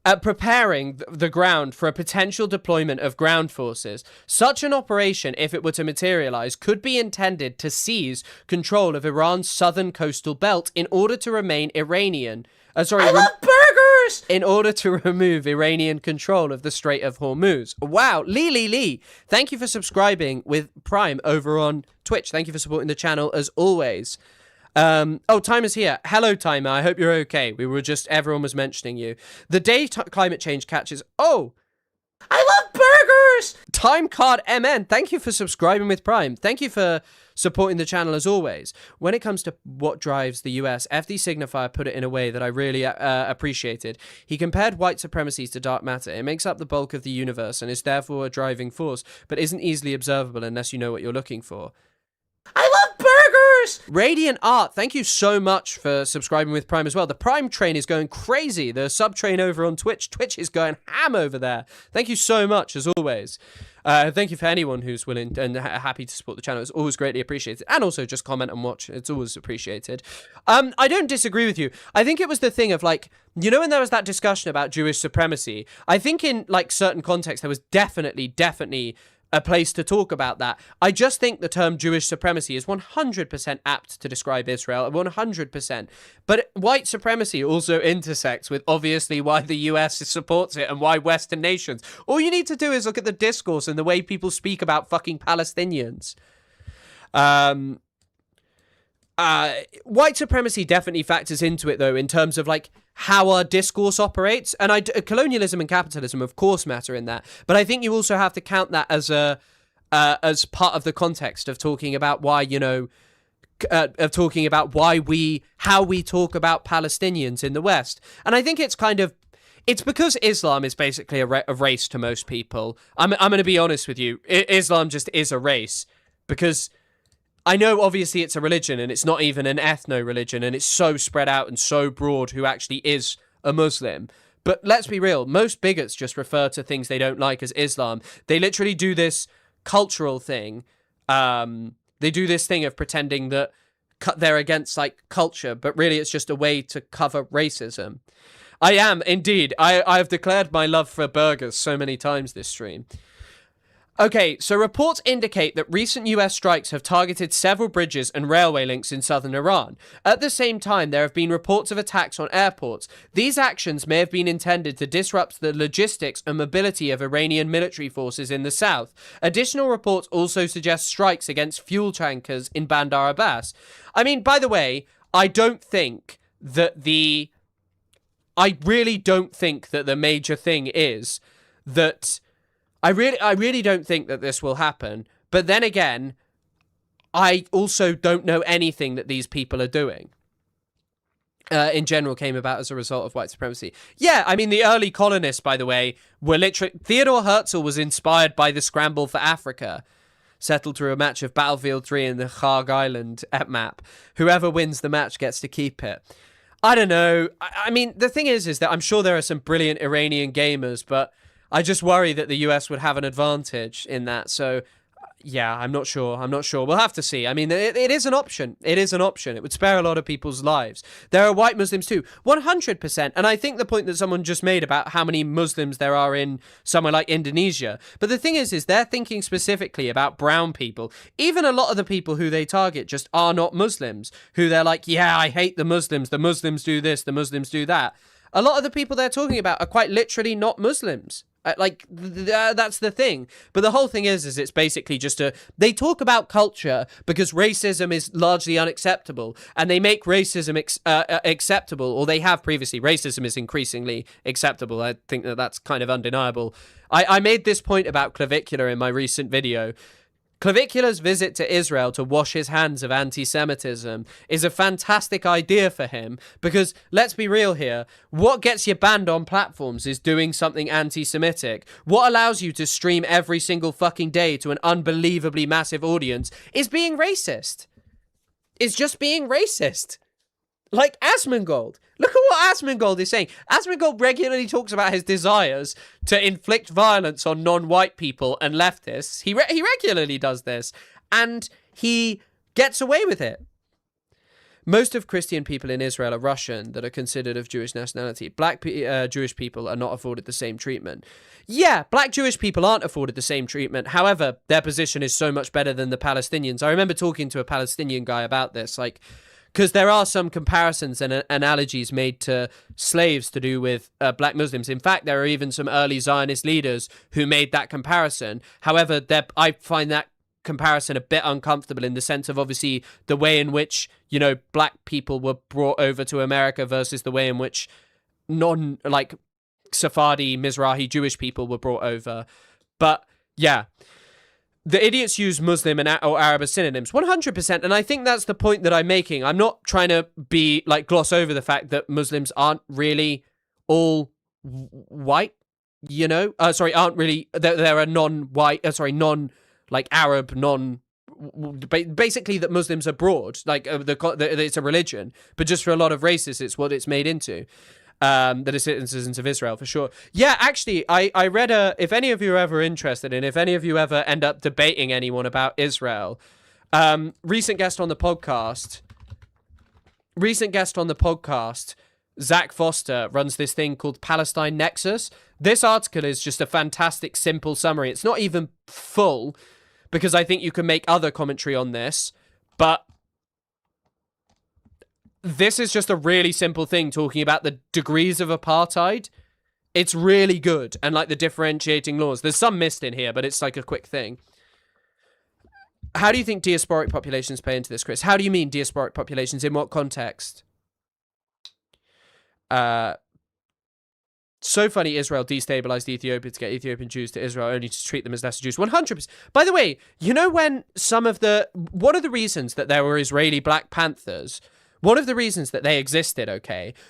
at preparing the ground for a potential deployment of ground forces. Such an operation, if it were to materialize, could be intended to seize control of Iran's southern coastal belt in order to remain Iranian. I love burgers! In order to remove Iranian control of the Strait of Hormuz. Wow, Lee. Thank you for subscribing with Prime over on Twitch. Thank you for supporting the channel as always. Timer's here. Hello, Timer. I hope you're okay. Everyone was mentioning you. The day climate change catches. Oh, I love burgers! Time Card MN. Thank you for subscribing with Prime. Thank you for supporting the channel as always. When it comes to what drives the US, FD Signifier put it in a way that I really appreciated. He compared white supremacy to dark matter. It makes up the bulk of the universe and is therefore a driving force, but isn't easily observable unless you know what you're looking for. I love burgers! Radiant Art, thank you so much for subscribing with Prime as well. The Prime train is going crazy. The sub train over on Twitch is going ham over there. Thank you so much, as always. Thank you for anyone who's willing and happy to support the channel. It's always greatly appreciated. And also just comment and watch. It's always appreciated. I don't disagree with you. I think it was the thing of like, you know, when there was that discussion about Jewish supremacy, I think in like certain contexts, there was definitely a place to talk about that. I just think the term Jewish supremacy is 100% apt to describe Israel, 100%. But white supremacy also intersects with obviously why the US supports it and why Western nations. All you need to do is look at the discourse and the way people speak about fucking Palestinians. White supremacy definitely factors into it, though, in terms of like how our discourse operates. And colonialism and capitalism, of course, matter in that. But I think you also have to count that as part of the context of talking about why, you know, how we talk about Palestinians in the West. And I think it's because Islam is basically a race to most people. I'm going to be honest with you. Islam just is a race because I know obviously it's a religion and it's not even an ethno-religion and it's so spread out and so broad who actually is a Muslim. But let's be real, most bigots just refer to things they don't like as Islam. They literally do this cultural thing. They do this thing of pretending that they're against like culture, but really it's just a way to cover racism. I am indeed. I have declared my love for burgers so many times this stream. Okay, so reports indicate that recent US strikes have targeted several bridges and railway links in southern Iran. At the same time, there have been reports of attacks on airports. These actions may have been intended to disrupt the logistics and mobility of Iranian military forces in the south. Additional reports also suggest strikes against fuel tankers in Bandar Abbas. I mean, by the way, I really don't think that the major thing is that I really don't think that this will happen. But then again, I also don't know anything that these people are doing. In general, came about as a result of white supremacy. Yeah, I mean, the early colonists, by the way, were literally... Theodore Herzl was inspired by the scramble for Africa, settled through a match of Battlefield 3 and the Kharg Island map. Whoever wins the match gets to keep it. I don't know. I mean, the thing is that I'm sure there are some brilliant Iranian gamers, but I just worry that the US would have an advantage in that. So, Yeah, I'm not sure. We'll have to see. I mean, it is an option. It is an option. It would spare a lot of people's lives. There are white Muslims too, 100%. And I think the point that someone just made about how many Muslims there are in somewhere like Indonesia. But the thing is they're thinking specifically about brown people. Even a lot of the people who they target just are not Muslims, who they're like, yeah, I hate the Muslims. The Muslims do this. The Muslims do that. A lot of the people they're talking about are quite literally not Muslims. That's the thing. But the whole thing is it's basically just they talk about culture because racism is largely unacceptable, and they make racism acceptable, or they have previously. Racism is increasingly acceptable. I think that's kind of undeniable. I made this point about Clavicular in my recent video. Clavicular's visit to Israel to wash his hands of anti-Semitism is a fantastic idea for him because, let's be real here, what gets you banned on platforms is doing something anti-Semitic. What allows you to stream every single fucking day to an unbelievably massive audience is being racist. It's just being racist. Like Asmongold. Look at what Asmongold is saying. Asmongold regularly talks about his desires to inflict violence on non-white people and leftists. He regularly does this, and he gets away with it. Most of Christian people in Israel are Russian that are considered of Jewish nationality. Black Jewish people are not afforded the same treatment. Yeah, black Jewish people aren't afforded the same treatment. However, their position is so much better than the Palestinians. I remember talking to a Palestinian guy about this, because there are some comparisons and analogies made to slaves to do with black Muslims. In fact, there are even some early Zionist leaders who made that comparison. However, I find that comparison a bit uncomfortable in the sense of obviously the way in which, black people were brought over to America versus the way in which Sephardi, Mizrahi Jewish people were brought over. But yeah. The idiots use Muslim or Arab as synonyms, 100%, and I think that's the point that I'm making. I'm not trying to gloss over the fact that Muslims aren't really all white, aren't really, there are non-white, Arab, basically that Muslims are broad, it's a religion, but just for a lot of races, it's what it's made into. That are citizens of Israel, for sure. Yeah, actually, I read if any of you are ever interested, and if any of you ever end up debating anyone about Israel, recent guest on the podcast, Zach Foster, runs this thing called Palestine Nexus. This article is just a fantastic, simple summary. It's not even full, because I think you can make other commentary on this, but this is just a really simple thing talking about the degrees of apartheid. It's really good. And the differentiating laws. There's some missed in here, but it's a quick thing. How do you think diasporic populations play into this, Chris? How do you mean diasporic populations? In what context? So funny Israel destabilized Ethiopia to get Ethiopian Jews to Israel only to treat them as lesser Jews. 100%. By the way, when one of the reasons that there were Israeli Black Panthers, one of the reasons that they existed,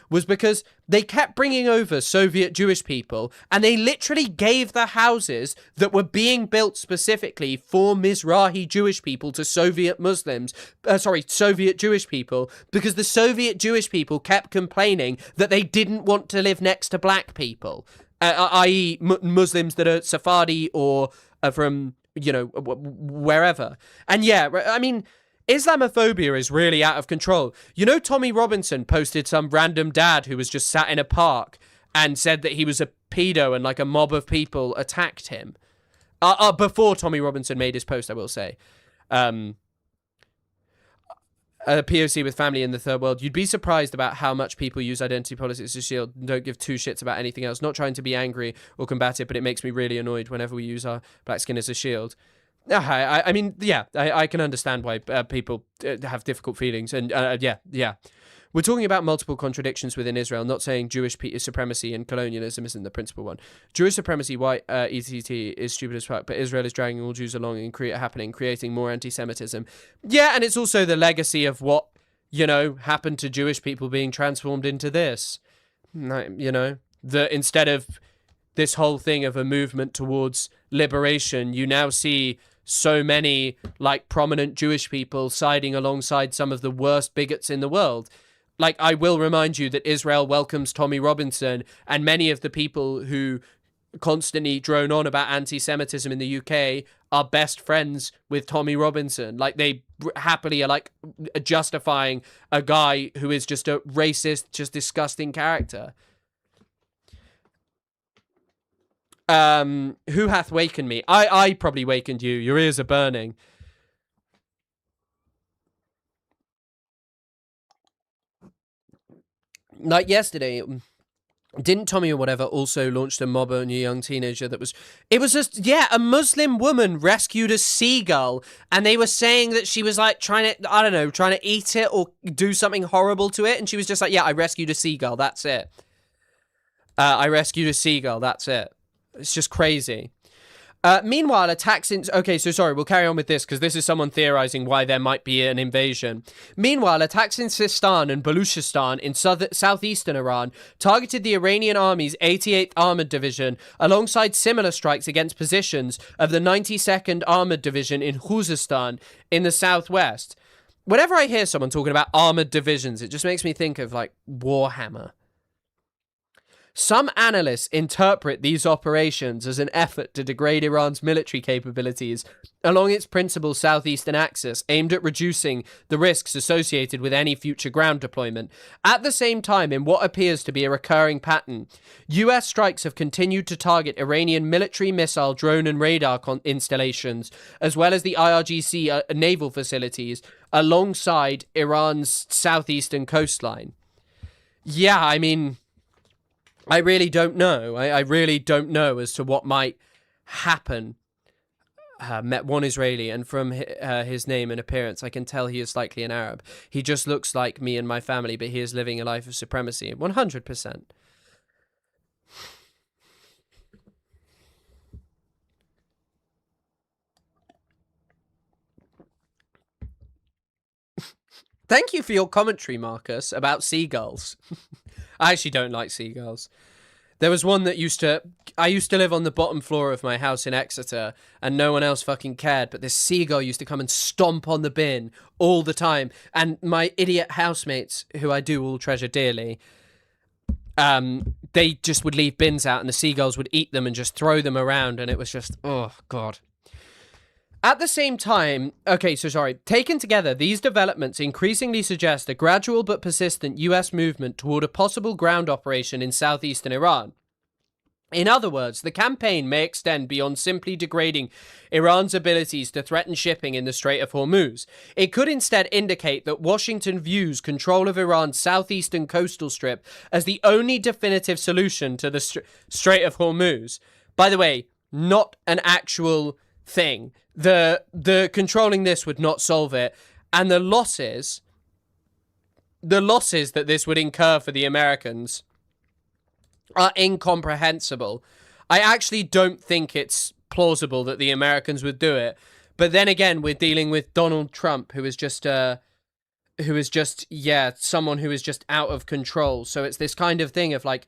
was because they kept bringing over Soviet Jewish people, and they literally gave the houses that were being built specifically for Mizrahi Jewish people to Soviet Soviet Jewish people, because the Soviet Jewish people kept complaining that they didn't want to live next to black people, i.e. Muslims that are Sephardi or are from, wherever. And yeah, I mean, Islamophobia is really out of control. Tommy Robinson posted some random dad who was just sat in a park and said that he was a pedo and a mob of people attacked him. Before Tommy Robinson made his post, I will say. A POC with family in the third world. You'd be surprised about how much people use identity politics as a shield and don't give two shits about anything else. Not trying to be angry or combative, but it makes me really annoyed whenever we use our black skin as a shield. I mean, yeah, I can understand why people have difficult feelings. And yeah. We're talking about multiple contradictions within Israel, not saying Jewish supremacy and colonialism isn't the principal one. Jewish supremacy, white ETT, is stupid as fuck, but Israel is dragging all Jews along and creating more anti-Semitism. Yeah, and it's also the legacy of what, happened to Jewish people being transformed into this. That instead of this whole thing of a movement towards liberation, you now see so many prominent Jewish people siding alongside some of the worst bigots in the world. I will remind you that Israel welcomes Tommy Robinson and many of the people who constantly drone on about anti-Semitism in the UK are best friends with Tommy Robinson. Like, they happily are like justifying a guy who is just a racist, just disgusting character. Who hath wakened me? I probably wakened you. Your ears are burning. Like yesterday, didn't Tommy or whatever also launched a mob on a young teenager that was... It was just, yeah, a Muslim woman rescued a seagull, and they were saying that she was, like, trying to, I don't know, trying to eat it or do something horrible to it, and she was just like, yeah, I rescued a seagull, that's it. I rescued a seagull, that's it. It's just crazy. Meanwhile, attacks in... Okay, so sorry, we'll carry on with this, because this is someone theorizing why there might be an invasion. Meanwhile, attacks in Sistan and Baluchistan in southeastern Iran targeted the Iranian Army's 88th Armored Division, alongside similar strikes against positions of the 92nd Armored Division in Khuzestan in the southwest. Whenever I hear someone talking about armored divisions, it just makes me think of, like, Warhammer. Some analysts interpret these operations as an effort to degrade Iran's military capabilities along its principal southeastern axis, aimed at reducing the risks associated with any future ground deployment. At the same time, in what appears to be a recurring pattern, US strikes have continued to target Iranian military, missile, drone and radar installations, as well as the IRGC naval facilities, alongside Iran's southeastern coastline. Yeah, I mean... I really don't know. I really don't know as to what might happen. Met one Israeli, and from his name and appearance, I can tell he is likely an Arab. He just looks like me and my family, but he is living a life of supremacy. 100%. Thank you for your commentary, Marcus, about seagulls. I actually don't like seagulls. There was one that I used to live on the bottom floor of my house in Exeter, and no one else fucking cared, but this seagull used to come and stomp on the bin all the time, and my idiot housemates, who I do all treasure dearly, they just would leave bins out, and the seagulls would eat them and just throw them around, and it was just, oh, God. At the same time, taken together, these developments increasingly suggest a gradual but persistent US movement toward a possible ground operation in southeastern Iran. In other words, the campaign may extend beyond simply degrading Iran's abilities to threaten shipping in the Strait of Hormuz. It could instead indicate that Washington views control of Iran's southeastern coastal strip as the only definitive solution to the Strait of Hormuz. By the way, not an actual thing. The controlling this would not solve it, and the losses that this would incur for the Americans are incomprehensible. I actually don't think it's plausible that the Americans would do it, but then again, we're dealing with Donald Trump, who is just someone who is just out of control. So it's this kind of thing of like,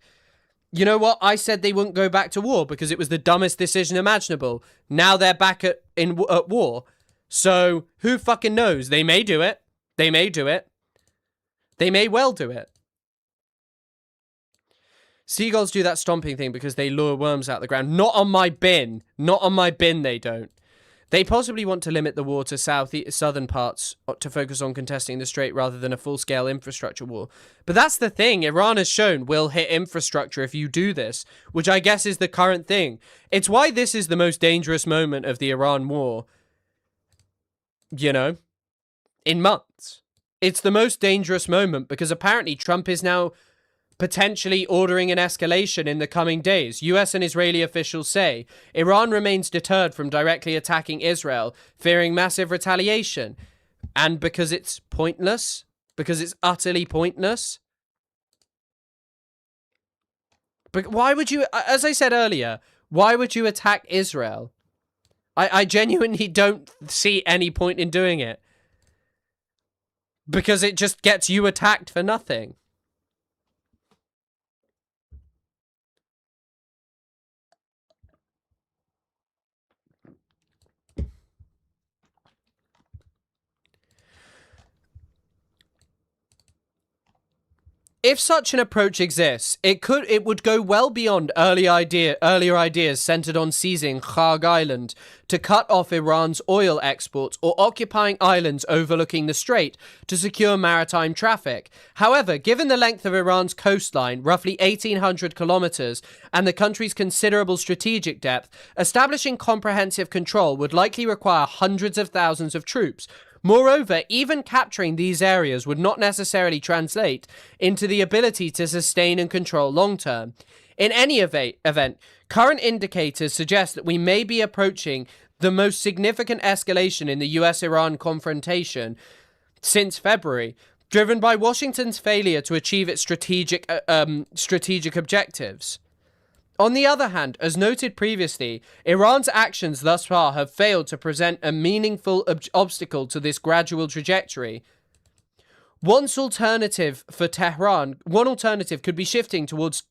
you know what? I said they wouldn't go back to war because it was the dumbest decision imaginable. Now they're back at war. So who fucking knows? They may do it. They may do it. They may well do it. Seagulls do that stomping thing because they lure worms out the ground. Not on my bin. Not on my bin, they don't. They possibly want to limit the war to southern parts to focus on contesting the strait rather than a full-scale infrastructure war. But that's the thing. Iran has shown we'll hit infrastructure if you do this, which I guess is the current thing. It's why this is the most dangerous moment of the Iran war, you know, in months. It's the most dangerous moment because apparently Trump is now potentially ordering an escalation in the coming days. US and Israeli officials say Iran remains deterred from directly attacking Israel, fearing massive retaliation. And because it's pointless? Because it's utterly pointless? But why would you, as I said earlier, why would you attack Israel? I genuinely don't see any point in doing it. Because it just gets you attacked for nothing. If such an approach exists, it would go well beyond earlier ideas centered on seizing Kharg Island to cut off Iran's oil exports or occupying islands overlooking the strait to secure maritime traffic. However, given the length of Iran's coastline, roughly 1,800 kilometers, and the country's considerable strategic depth, establishing comprehensive control would likely require hundreds of thousands of troops. Moreover, even capturing these areas would not necessarily translate into the ability to sustain and control long term. In any event, current indicators suggest that we may be approaching the most significant escalation in the US-Iran confrontation since February, driven by Washington's failure to achieve its strategic objectives. On the other hand, as noted previously, Iran's actions thus far have failed to present a meaningful obstacle to this gradual trajectory. One alternative could be shifting towards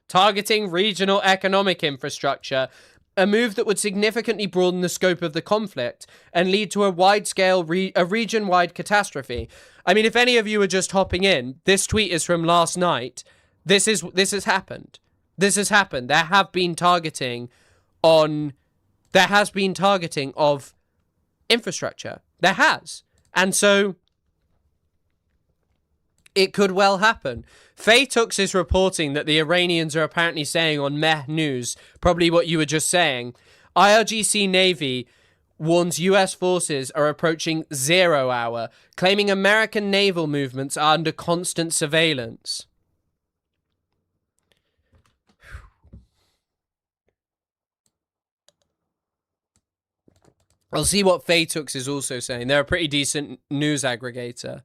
targeting regional economic infrastructure, a move that would significantly broaden the scope of the conflict and lead to a wide-scale, region-wide catastrophe. I mean, if any of you are just hopping in, this tweet is from last night. This has happened. This has happened. There has been targeting of infrastructure. There has. And so it could well happen. Faye Tux is reporting that the Iranians are apparently saying on Meh News, probably what you were just saying, IRGC Navy warns US forces are approaching 0 hour, claiming American naval movements are under constant surveillance. I'll see what Faye Tux is also saying. They're a pretty decent news aggregator.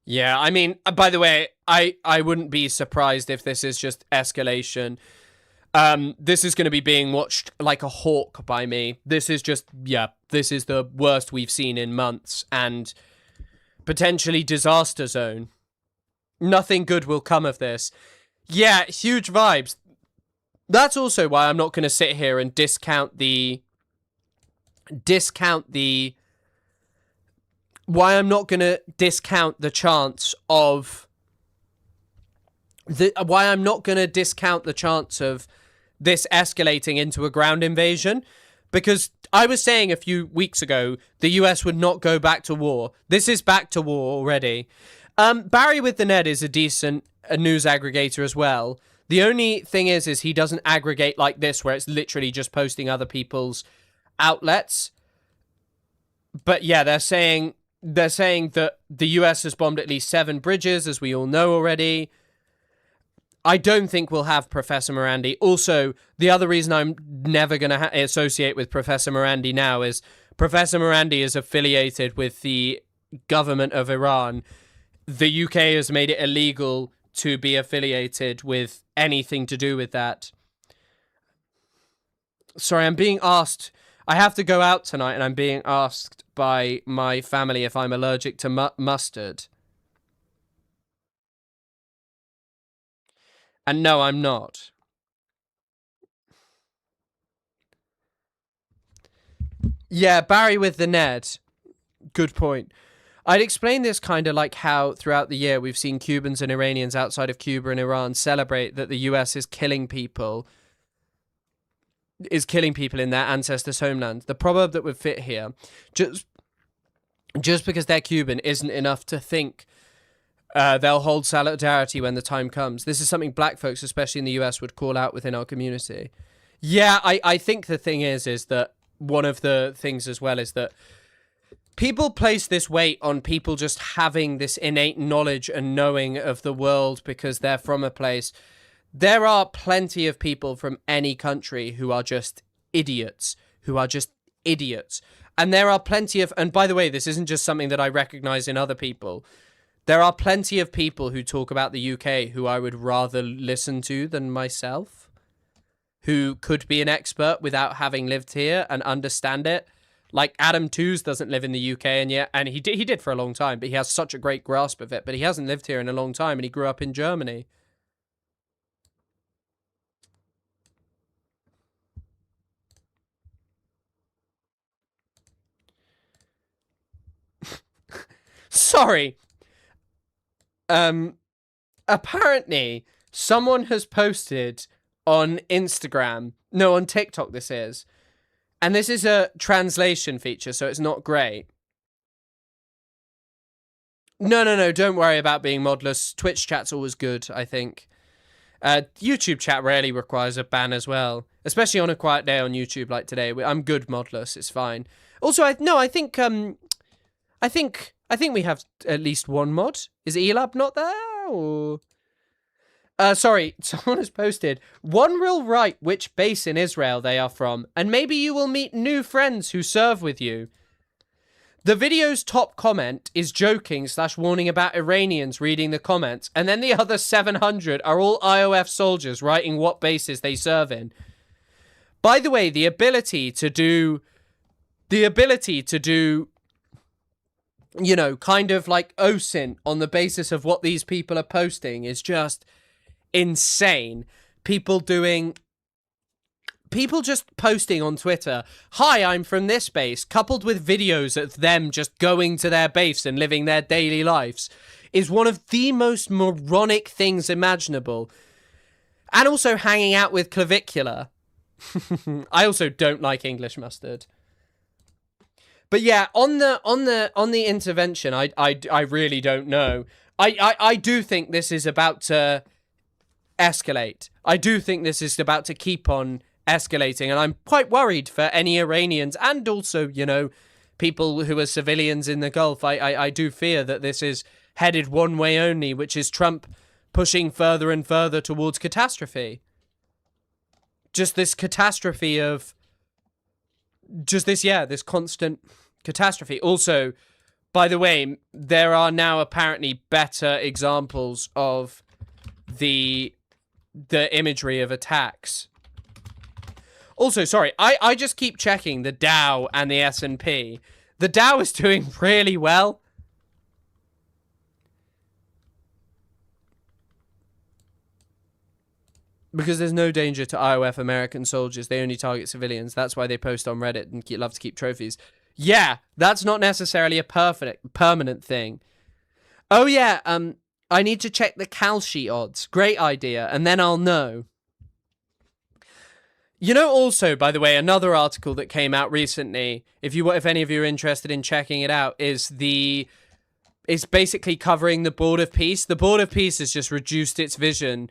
Yeah, I mean, by the way, I wouldn't be surprised if this is just escalation. This is going to be being watched like a hawk by me. This is just, yeah, this is the worst we've seen in months and potentially disaster zone. Nothing good will come of this. Yeah, huge vibes. That's also why I'm not going to sit here and discount the why I'm not going to discount the chance of this escalating into a ground invasion, because I was saying a few weeks ago the US would not go back to war. This is back to war already. Barry with the Ned is a decent news aggregator as well. The only thing is he doesn't aggregate like this, where it's literally just posting other people's outlets. But yeah, they're saying that the US has bombed at least 7 bridges, as we all know already. I don't think we'll have Professor Morandi. Also, the other reason I'm never going to associate with Professor Morandi now is Professor Morandi is affiliated with the government of Iran. The UK has made it illegal to be affiliated with anything to do with that. Sorry, I'm being asked. I have to go out tonight, and I'm being asked by my family if I'm allergic to mustard. And no, I'm not. Yeah, Barry with the Ned. Good point. I'd explain this kind of like how throughout the year we've seen Cubans and Iranians outside of Cuba and Iran celebrate that the US is killing people in their ancestors' homeland. The proverb that would fit here, just because they're Cuban isn't enough to think they'll hold solidarity when the time comes. This is something black folks, especially in the US, would call out within our community. Yeah, I think the thing is that one of the things as well is that people place this weight on people just having this innate knowledge and knowing of the world because they're from a place. There are plenty of people from any country who are just idiots, And there are plenty of, and by the way, this isn't just something that I recognize in other people. There are plenty of people who talk about the UK who I would rather listen to than myself, who could be an expert without having lived here and understand it. Like Adam Tooze doesn't live in the UK, and he did for a long time, but he has such a great grasp of it. But he hasn't lived here in a long time, and he grew up in Germany. Sorry. Apparently, someone has posted on Instagram, no, on TikTok this is, and this is a translation feature, so it's not great. No, don't worry about being modless. Twitch chat's always good, I think. YouTube chat rarely requires a ban as well, especially on a quiet day on YouTube like today. I'm good modless, it's fine. Also, I think we have at least one mod. Is Elab not there? Or... sorry, someone has posted, one will write which base in Israel they are from, and maybe you will meet new friends who serve with you. The video's top comment is joking / warning about Iranians reading the comments, and then the other 700 are all IOF soldiers writing what bases they serve in. By the way, the ability to do, you know, kind of like OSINT on the basis of what these people are posting is just insane. People just posting on Twitter, hi, I'm from this base, coupled with videos of them just going to their base and living their daily lives, is one of the most moronic things imaginable. And also hanging out with Clavicular. I also don't like English mustard. But yeah, on the intervention, I really don't know. I do think this is about to escalate. I do think this is about to keep on escalating, and I'm quite worried for any Iranians and also, you know, people who are civilians in the Gulf. I do fear that this is headed one way only, which is Trump pushing further and further towards catastrophe. Just this catastrophe of... this constant catastrophe. Also, by the way, there are now apparently better examples of the imagery of attacks. Also, sorry, I just keep checking the Dow and the S&P. The Dow is doing really well. Because there's no danger to IOF American soldiers. They only target civilians. That's why they post on Reddit and love to keep trophies. Yeah, that's not necessarily a permanent thing. Oh yeah, I need to check the Kalshi odds. Great idea, and then I'll know. You know, also, by the way, another article that came out recently, if any of you are interested in checking it out, is it's basically covering the Board of Peace. The Board of Peace has just reduced its vision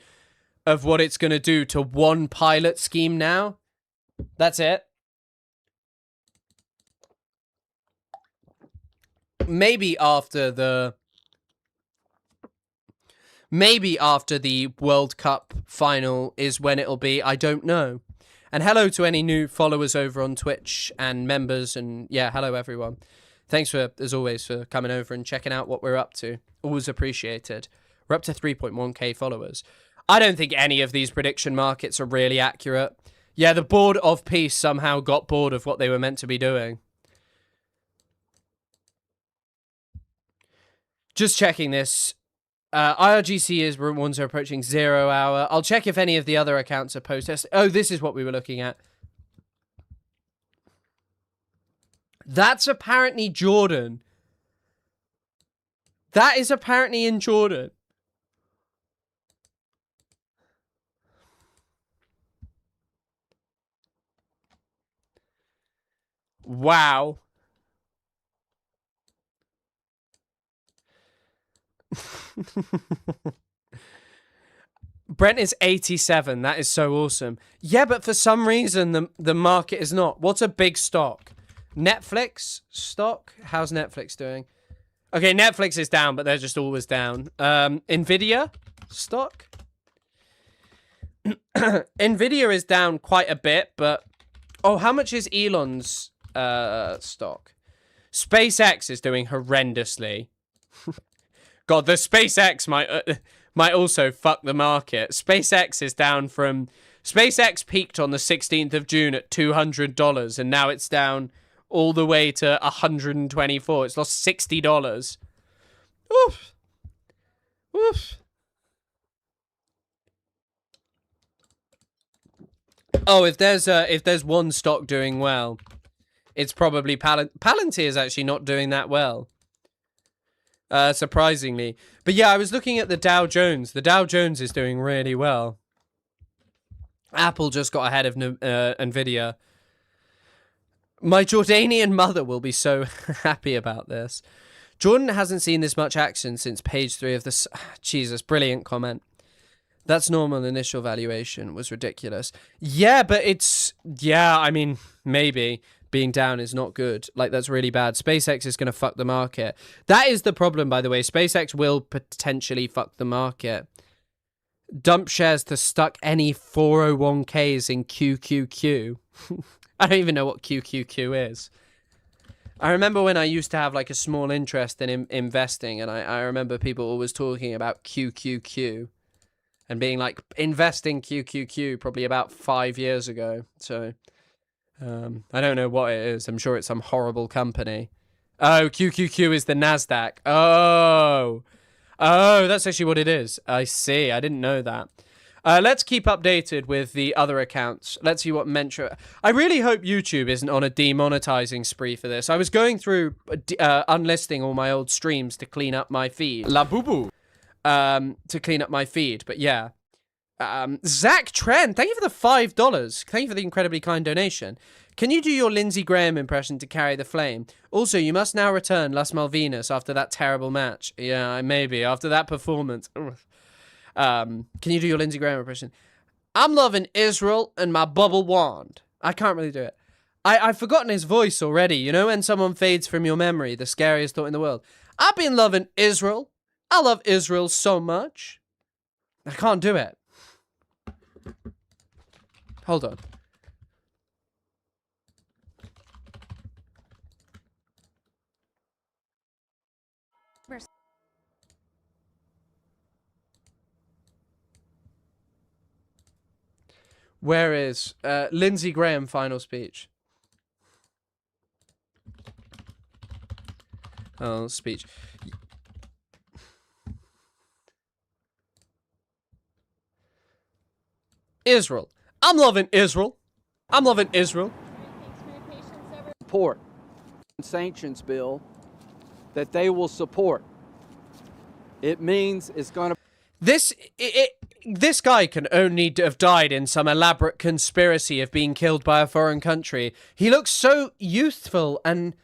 of what it's going to do to one pilot scheme now. That's it. Maybe after the World Cup final is when it'll be. I don't know. And hello to any new followers over on Twitch and members. And yeah, hello everyone. Thanks for, as always, for coming over and checking out what we're up to. Always appreciated. We're up to 3.1k followers. I don't think any of these prediction markets are really accurate. Yeah, the Board of Peace somehow got bored of what they were meant to be doing. Just checking this. IRGC is ones are approaching 0 hour. I'll check if any of the other accounts are post-testing. Oh, this is what we were looking at. That's apparently Jordan. That is apparently in Jordan. Wow. Brent is 87. That is so awesome. Yeah, but for some reason the market is not. What's a big stock? Netflix stock? How's Netflix doing? Okay, Netflix is down, but they're just always down. Nvidia stock? Nvidia is down quite a bit, but... Oh, how much is Elon's stock? SpaceX is doing horrendously. God, the SpaceX might also fuck the market. SpaceX is down from... SpaceX peaked on the 16th of June at $200, and now it's down all the way to $124. It's lost $60. Oof. Oof. Oh, if there's one stock doing well, it's probably Palantir is actually not doing that well. surprisingly. But yeah, I was looking at the Dow Jones. The Dow Jones is doing really well. Apple just got ahead of Nvidia. My Jordanian mother will be so happy about this. Jordan hasn't seen this much action since page 3 of this. Jesus, brilliant comment. That's normal initial valuation was ridiculous. Yeah, but I mean, maybe being down is not good. Like, that's really bad. SpaceX is going to fuck the market. That is the problem, by the way. SpaceX will potentially fuck the market. Dump shares to stuck any 401ks in QQQ. I don't even know what QQQ is. I remember when I used to have like a small interest in investing, and I remember people always talking about QQQ and being like, invest in QQQ probably about 5 years ago. So I don't know what it is. I'm sure it's some horrible company. Oh, QQQ is the NASDAQ. Oh, that's actually what it is. I see. I didn't know that. Let's keep updated with the other accounts. Let's see what Mentra... I really hope YouTube isn't on a demonetizing spree for this. I was going through unlisting all my old streams to clean up my feed. La boo-boo. To clean up my feed, but yeah. Zach Trent, thank you for the $5. Thank you for the incredibly kind donation. Can you do your Lindsey Graham impression to carry the flame? Also, you must now return Las Malvinas after that terrible match. Yeah, maybe. After that performance. Can you do your Lindsey Graham impression? I'm loving Israel and my bubble wand. I can't really do it. I've forgotten his voice already. You know when someone fades from your memory, the scariest thought in the world. I've been loving Israel. I love Israel so much. I can't do it. Hold on. Where is Lindsey Graham final speech? Oh, speech. Israel. I'm loving Israel. I'm loving Israel. Support sanctions bill that they will support. It means it's going to... This guy can only have died in some elaborate conspiracy of being killed by a foreign country. He looks so youthful and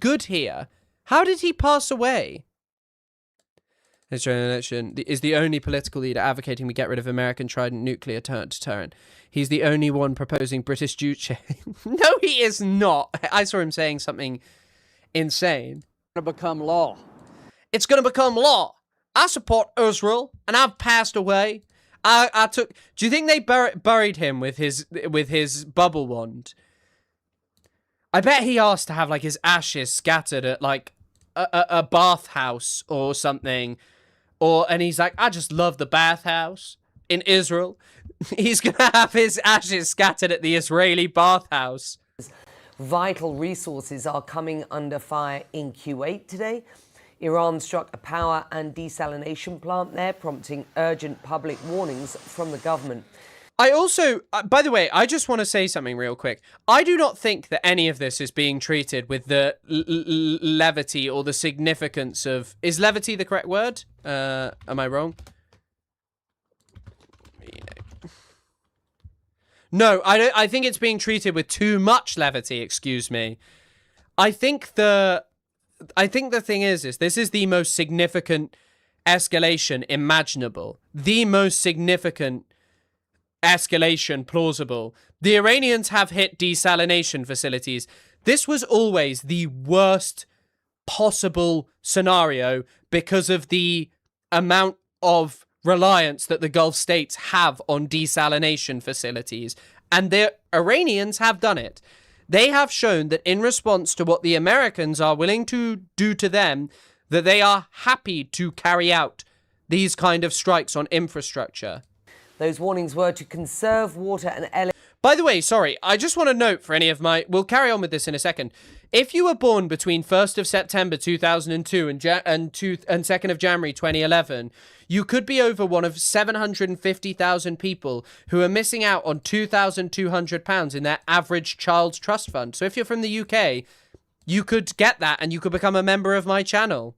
good here. How did he pass away? This election is the only political leader advocating we get rid of American Trident nuclear deterrent. He's the only one proposing British duty. No, he is not. I saw him saying something insane. It's going to become law. It's going to become law. I support Israel, and I've passed away. I took. Do you think they buried him with his bubble wand? I bet he asked to have like his ashes scattered at like a bathhouse or something, and he's like, I just love the bathhouse in Israel. He's gonna have his ashes scattered at the Israeli bathhouse. Vital resources are coming under fire in Kuwait today. Iran struck a power and desalination plant there, prompting urgent public warnings from the government. I also, by the way, I just want to say something real quick. I do not think that any of this is being treated with the levity or the significance of... Is levity the correct word? Am I wrong? No, I think it's being treated with too much levity, excuse me. I think the thing is this is the most significant escalation imaginable. The most significant escalation plausible. The Iranians have hit desalination facilities. This was always the worst possible scenario because of the amount of reliance that the Gulf states have on desalination facilities. And the Iranians have done it. They have shown that in response to what the Americans are willing to do to them, that they are happy to carry out these kind of strikes on infrastructure. Those warnings were to conserve water and electricity. By the way, sorry, I just want to note for any of my... We'll carry on with this in a second. If you were born between 1st of September 2002 and 2nd of January 2011, you could be over one of 750,000 people who are missing out on £2,200 in their average child's trust fund. So if you're from the UK, you could get that and you could become a member of my channel.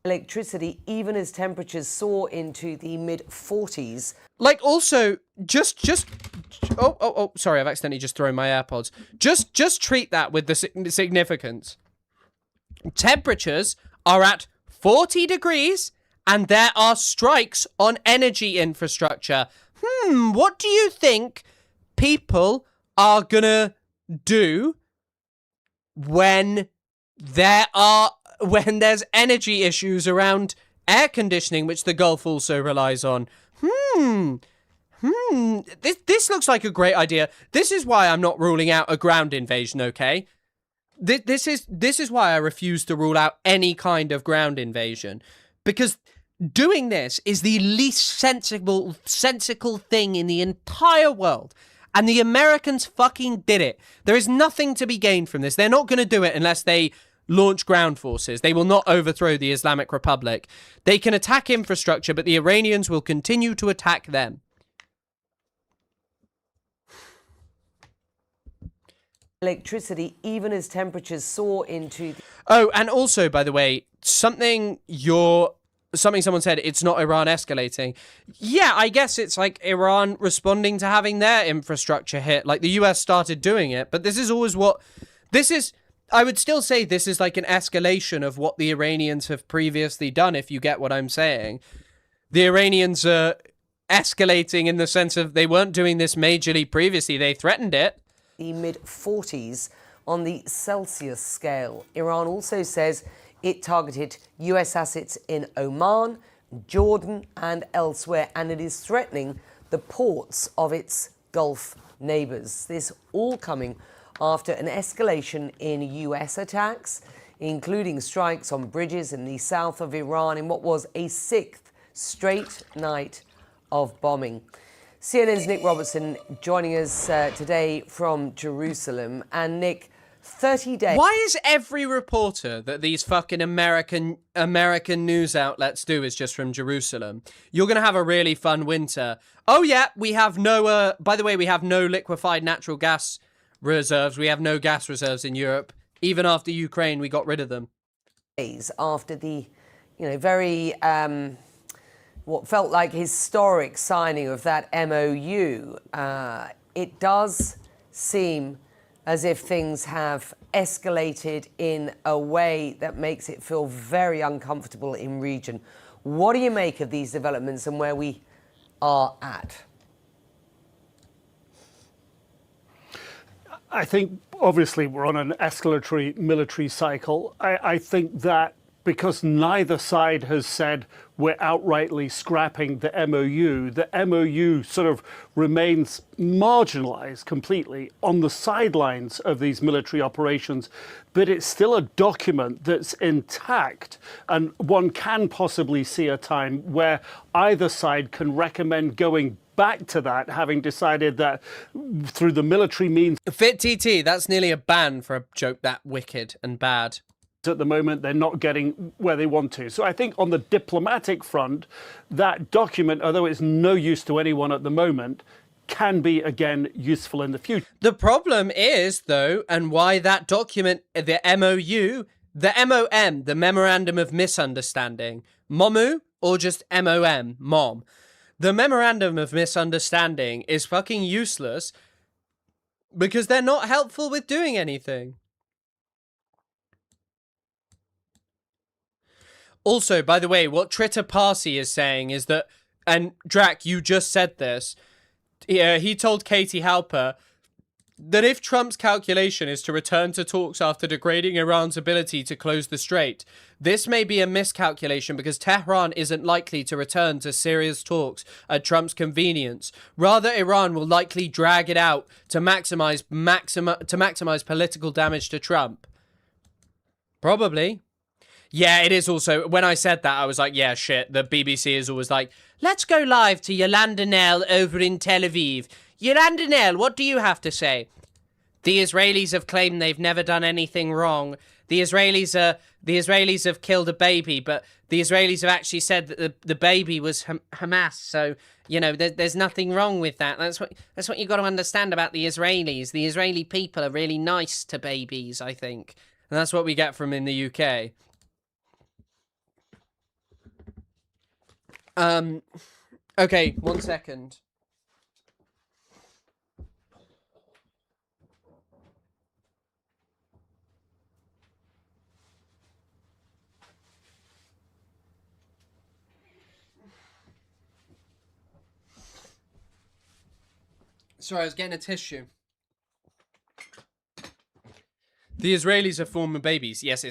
Electricity, even as temperatures soar into the mid-40s. Like, also, sorry, I've accidentally just thrown my AirPods. Just treat that with the significance. Temperatures are at 40 degrees and there are strikes on energy infrastructure. What do you think people are gonna do when there's energy issues around air conditioning, which the Gulf also relies on? This looks like a great idea. This is why I'm not ruling out a ground invasion, okay? This is why I refuse to rule out any kind of ground invasion. Because doing this is the least sensible thing in the entire world. And the Americans fucking did it. There is nothing to be gained from this. They're not going to do it unless they launch ground forces. They will not overthrow the Islamic Republic. They can attack infrastructure, but the Iranians will continue to attack them. Electricity, even as temperatures soar into... Oh, and also, by the way, something someone said, it's not Iran escalating. Yeah, I guess it's like Iran responding to having their infrastructure hit. Like, the US started doing it, but this is always I would still say this is like an escalation of what the Iranians have previously done, if you get what I'm saying. The Iranians are escalating in the sense of they weren't doing this majorly previously. They threatened it. The mid-40s on the Celsius scale. Iran also says it targeted US assets in Oman, Jordan and elsewhere, and it is threatening the ports of its Gulf neighbours. This all coming after an escalation in US attacks, including strikes on bridges in the south of Iran in what was a 6th straight night of bombing. CNN's Nick Robertson joining us today from Jerusalem. And Nick, 30 days... Why is every reporter that these fucking American news outlets do is just from Jerusalem? You're going to have a really fun winter. Oh, yeah, we have no... by the way, we have no liquefied natural gas reserves. We have no gas reserves in Europe. Even after Ukraine, we got rid of them. After the, very... what felt like historic signing of that MOU, it does seem as if things have escalated in a way that makes it feel very uncomfortable in region. What do you make of these developments and where we are at? I think, obviously, we're on an escalatory military cycle. I think that because neither side has said we're outrightly scrapping the MOU sort of remains marginalized completely on the sidelines of these military operations, but it's still a document that's intact, and one can possibly see a time where either side can recommend going back to that, having decided that through the military means... Fit TT, that's nearly a ban for a joke that wicked and bad. At the moment, they're not getting where they want to. So I think on the diplomatic front, that document, although it's no use to anyone at the moment, can be, again, useful in the future. The problem is, though, and why that document, the MOU, the MOM, the Memorandum of Misunderstanding, MOMU, or just MOM, MOM, the Memorandum of Misunderstanding is fucking useless because they're not helpful with doing anything. Also, by the way, what Trita Parsi is saying is that, and Drac, you just said this, he told Katie Halper that if Trump's calculation is to return to talks after degrading Iran's ability to close the strait, this may be a miscalculation because Tehran isn't likely to return to serious talks at Trump's convenience. Rather, Iran will likely drag it out to maximize political damage to Trump. Probably. Yeah, it is also, when I said that, I was like, yeah, shit, the BBC is always like, let's go live to Yolanda Nell over in Tel Aviv. Yolanda Nell, what do you have to say? The Israelis have claimed they've never done anything wrong. The Israelis have killed a baby, but the Israelis have actually said that the baby was Hamas. So, there's nothing wrong with that. That's what you've got to understand about the Israelis. The Israeli people are really nice to babies, I think. And that's what we get from in the UK. Okay, 1 second. Sorry, I was getting a tissue. The Israelis are former babies. Yes.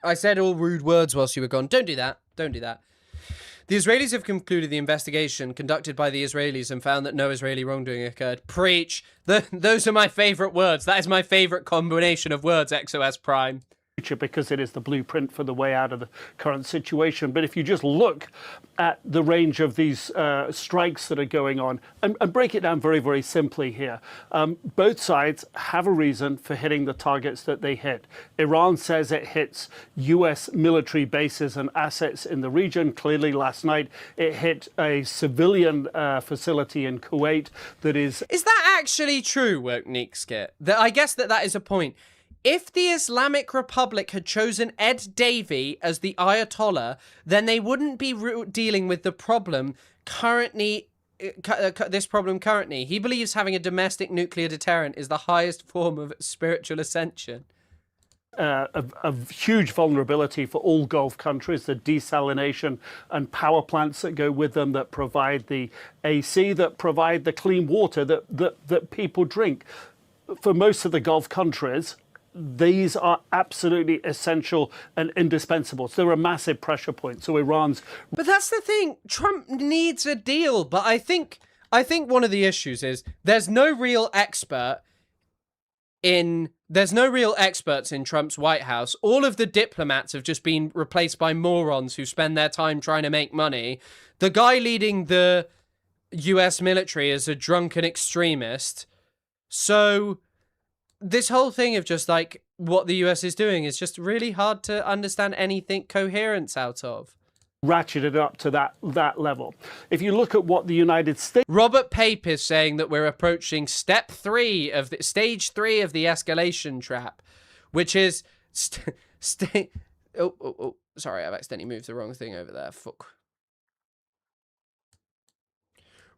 I said all rude words whilst you were gone. Don't do that. Don't do that. The Israelis have concluded the investigation conducted by the Israelis and found that no Israeli wrongdoing occurred. Preach. Those are my favourite words. That is my favourite combination of words, XOS Prime. Because it is the blueprint for the way out of the current situation. But if you just look at the range of these strikes that are going on and break it down very, very simply here, both sides have a reason for hitting the targets that they hit. Iran says it hits US military bases and assets in the region. Clearly last night it hit a civilian facility in Kuwait that is... Is that actually true, Wokenik Skit? I guess that is a point. If the Islamic Republic had chosen Ed Davey as the Ayatollah, then they wouldn't be dealing with the problem currently. This problem currently. He believes having a domestic nuclear deterrent is the highest form of spiritual ascension. A huge vulnerability for all Gulf countries, the desalination and power plants that go with them, that provide the AC, that provide the clean water that people drink. For most of the Gulf countries, these are absolutely essential and indispensable. So they're a massive pressure point. So Iran's... But that's the thing. Trump needs a deal. But I think one of the issues is there's no real experts in Trump's White House. All of the diplomats have just been replaced by morons who spend their time trying to make money. The guy leading the US military is a drunken extremist. So... this whole thing of just like what the US is doing is just really hard to understand anything coherence out of. Ratcheted up to that level. If you look at what the United States... Robert Pape is saying that we're approaching stage 3 of the escalation trap, which is... sorry, I've accidentally moved the wrong thing over there. Fuck.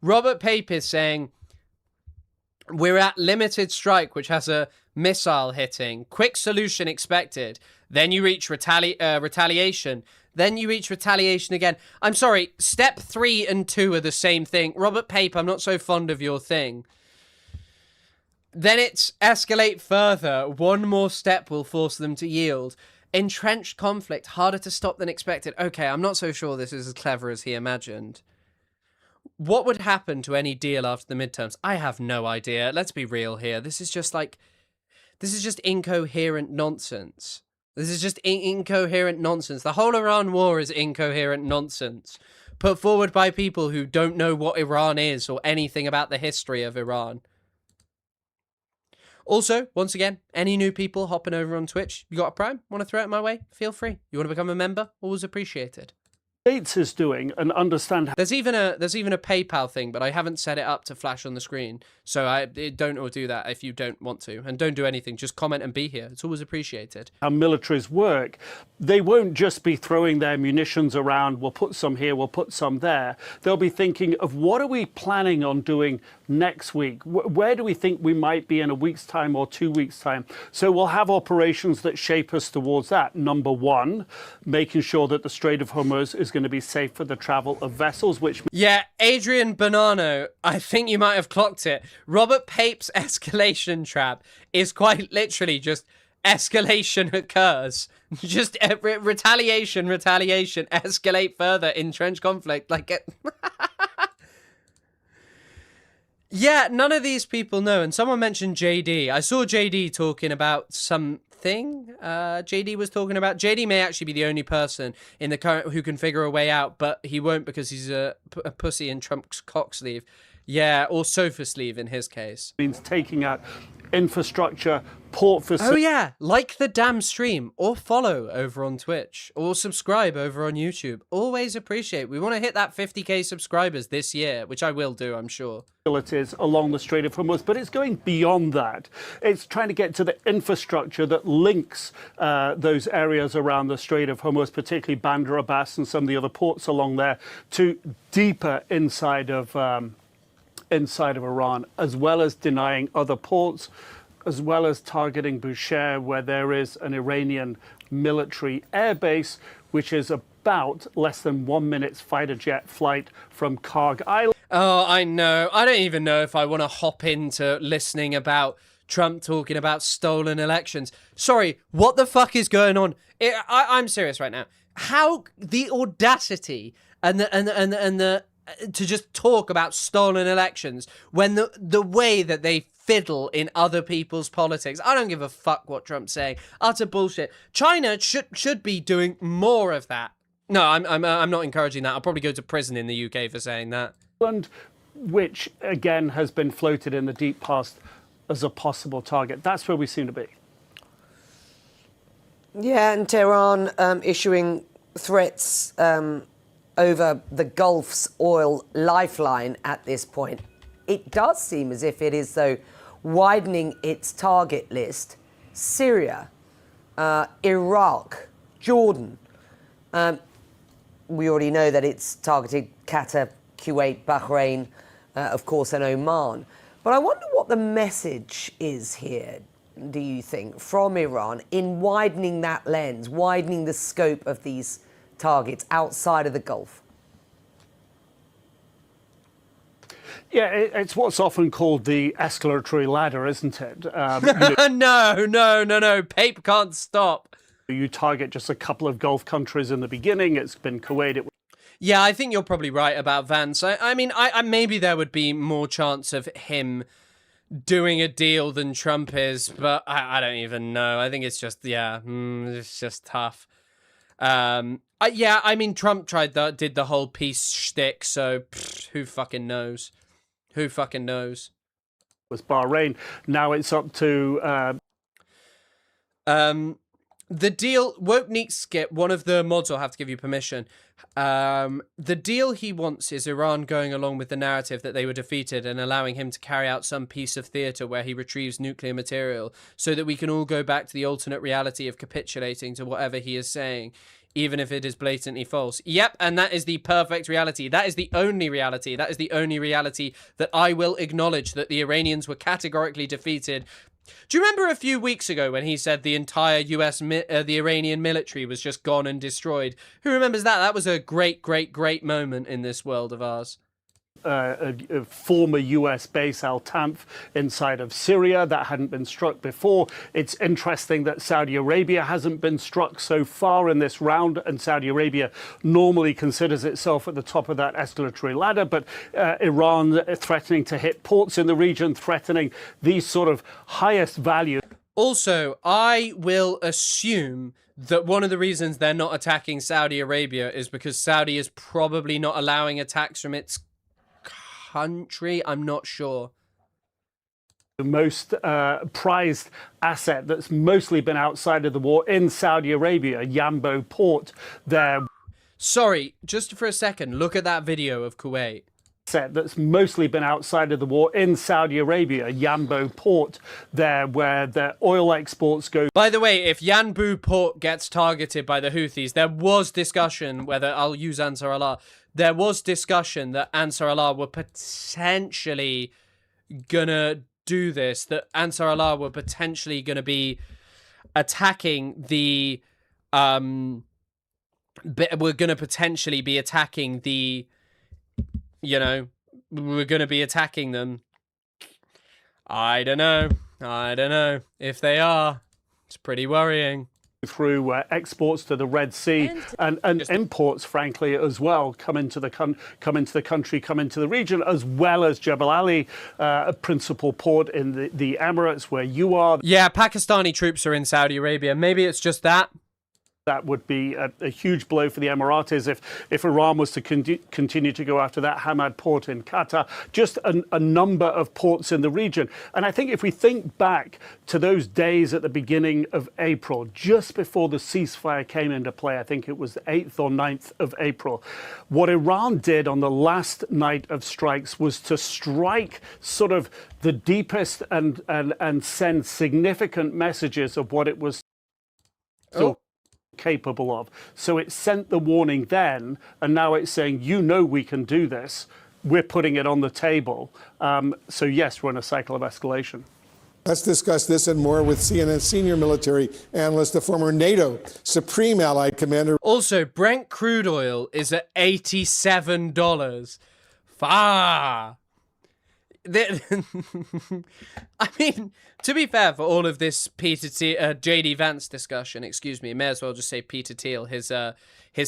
Robert Pape is saying... we're at limited strike, which has a missile hitting. Quick solution expected. Then you reach retaliation. Then you reach retaliation again. I'm sorry, step 3 and 2 are the same thing. Robert Pape, I'm not so fond of your thing. Then it's escalate further. One more step will force them to yield. Entrenched conflict, harder to stop than expected. Okay, I'm not so sure this is as clever as he imagined. What would happen to any deal after the midterms? I have no idea. Let's be real here. This is just incoherent nonsense. This is just incoherent nonsense. The whole Iran war is incoherent nonsense. Put forward by people who don't know what Iran is or anything about the history of Iran. Also, once again, any new people hopping over on Twitch, you got a Prime? Want to throw it my way? Feel free. You want to become a member? Always appreciated. States is doing and understand. There's even a PayPal thing, but I haven't set it up to flash on the screen, so don't do that if you don't want to, and don't do anything. Just comment and be here. It's always appreciated. How militaries work, they won't just be throwing their munitions around. We'll put some here, we'll put some there. They'll be thinking of what are we planning on doing next week? Where do we think we might be in a week's time or 2 weeks' time? So we'll have operations that shape us towards that. Number one, making sure that the Strait of Hormuz is going to be safe for the travel of vessels, which... Yeah, Adrian Bonanno, I think you might have clocked it. Robert Pape's escalation trap is quite literally just escalation occurs. Just retaliation, escalate further, entrenched conflict. Yeah, none of these people know. And someone mentioned JD. I saw JD talking about something. JD may actually be the only person in the current who can figure a way out, but he won't because he's a pussy in Trump's cock sleeve. Yeah, or sofa sleeve in his case. Means taking out infrastructure, port Oh facilities. yeah, like the damn stream, or follow over on Twitch, or subscribe over on YouTube. Always appreciate. We want to hit that 50k subscribers this year, which I will do, I'm sure. Along the Strait of Hormuz, but it's going beyond that. It's trying to get to the infrastructure that links those areas around the Strait of Hormuz, particularly Bandar Abbas and some of the other ports along there, to deeper inside of Iran, as well as denying other ports, as well as targeting Bushehr, where there is an Iranian military airbase, which is about less than 1 minute's fighter jet flight from Karg Island. Oh, I know. I don't even know if I want to hop into listening about Trump talking about stolen elections. Sorry, what the fuck is going on? I'm serious right now. How the audacity and the to just talk about stolen elections when the way that they fiddle in other people's politics. I don't give a fuck what Trump's saying. Utter bullshit. China should be doing more of that. No, I'm not encouraging that. I'll probably go to prison in the UK for saying that. Which again has been floated in the deep past as a possible target. That's where we seem to be. Yeah, and Tehran issuing threats over the Gulf's oil lifeline at this point. It does seem as if it is, though, widening its target list. Syria, Iraq, Jordan. We already know that it's targeted Qatar, Kuwait, Bahrain, of course, and Oman. But I wonder what the message is here, do you think, from Iran in widening that lens, widening the scope of these targets outside of the Gulf? Yeah, it's what's often called the escalatory ladder, isn't it? No. Pape can't stop. You target just a couple of Gulf countries in the beginning. It's been Kuwait. Yeah, I think you're probably right about Vance. I mean, maybe there would be more chance of him doing a deal than Trump is, but I don't even know. I think it's just, it's just tough. I mean, Trump did the whole peace shtick, so who fucking knows? Who fucking knows? It was Bahrain. Now it's up to... The deal, Woke Neek Skip, one of the mods will have to give you permission. The deal he wants is Iran going along with the narrative that they were defeated and allowing him to carry out some piece of theatre where he retrieves nuclear material so that we can all go back to the alternate reality of capitulating to whatever he is saying, even if it is blatantly false. Yep, and that is the perfect reality. That is the only reality. That is the only reality that I will acknowledge, that the Iranians were categorically defeated. Do you remember a few weeks ago when he said the entire the Iranian military was just gone and destroyed? Who remembers that? That was a great, great, great moment in this world of ours. A former US base, Al Tanf, inside of Syria that hadn't been struck before. It's interesting that Saudi Arabia hasn't been struck so far in this round, and Saudi Arabia normally considers itself at the top of that escalatory ladder, but Iran threatening to hit ports in the region, threatening these sort of highest value. Also, I will assume that one of the reasons they're not attacking Saudi Arabia is because Saudi is probably not allowing attacks from its country. I'm not sure. The most prized asset that's mostly been outside of the war in Saudi Arabia, Yambo port there. Sorry, just for a second, look at that video of Kuwait. That's mostly been outside of the war in Saudi Arabia, Yambo port there, where the oil exports go. By the way, if Yanbu port gets targeted by the Houthis, there was discussion whether, I'll use Ansar Allah, there was discussion that Ansar Allah were potentially gonna do this, that Ansar Allah were potentially gonna be attacking the, we're gonna potentially be attacking the, you know, we're gonna be attacking them. I don't know if they are. It's pretty worrying. Through exports to the Red Sea and imports, frankly, as well, come into the country, come into the region, as well as Jebel Ali, a principal port in the Emirates where you are. Yeah, Pakistani troops are in Saudi Arabia. Maybe it's just that. That would be a huge blow for the Emiratis if Iran was to continue to go after that Hamad port in Qatar, just a number of ports in the region. And I think if we think back to those days at the beginning of April, just before the ceasefire came into play, I think it was the 8th or 9th of April, what Iran did on the last night of strikes was to strike sort of the deepest and send significant messages of what it was capable of. So it sent the warning then, and now it's saying, you know, we can do this. We're putting it on the table. So yes, we're in a cycle of escalation. Let's discuss this and more with CNN senior military analyst, the former NATO Supreme Allied Commander. Also, Brent crude oil is at $87. Far. I mean, to be fair, for all of this JD Vance discussion, excuse me, may as well just say Peter Thiel, his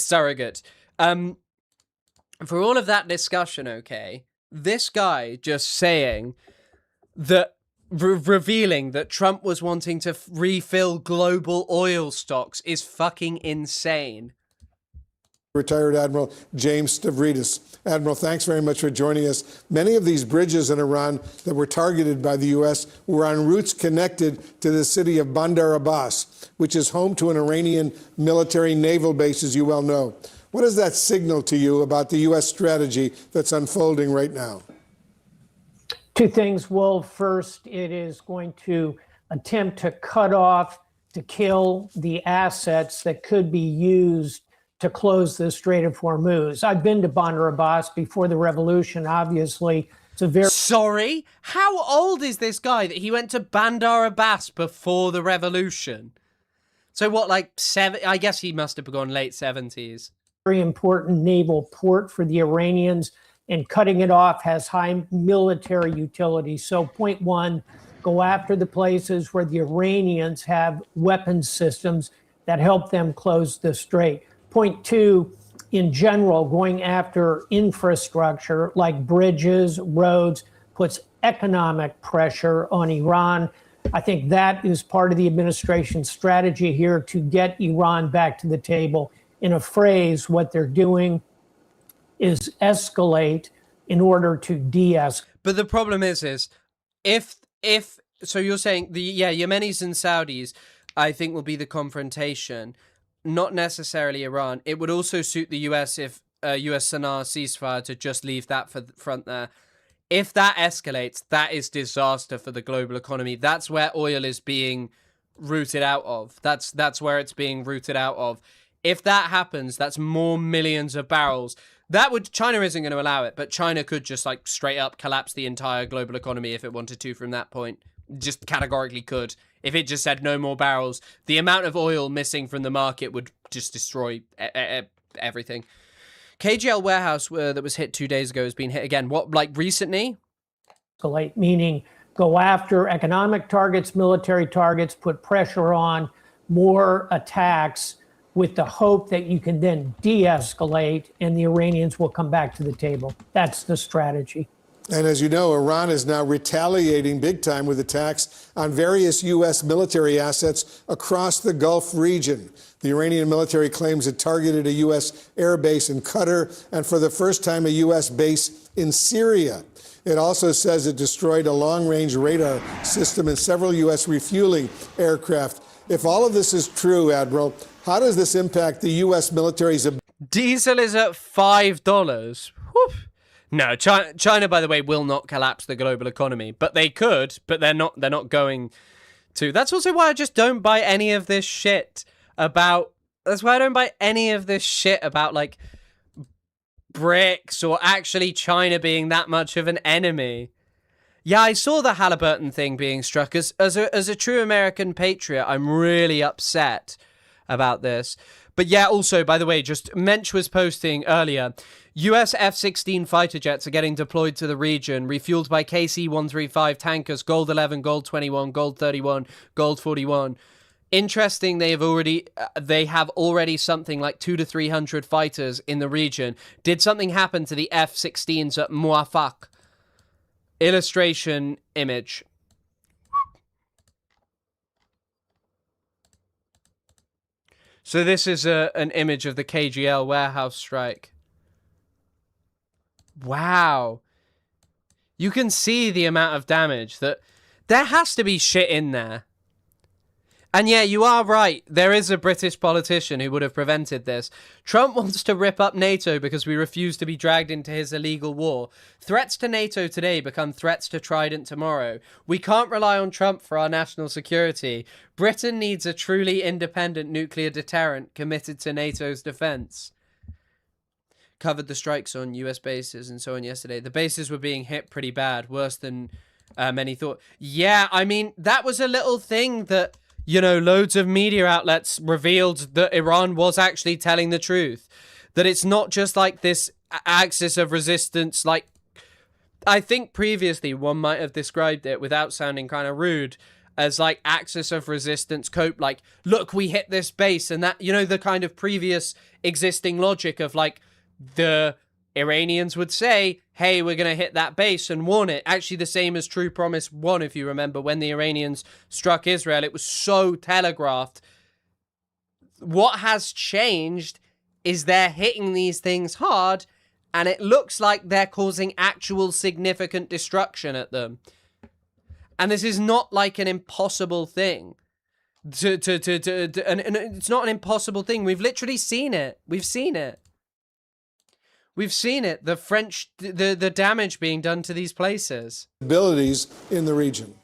surrogate. For all of that discussion, okay, this guy just saying that, revealing that Trump was wanting to refill global oil stocks is fucking insane. Retired Admiral James Stavridis. Admiral, thanks very much for joining us. Many of these bridges in Iran that were targeted by the U.S. were on routes connected to the city of Bandar Abbas, which is home to an Iranian military naval base, as you well know. What does that signal to you about the U.S. strategy that's unfolding right now? Two things. Well, first, it is going to attempt to cut off, to kill the assets that could be used to close the Strait of Hormuz. I've been to Bandar Abbas before the revolution, obviously. It's a very... Sorry? How old is this guy that he went to Bandar Abbas before the revolution? So what, like I guess he must have gone late 70s. Very important naval port for the Iranians, and cutting it off has high military utility. So point one, go after the places where the Iranians have weapons systems that help them close the strait. Point two, in general, going after infrastructure like bridges, roads, puts economic pressure on Iran. I think that is part of the administration's strategy here to get Iran back to the table. In a phrase, what they're doing is escalate in order to de-escalate. But the problem is if so you're saying Yemenis and Saudis, I think, will be the confrontation. Not necessarily Iran. It would also suit the US if US Sana'a ceasefire to just leave that for the front there. If that escalates, that is disaster for the global economy. That's where oil is being rooted out of. That's where it's being rooted out of. If that happens, that's more millions of barrels. China isn't going to allow it, but China could just like straight up collapse the entire global economy if it wanted to from that point. Just categorically could. If it just said no more barrels, the amount of oil missing from the market would just destroy everything. KGL warehouse that was hit 2 days ago has been hit again. What, like recently? Meaning go after economic targets, military targets, put pressure on more attacks with the hope that you can then de-escalate and the Iranians will come back to the table. That's the strategy. And as you know, Iran is now retaliating big time with attacks on various U.S. military assets across the Gulf region. The Iranian military claims it targeted a U.S. air base in Qatar and for the first time a U.S. base in Syria. It also says it destroyed a long-range radar system and several U.S. refueling aircraft. If all of this is true, Admiral, how does this impact the U.S. military's... Diesel is at $5. Whew. No, China, by the way, will not collapse the global economy, but they could, but they're not going to. That's also why I just don't buy any of this shit about, that's why I don't buy any of this shit about, like, BRICS or actually China being that much of an enemy. Yeah, I saw the Halliburton thing being struck. As a true American patriot, I'm really upset about this. But yeah, also, by the way, just Mensch was posting earlier, US F-16 fighter jets are getting deployed to the region, refueled by KC-135 tankers, Gold 11, Gold 21, Gold 31, Gold 41. Interesting, they have already something like 200 to 300 fighters in the region. Did something happen to the F-16s at Muafaq? Illustration image. So this is an image of the KGL warehouse strike. Wow. You can see the amount of damage that there has to be shit in there. And yeah, you are right. There is a British politician who would have prevented this. Trump wants to rip up NATO because we refuse to be dragged into his illegal war. Threats to NATO today become threats to Trident tomorrow. We can't rely on Trump for our national security. Britain needs a truly independent nuclear deterrent committed to NATO's defense. Covered the strikes on US bases and so on yesterday. The bases were being hit pretty bad, worse than many thought. Yeah, I mean, that was a little thing that, you know, loads of media outlets revealed that Iran was actually telling the truth. That it's not just like this axis of resistance. Like, I think previously one might have described it, without sounding kind of rude, as like axis of resistance cope. Like, look, we hit this base, and that, you know, the kind of previous existing logic of like, the Iranians would say, hey, we're going to hit that base and warn it. Actually, the same as True Promise 1, if you remember, when the Iranians struck Israel, it was so telegraphed. What has changed is they're hitting these things hard, and it looks like they're causing actual significant destruction at them. And this is not like an impossible thing. And it's not an impossible thing. We've literally seen it. We've seen it. We've seen it, the French, the damage being done to these places. Abilities in the region.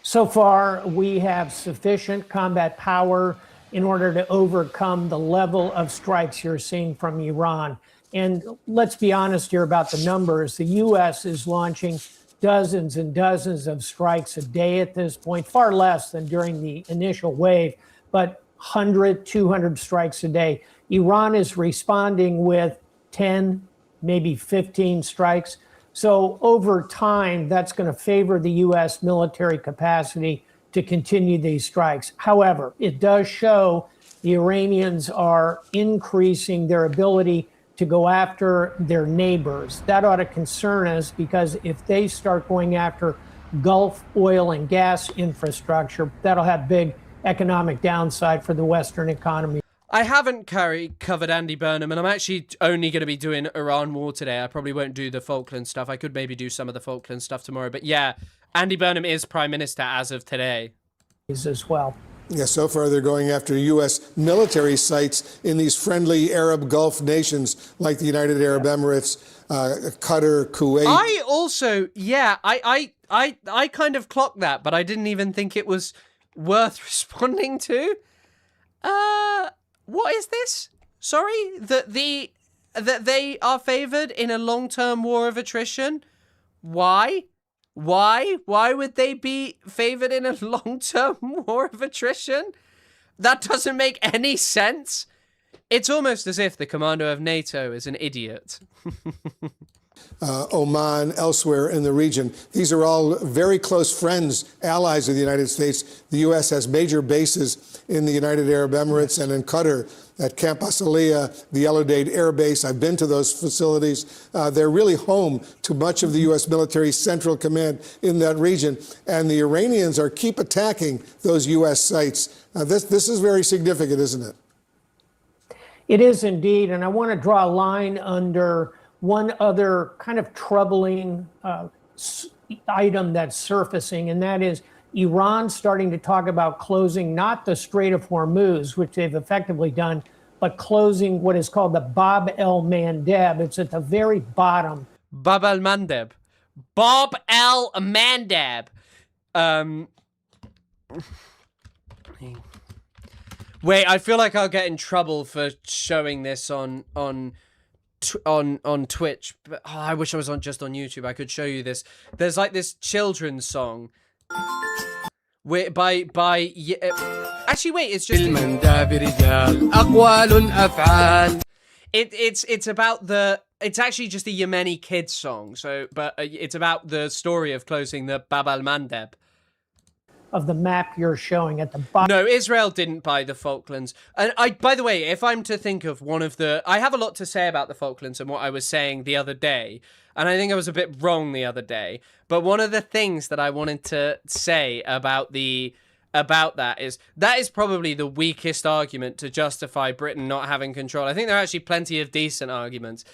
So far, we have sufficient combat power in order to overcome the level of strikes you're seeing from Iran. And let's be honest here about the numbers. The U.S. is launching dozens and dozens of strikes a day at this point, far less than during the initial wave, but 100, 200 strikes a day. Iran is responding with 10, maybe 15 strikes. So over time, that's going to favor the U.S. military capacity to continue these strikes. However, it does show the Iranians are increasing their ability to go after their neighbors. That ought to concern us, because if they start going after Gulf oil and gas infrastructure, that'll have big economic downside for the Western economy. I haven't covered Andy Burnham, and I'm actually only going to be doing Iran war today. I probably won't do the Falkland stuff. I could maybe do some of the Falkland stuff tomorrow. But yeah, Andy Burnham is Prime Minister as of today. As well. Yeah, so far they're going after U.S. military sites in these friendly Arab Gulf nations like the United Arab Emirates, Qatar, Kuwait. I also, yeah, I kind of clocked that, but I didn't even think it was worth responding to. What is this? Sorry, that they are favored in a long-term war of attrition. Why? Why would they be favored in a long-term war of attrition? That doesn't make any sense. It's almost as if the commander of NATO is an idiot. Oman, elsewhere in the region. These are all very close friends, allies of the United States. The U.S. has major bases in the United Arab Emirates and in Qatar at Camp Asaliya, the El Udeid Air Base. I've been to those facilities. They're really home to much of the U.S. military central command in that region. And the Iranians keep attacking those U.S. sites. This is very significant, isn't it? It is indeed. And I want to draw a line under one other kind of troubling item that's surfacing, and that is Iran starting to talk about closing not the Strait of Hormuz, which they've effectively done, but closing what is called the Bab el-Mandeb. It's at the very bottom. Bab el-Mandeb. Bab el-Mandeb. Wait, I feel like I'll get in trouble for showing this on Twitch, but I wish I was just on YouTube. I could show you this. There's like this children's song by actually wait, it's just it's about it's actually just a Yemeni kids song. So but it's about the story of closing the Bab el-Mandeb. Of the map you're showing at the bottom. No, Israel didn't buy the Falklands. And by the way, if I'm to think of one of I have a lot to say about the Falklands and what I was saying the other day, and I think I was a bit wrong the other day, but one of the things that I wanted to say about the about that is probably the weakest argument to justify Britain not having control. I think there are actually plenty of decent arguments.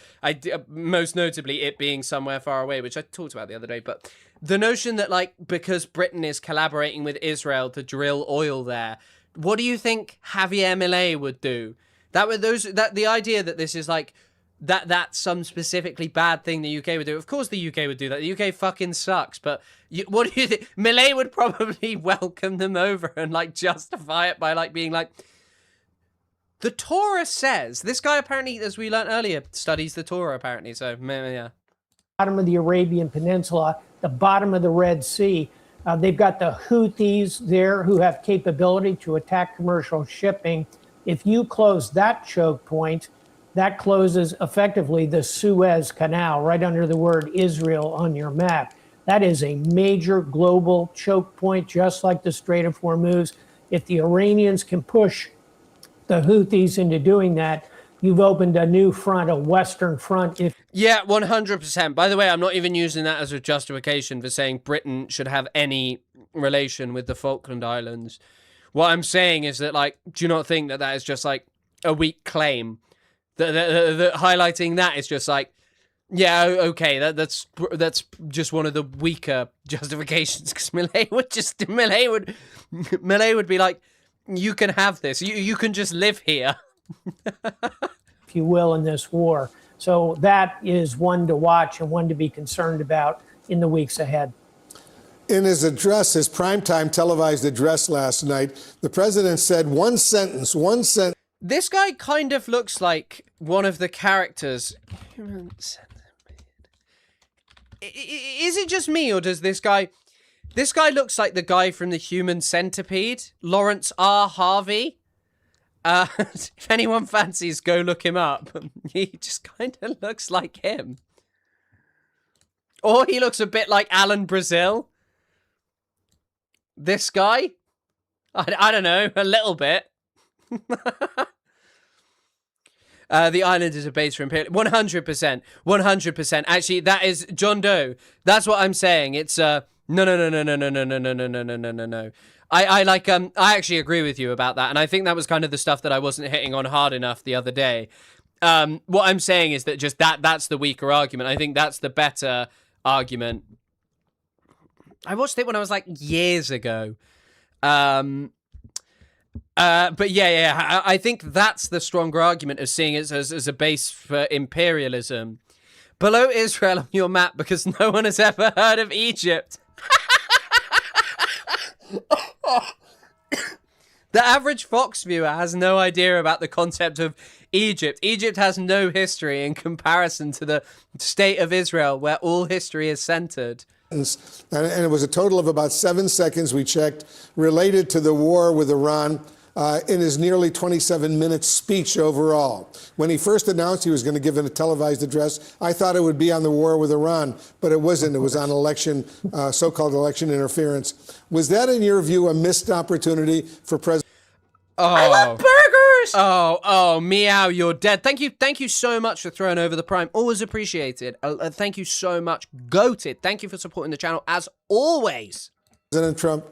Most notably it being somewhere far away, which I talked about the other day. But the notion that, like, because Britain is collaborating with Israel to drill oil there, what do you think Javier Milei would do? The idea that this is like that's some specifically bad thing the UK would do. Of course the UK would do that. The UK fucking sucks. But what do you think? Milei would probably welcome them over and, like, justify it by, like, being like, the Torah says. This guy apparently, as we learned earlier, studies the Torah apparently. So yeah. Bottom of the Arabian Peninsula, the bottom of the Red Sea. They've got the Houthis there who have capability to attack commercial shipping. If you close that choke point, that closes effectively the Suez Canal right under the word Israel on your map. That is a major global choke point, just like the Strait of Hormuz. If the Iranians can push the Houthis into doing that, you've opened a new front, a Western front. Yeah, 100%. By the way, I'm not even using that as a justification for saying Britain should have any relation with the Falkland Islands. What I'm saying is that, like, do you not think that that is just, like, a weak claim? That highlighting that is just like, yeah, okay, that's just one of the weaker justifications, because Milei would be like, you can have this, you can just live here, if you will, in this war. So that is one to watch and one to be concerned about in the weeks ahead. In his address, his primetime televised address last night, the president said one sentence. This guy kind of looks like one of the characters. Is it just me, or does this guy looks like the guy from the Human Centipede, Lawrence R. Harvey? If anyone fancies, go look him up. He just kind of looks like him. Or he looks a bit like Alan Brazil. This guy? I don't know, a little bit. The island is a base for imperial. 100%. 100%. Actually, that is John Doe. That's what I'm saying. It's no. I actually agree with you about that, and I think that was kind of the stuff that I wasn't hitting on hard enough the other day. What I'm saying is that just that's the weaker argument. I think that's the better argument. I watched it when I was like years ago. But yeah, I think that's the stronger argument of seeing it as a base for imperialism. Below Israel on your map, because no one has ever heard of Egypt. The average Fox viewer has no idea about the concept of Egypt. Egypt has no history in comparison to the state of Israel, where all history is centered. And it was a total of about 7 seconds, we checked, related to the war with Iran in his nearly 27-minute speech overall. When he first announced he was going to give a televised address, I thought it would be on the war with Iran, but it wasn't. It was on election, so-called election interference. Was that, in your view, a missed opportunity for President? I love burgers! Oh, meow, you're dead. Thank you so much for throwing over the Prime. Always appreciated. Thank you so much. Goated. Thank you for supporting the channel, as always. President Trump.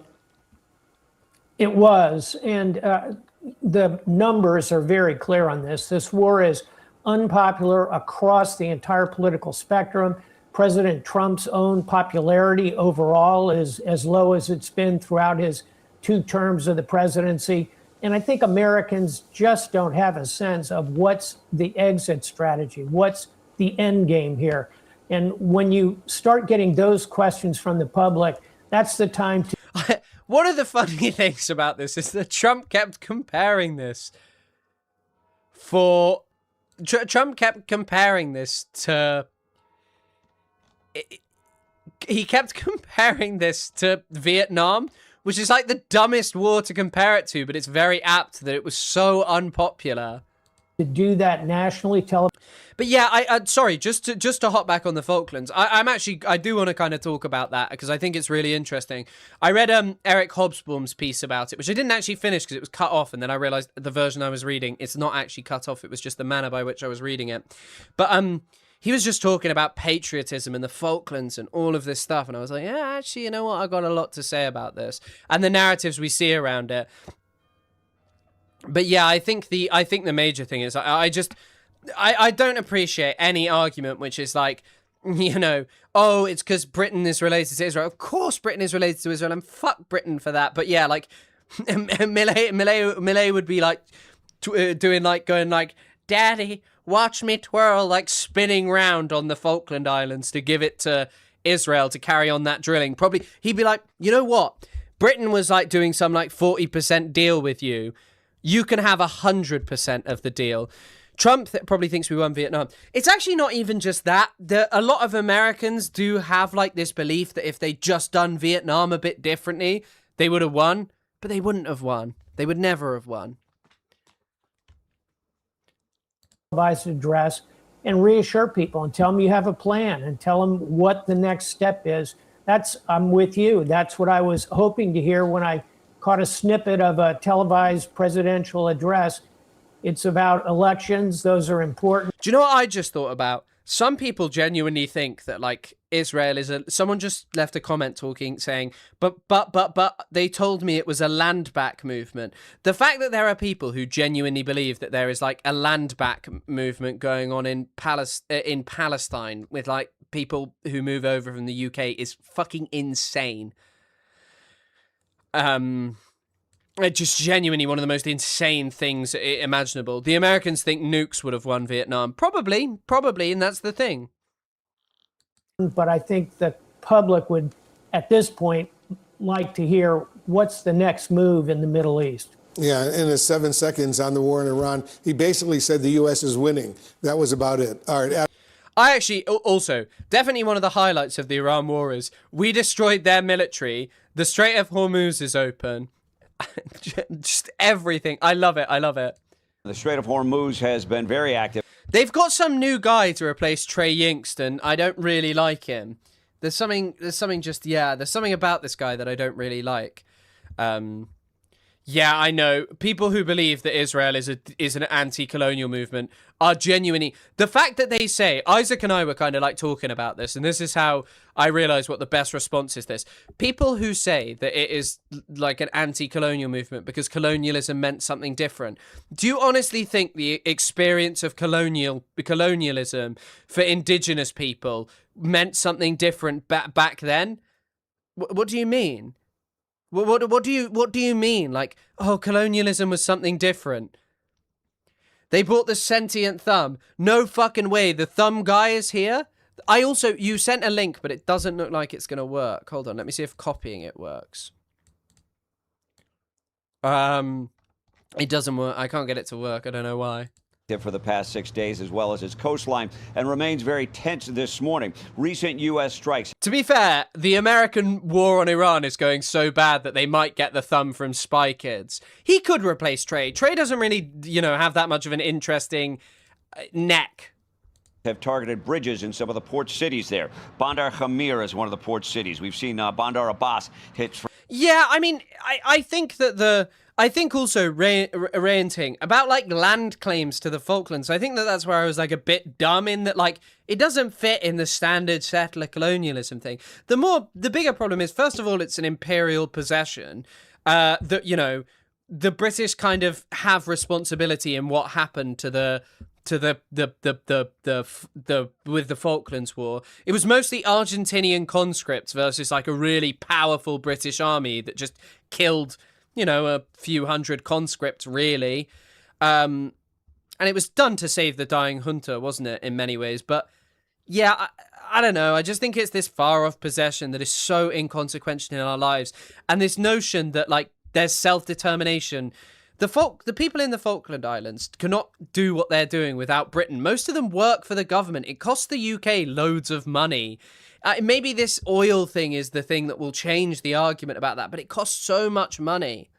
It was, and the numbers are very clear on this. This war is unpopular across the entire political spectrum. President Trump's own popularity overall is as low as it's been throughout his 2 terms of the presidency. And I think Americans just don't have a sense of what's the exit strategy, what's the end game here. And when you start getting those questions from the public, that's the time to... One of the funny things about this is that Trump kept comparing this to... He kept comparing this to Vietnam, which is like the dumbest war to compare it to, but it's very apt that it was so unpopular. To do that nationally, But yeah, sorry, just to hop back on the Falklands. I do want to kind of talk about that because I think it's really interesting. I read Eric Hobsbawm's piece about it, which I didn't actually finish because it was cut off, and then I realized the version I was reading, it's not actually cut off. It was just the manner by which I was reading it. But he was just talking about patriotism and the Falklands and all of this stuff. And I was like, yeah, actually, you know what? I've got a lot to say about this. And the narratives we see around it. But yeah, I think the major thing is I don't appreciate any argument which is like, you know, oh, it's because Britain is related to Israel. Of course Britain is related to Israel, and fuck Britain for that. But yeah, like, Millet would be like, doing like, going like, Daddy, watch me twirl, like spinning round on the Falkland Islands to give it to Israel to carry on that drilling. Probably he'd be like, you know what? Britain was like doing some like 40% deal with you. You can have 100% of the deal. Trump probably thinks we won Vietnam. It's actually not even just that. A lot of Americans do have like this belief that if they'd just done Vietnam a bit differently, they would have won, but they wouldn't have won. They would never have won. Address and reassure people and tell them you have a plan and tell them what the next step is. I'm with you. That's what I was hoping to hear when I caught a snippet of a televised presidential address. It's about elections. Those are important. Do you know what I just thought about? Some people genuinely think that like Israel is someone just left a comment saying, but they told me it was a land back movement. The fact that there are people who genuinely believe that there is like a land back movement going on in Palestine with like people who move over from the UK is fucking insane. Just genuinely one of the most insane things imaginable. The Americans think nukes would have won Vietnam. Probably, and that's the thing. But I think the public would, at this point, like to hear what's the next move in the Middle East. Yeah, in his 7 seconds on the war in Iran, he basically said the U.S. is winning. That was about it. All right. I actually, also, definitely one of the highlights of the Iran war is we destroyed their military. The Strait of Hormuz is open. Just everything. I love it. The Strait of Hormuz has been very active. They've got some new guy to replace Trey Yingsten. I don't really like him. There's something about this guy that I don't really like. Yeah, I know. People who believe that Israel is an anti-colonial movement are genuinely... The fact that they say... Isaac and I were kind of like talking about this, and this is how I realized what the best response is this. People who say that it is like an anti-colonial movement because colonialism meant something different. Do you honestly think the experience of colonialism for indigenous people meant something different back then? What do you mean? What do you mean? Like, oh, colonialism was something different. They bought the sentient thumb. No fucking way. The thumb guy is here. You sent a link, but it doesn't look like it's gonna work. Hold on, let me see if copying it works. It doesn't work. I can't get it to work. I don't know why. For the past 6 days, as well as its coastline, and remains very tense this morning. Recent U.S. strikes. To be fair, the American war on Iran is going so bad that they might get the thumb from Spy Kids. He could replace Trey. Trey doesn't really, have that much of an interesting neck. Have targeted bridges in some of the port cities there. Bandar Khamir is one of the port cities. We've seen Bandar Abbas hit. Yeah, I mean, I think that I think also ranting about like land claims to the Falklands. I think that's where I was like a bit dumb in that, like, it doesn't fit in the standard settler colonialism thing. The bigger problem is, first of all, it's an imperial possession. That, the British kind of have responsibility in what happened to with the Falklands War. It was mostly Argentinian conscripts versus like a really powerful British army that just killed, a few hundred conscripts, really. And it was done to save the dying junta, wasn't it, in many ways? But yeah, I don't know. I just think it's this far-off possession that is so inconsequential in our lives. And this notion that, like, there's self-determination. The people in the Falkland Islands cannot do what they're doing without Britain. Most of them work for the government. It costs the UK loads of money. Maybe this oil thing is the thing that will change the argument about that, but it costs so much money.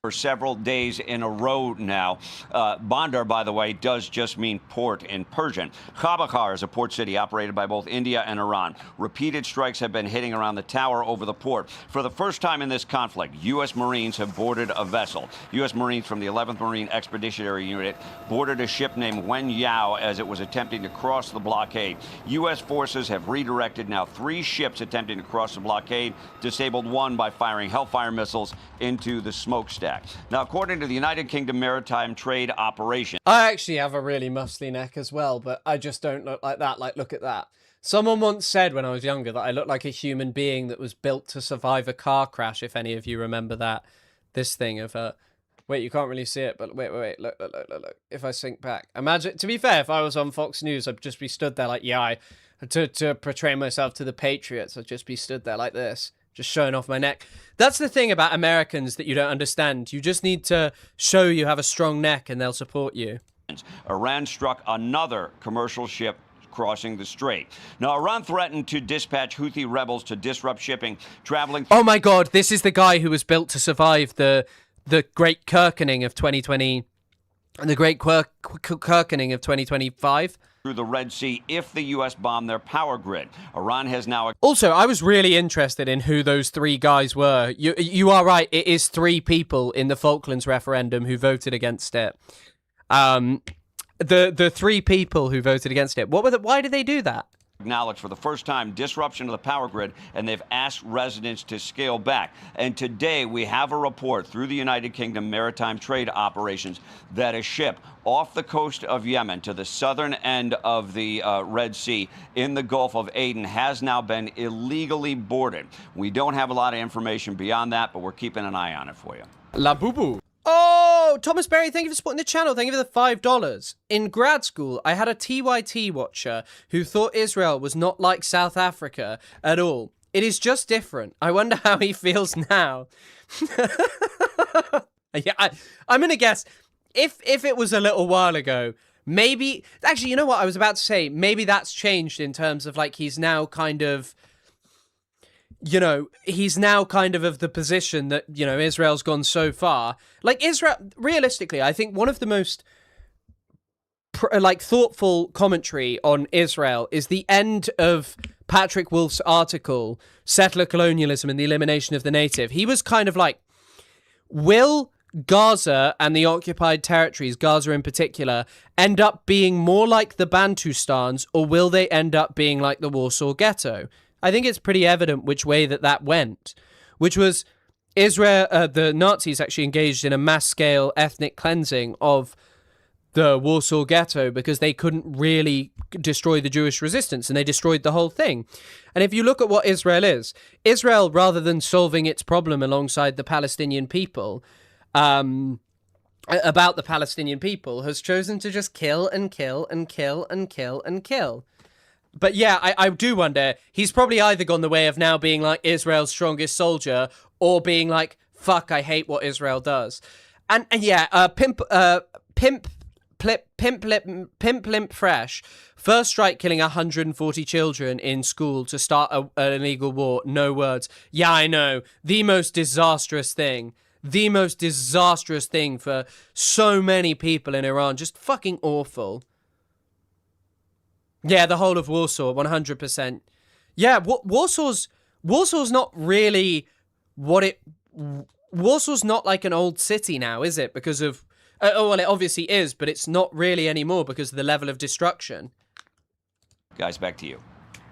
For several days in a row now. Bandar, by the way, does just mean port in Persian. Khabakar is a port city operated by both India and Iran. Repeated strikes have been hitting around the tower over the port. For the first time in this conflict, U.S. Marines have boarded a vessel. U.S. Marines from the 11th Marine Expeditionary Unit boarded a ship named Wen Yao as it was attempting to cross the blockade. U.S. forces have redirected now 3 ships attempting to cross the blockade, disabled one by firing Hellfire missiles into the smokestack. Now, according to the United Kingdom Maritime Trade Operation, I actually have a really muscly neck as well, but I just don't look like that. Like, look at that. Someone once said when I was younger that I looked like a human being that was built to survive a car crash, if any of you remember that. This thing of, wait, you can't really see it, but wait, look. If I sink back. Imagine, to be fair, if I was on Fox News, I'd just be stood there like, yeah, to portray myself to the Patriots, I'd just be stood there like this. Just showing off my neck. That's the thing about Americans that you don't understand. You just need to show you have a strong neck and they'll support you. Iran struck another commercial ship crossing the strait. Now, Iran threatened to dispatch Houthi rebels to disrupt shipping traveling. Oh my God, this is the guy who was built to survive the Great Kirkening of 2020, and the Great Kirkening of 2025. Through the Red Sea if the U.S. bombed their power grid. Iran has now... Also, I was really interested in who those 3 guys were. You are right. It is 3 people in the Falklands referendum who voted against it. The 3 people who voted against it. Why did they do that? Acknowledged for the first time disruption of the power grid, and they've asked residents to scale back. And today we have a report through the United Kingdom Maritime Trade Operations that a ship off the coast of Yemen to the southern end of the Red Sea in the Gulf of Aden has now been illegally boarded. We don't have a lot of information beyond that, but we're keeping an eye on it for you. La boo-boo. Oh, Thomas Berry, thank you for supporting the channel. Thank you for the $5. In grad school, I had a TYT watcher who thought Israel was not like South Africa at all. It is just different. I wonder how he feels now. Yeah, I'm going to guess, if it was a little while ago, maybe... Actually, you know what I was about to say? Maybe that's changed in terms of, like, he's now kind of... You know, he's now kind of the position that, you know, Israel's gone so far. Like, Israel, realistically, I think one of the most, thoughtful commentary on Israel is the end of Patrick Wolf's article, Settler Colonialism and the Elimination of the Native. He was kind of like, will Gaza and the occupied territories, Gaza in particular, end up being more like the Bantustans, or will they end up being like the Warsaw Ghetto? I think it's pretty evident which way that went, which was Israel, the Nazis actually engaged in a mass-scale ethnic cleansing of the Warsaw Ghetto because they couldn't really destroy the Jewish resistance, and they destroyed the whole thing. And if you look at what Israel is, Israel, rather than solving its problem alongside the Palestinian people, about the Palestinian people, has chosen to just kill and kill and kill and kill and kill. But yeah, I do wonder, he's probably either gone the way of now being like Israel's strongest soldier, or being like, fuck, I hate what Israel does. And yeah, Pimp Limp Fresh, first strike killing 140 children in school to start an illegal war, no words. Yeah, I know, the most disastrous thing for so many people in Iran, just fucking awful. Yeah, the whole of Warsaw, 100%. Yeah, Warsaw's not really Warsaw's not like an old city now, is it? Because of, well, it obviously is, but it's not really anymore because of the level of destruction. Guys, back to you.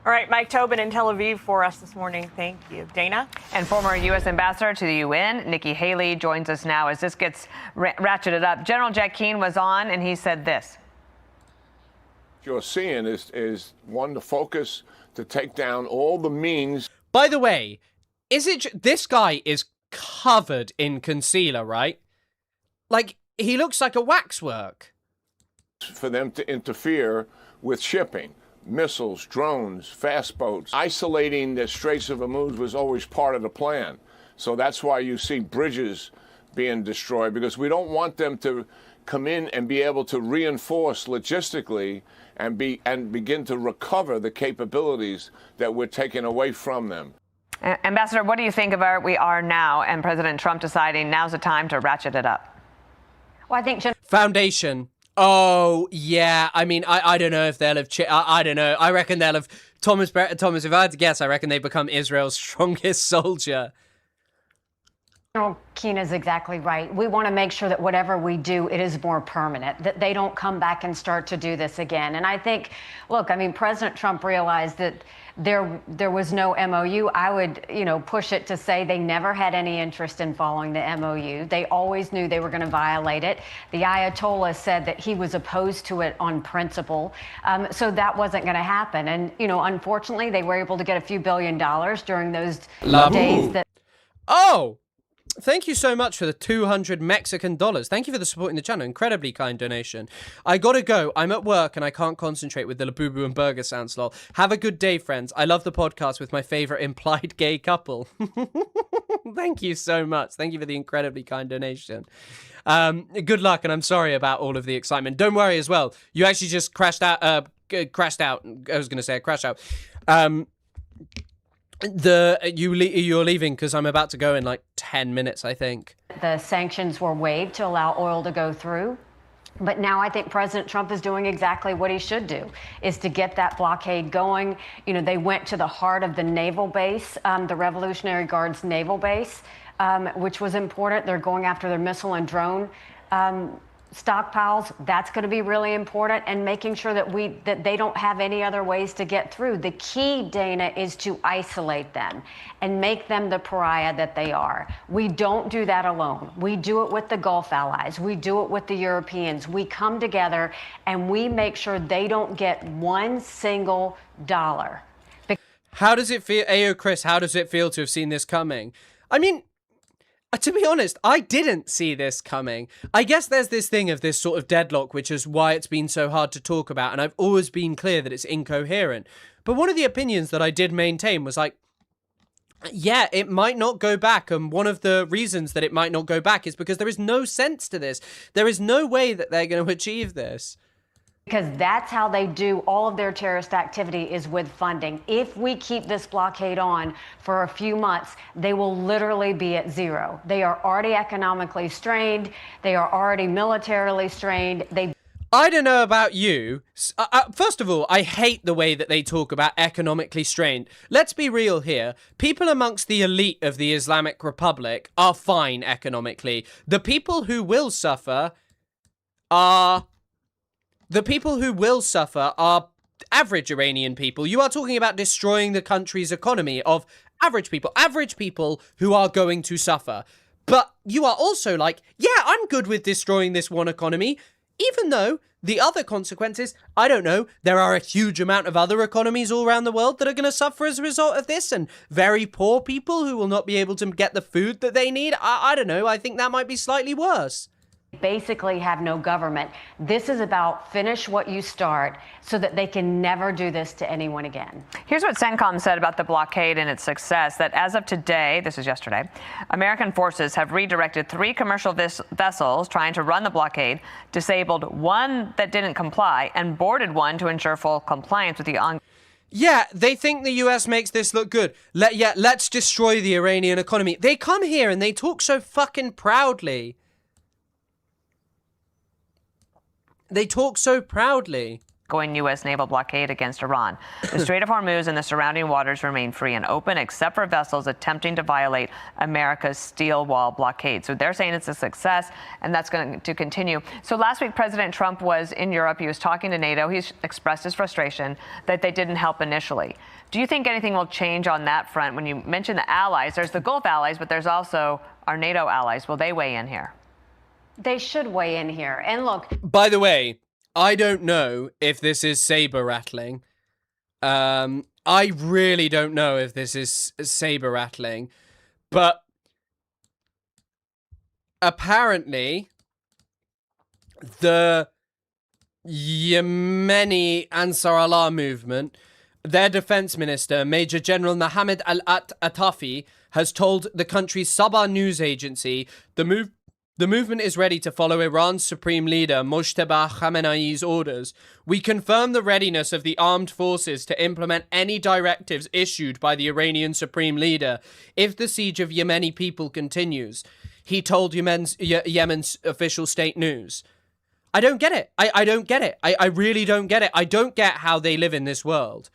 All right, Mike Tobin in Tel Aviv for us this morning. Thank you. Dana? And former U.S. Ambassador to the UN, Nikki Haley, joins us now as this gets ratcheted up. General Jack Keane was on, and he said this. You're seeing is one, to focus to take down all the means. By the way, this guy is covered in concealer, right? Like, he looks like a waxwork. For them to interfere with shipping, missiles, drones, fast boats. Isolating the Straits of Hormuz was always part of the plan. So that's why you see bridges being destroyed, because we don't want them to come in and be able to reinforce logistically and begin to recover the capabilities that we're taking away from them. Ambassador, what do you think of where we are now and President Trump deciding now's the time to ratchet it up? Well, I think Foundation. Oh, yeah. I mean, I don't know if they'll have... I don't know. I reckon they'll have... Thomas, if I had to guess, I reckon they become Israel's strongest soldier. General Keane is exactly right. We want to make sure that whatever we do, it is more permanent, that they don't come back and start to do this again. And I think, look, I mean, President Trump realized that there was no MOU. I would, push it to say they never had any interest in following the MOU. They always knew they were going to violate it. The Ayatollah said that he was opposed to it on principle. So that wasn't going to happen. And, unfortunately, they were able to get a few $1 billion during those days that... Oh! Thank you so much for the 200 Mexican dollars. Thank you for the support in the channel. Incredibly kind donation. I gotta go. I'm at work and I can't concentrate with the Labubu and Burger sounds, lol. Have a good day, friends. I love the podcast with my favorite implied gay couple. Thank you so much. Thank you for the incredibly kind donation. Good luck, and I'm sorry about all of the excitement. Don't worry as well. You actually just crashed out. I was gonna say a crash out. You're leaving because I'm about to go in like 10 minutes, I think. The sanctions were waived to allow oil to go through. But now I think President Trump is doing exactly what he should do, is to get that blockade going. They went to the heart of the naval base, the Revolutionary Guard's naval base, which was important. They're going after their missile and drone stockpiles. That's going to be really important, and making sure that they don't have any other ways to get through. The key, Dana, is to isolate them and make them the pariah that they are. We don't do that alone. We do it with the Gulf allies. We do it with the Europeans. We come together and we make sure they don't get one single dollar. How does it feel, Ayo Chris, how does it feel to have seen this coming? I mean, to be honest, I didn't see this coming. I guess there's this thing of this sort of deadlock, which is why it's been so hard to talk about, and I've always been clear that it's incoherent. But one of the opinions that I did maintain was like, yeah, it might not go back, and one of the reasons that it might not go back is because there is no sense to this. There is no way that they're going to achieve this. Because that's how they do all of their terrorist activity, is with funding. If we keep this blockade on for a few months, they will literally be at zero. They are already economically strained. They are already militarily strained. I don't know about you. First of all, I hate the way that they talk about economically strained. Let's be real here. People amongst the elite of the Islamic Republic are fine economically. The people who will suffer are average Iranian people. You are talking about destroying the country's economy of average people who are going to suffer. But you are also like, yeah, I'm good with destroying this one economy, even though the other consequences, I don't know, there are a huge amount of other economies all around the world that are going to suffer as a result of this, and very poor people who will not be able to get the food that they need. I don't know, I think that might be slightly worse. Basically have no government. This is about finish what you start so that they can never do this to anyone again. Here's what CENTCOM said about the blockade and its success, that as of today, this is yesterday, American forces have redirected 3 commercial vessels trying to run the blockade, disabled 1 that didn't comply, and boarded 1 to ensure full compliance with the ongoing. Yeah, they think the US makes this look good. Let's destroy the Iranian economy. They come here and they talk so fucking proudly. They talk so proudly. Going U.S. naval blockade against Iran. The Strait of Hormuz and the surrounding waters remain free and open, except for vessels attempting to violate America's steel wall blockade. So they're saying it's a success, and that's going to continue. So last week, President Trump was in Europe. He was talking to NATO. He's expressed his frustration that they didn't help initially. Do you think anything will change on that front? When you mention the allies, there's the Gulf allies, but there's also our NATO allies. Will they weigh in here? They should weigh in here. And look, by the way, I don't know if this is saber rattling. I really don't know if this is saber rattling, but apparently the Yemeni Ansar Allah movement, their defense minister, Major General Mohammed Al-Atafi, has told the country's Sabah news agency the move The movement is ready to follow Iran's supreme leader Mojtaba Khamenei's orders. We confirm the readiness of the armed forces to implement any directives issued by the Iranian supreme leader if the siege of Yemeni people continues, he told Yemen's official state news. I don't get it. I don't get it. I really don't get it. I don't get how they live in this world.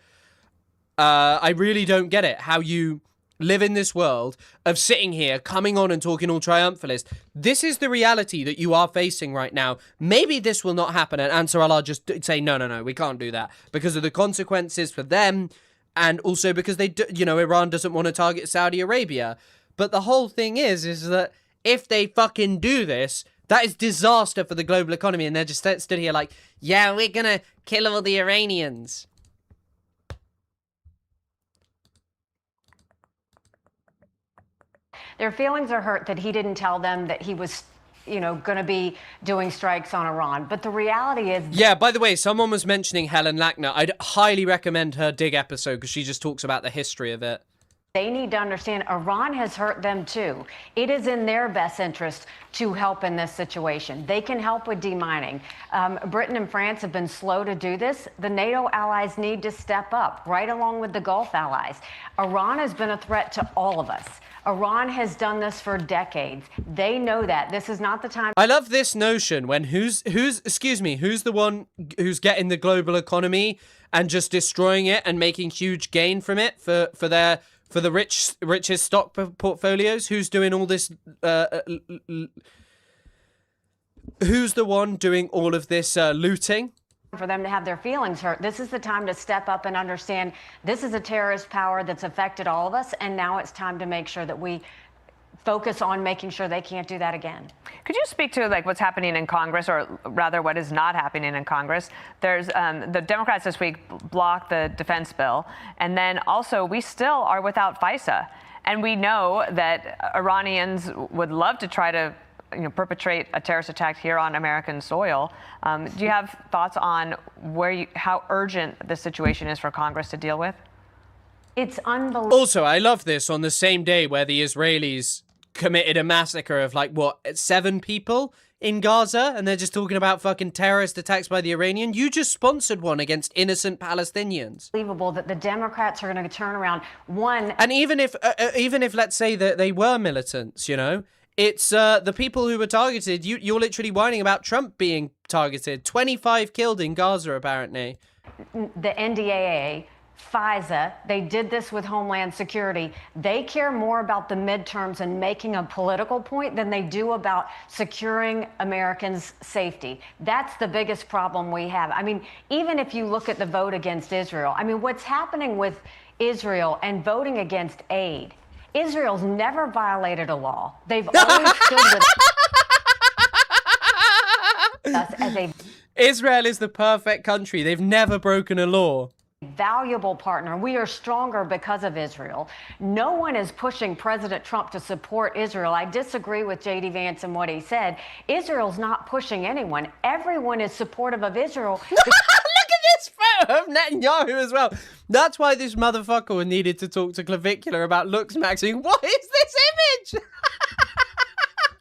I really don't get it. How you live in this world of sitting here, coming on and talking all triumphalist. This is the reality that you are facing right now. Maybe this will not happen, and Ansar Allah just say, no, we can't do that because of the consequences for them, and also because they, Iran doesn't want to target Saudi Arabia. But the whole thing is that if they fucking do this, that is disaster for the global economy, and they're just stood here like, yeah, we're gonna kill all the Iranians. Their feelings are hurt that he didn't tell them that he was, going to be doing strikes on Iran. But the reality is... Yeah, by the way, someone was mentioning Helen Lackner. I'd highly recommend her Dig episode because she just talks about the history of it. They need to understand Iran has hurt them too. It is in their best interest to help in this situation. They can help with demining. Britain and France have been slow to do this. The NATO allies need to step up, right along with the Gulf allies. Iran has been a threat to all of us. Iran has done this for decades. They know that. This is not the time. I love this notion when who's the one who's getting the global economy and just destroying it and making huge gain from it for the richest stock portfolios? Who's doing all this? Who's the one doing all of this looting? For them to have their feelings hurt. This is the time to step up and understand this is a terrorist power that's affected all of us, and now it's time to make sure that we focus on making sure they can't do that again. Could you speak to what's happening in Congress, or rather what is not happening in Congress? There's the Democrats this week blocked the defense bill, and then also we still are without FISA, and we know that Iranians would love to try to perpetrate a terrorist attack here on American soil. Do you have thoughts on how urgent this situation is for Congress to deal with? It's unbelievable. Also, I love this on the same day where the Israelis committed a massacre of 7 people in Gaza, and they're just talking about fucking terrorist attacks by the Iranian. You just sponsored one against innocent Palestinians. Unbelievable that the Democrats are going to turn around one. And even if let's say that they were militants, it's the people who were targeted. You're literally whining about Trump being targeted. 25 killed in Gaza, apparently. The NDAA, FISA, they did this with Homeland Security. They care more about the midterms and making a political point than they do about securing Americans' safety. That's the biggest problem we have. I mean, even if you look at the vote against Israel, what's happening with Israel and voting against aid, Israel's never violated a law. They've always stood with us as a... Israel is the perfect country. They've never broken a law. Valuable partner. We are stronger because of Israel. No one is pushing President Trump to support Israel. I disagree with J.D. Vance and what he said. Israel's not pushing anyone. Everyone is supportive of Israel. Look at this photo of Netanyahu as well. That's why this motherfucker needed to talk to Clavicular about looks maxing. What is this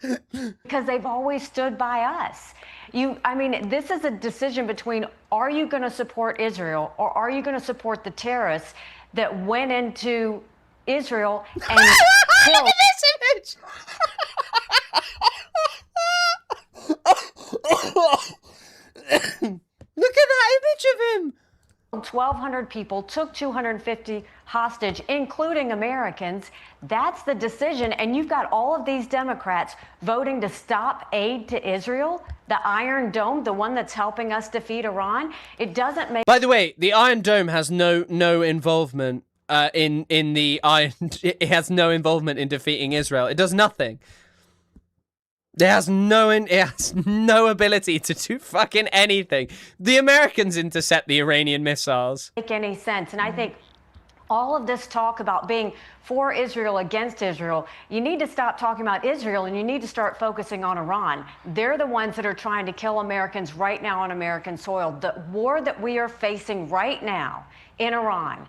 image? Because they've always stood by us. This is a decision between, are you going to support Israel or are you going to support the terrorists that went into Israel and killed? Look at this image. Look at that image of him. 1,200 people, took 250 hostage, including Americans. That's the decision. And you've got all of these Democrats voting to stop aid to Israel, the Iron Dome, the one that's helping us defeat Iran. It doesn't make... By the way, the Iron Dome has no involvement in the Iron... It has no involvement in defeating Israel. It does nothing. It has no ability to do fucking anything. The Americans intercept the Iranian missiles. Make any sense. And I think all of this talk about being for Israel, against Israel, you need to stop talking about Israel and you need to start focusing on Iran. They're the ones that are trying to kill Americans right now on American soil. The war that we are facing right now in Iran,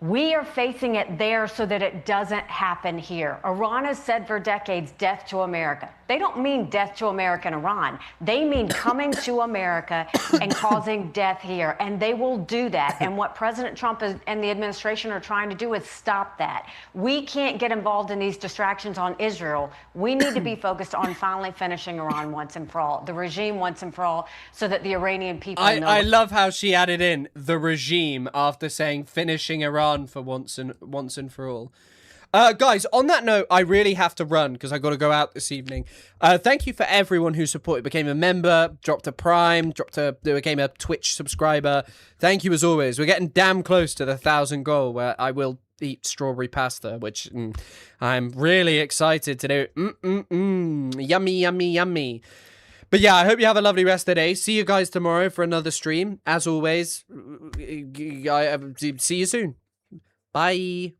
we are facing it there so that it doesn't happen here. Iran has said for decades, death to America. they don't mean death to America and Iran. They mean coming to America and causing death here. And they will do that. And what President Trump and the administration are trying to do is stop that. We can't get involved in these distractions on Israel. We need to be focused on finally finishing Iran once and for all, the regime once and for all, so that the Iranian people know. I love how she added in the regime after saying finishing Iran for once and for all. Guys, on that note, I really have to run because I got to go out this evening. Thank you for everyone who supported, became a member, dropped a Prime, became a Twitch subscriber. Thank you as always. We're getting damn close to the 1,000 goal where I will eat strawberry pasta, which I'm really excited to do. Yummy, yummy, yummy. But yeah, I hope you have a lovely rest of the day. See you guys tomorrow for another stream. As always, see you soon. Bye.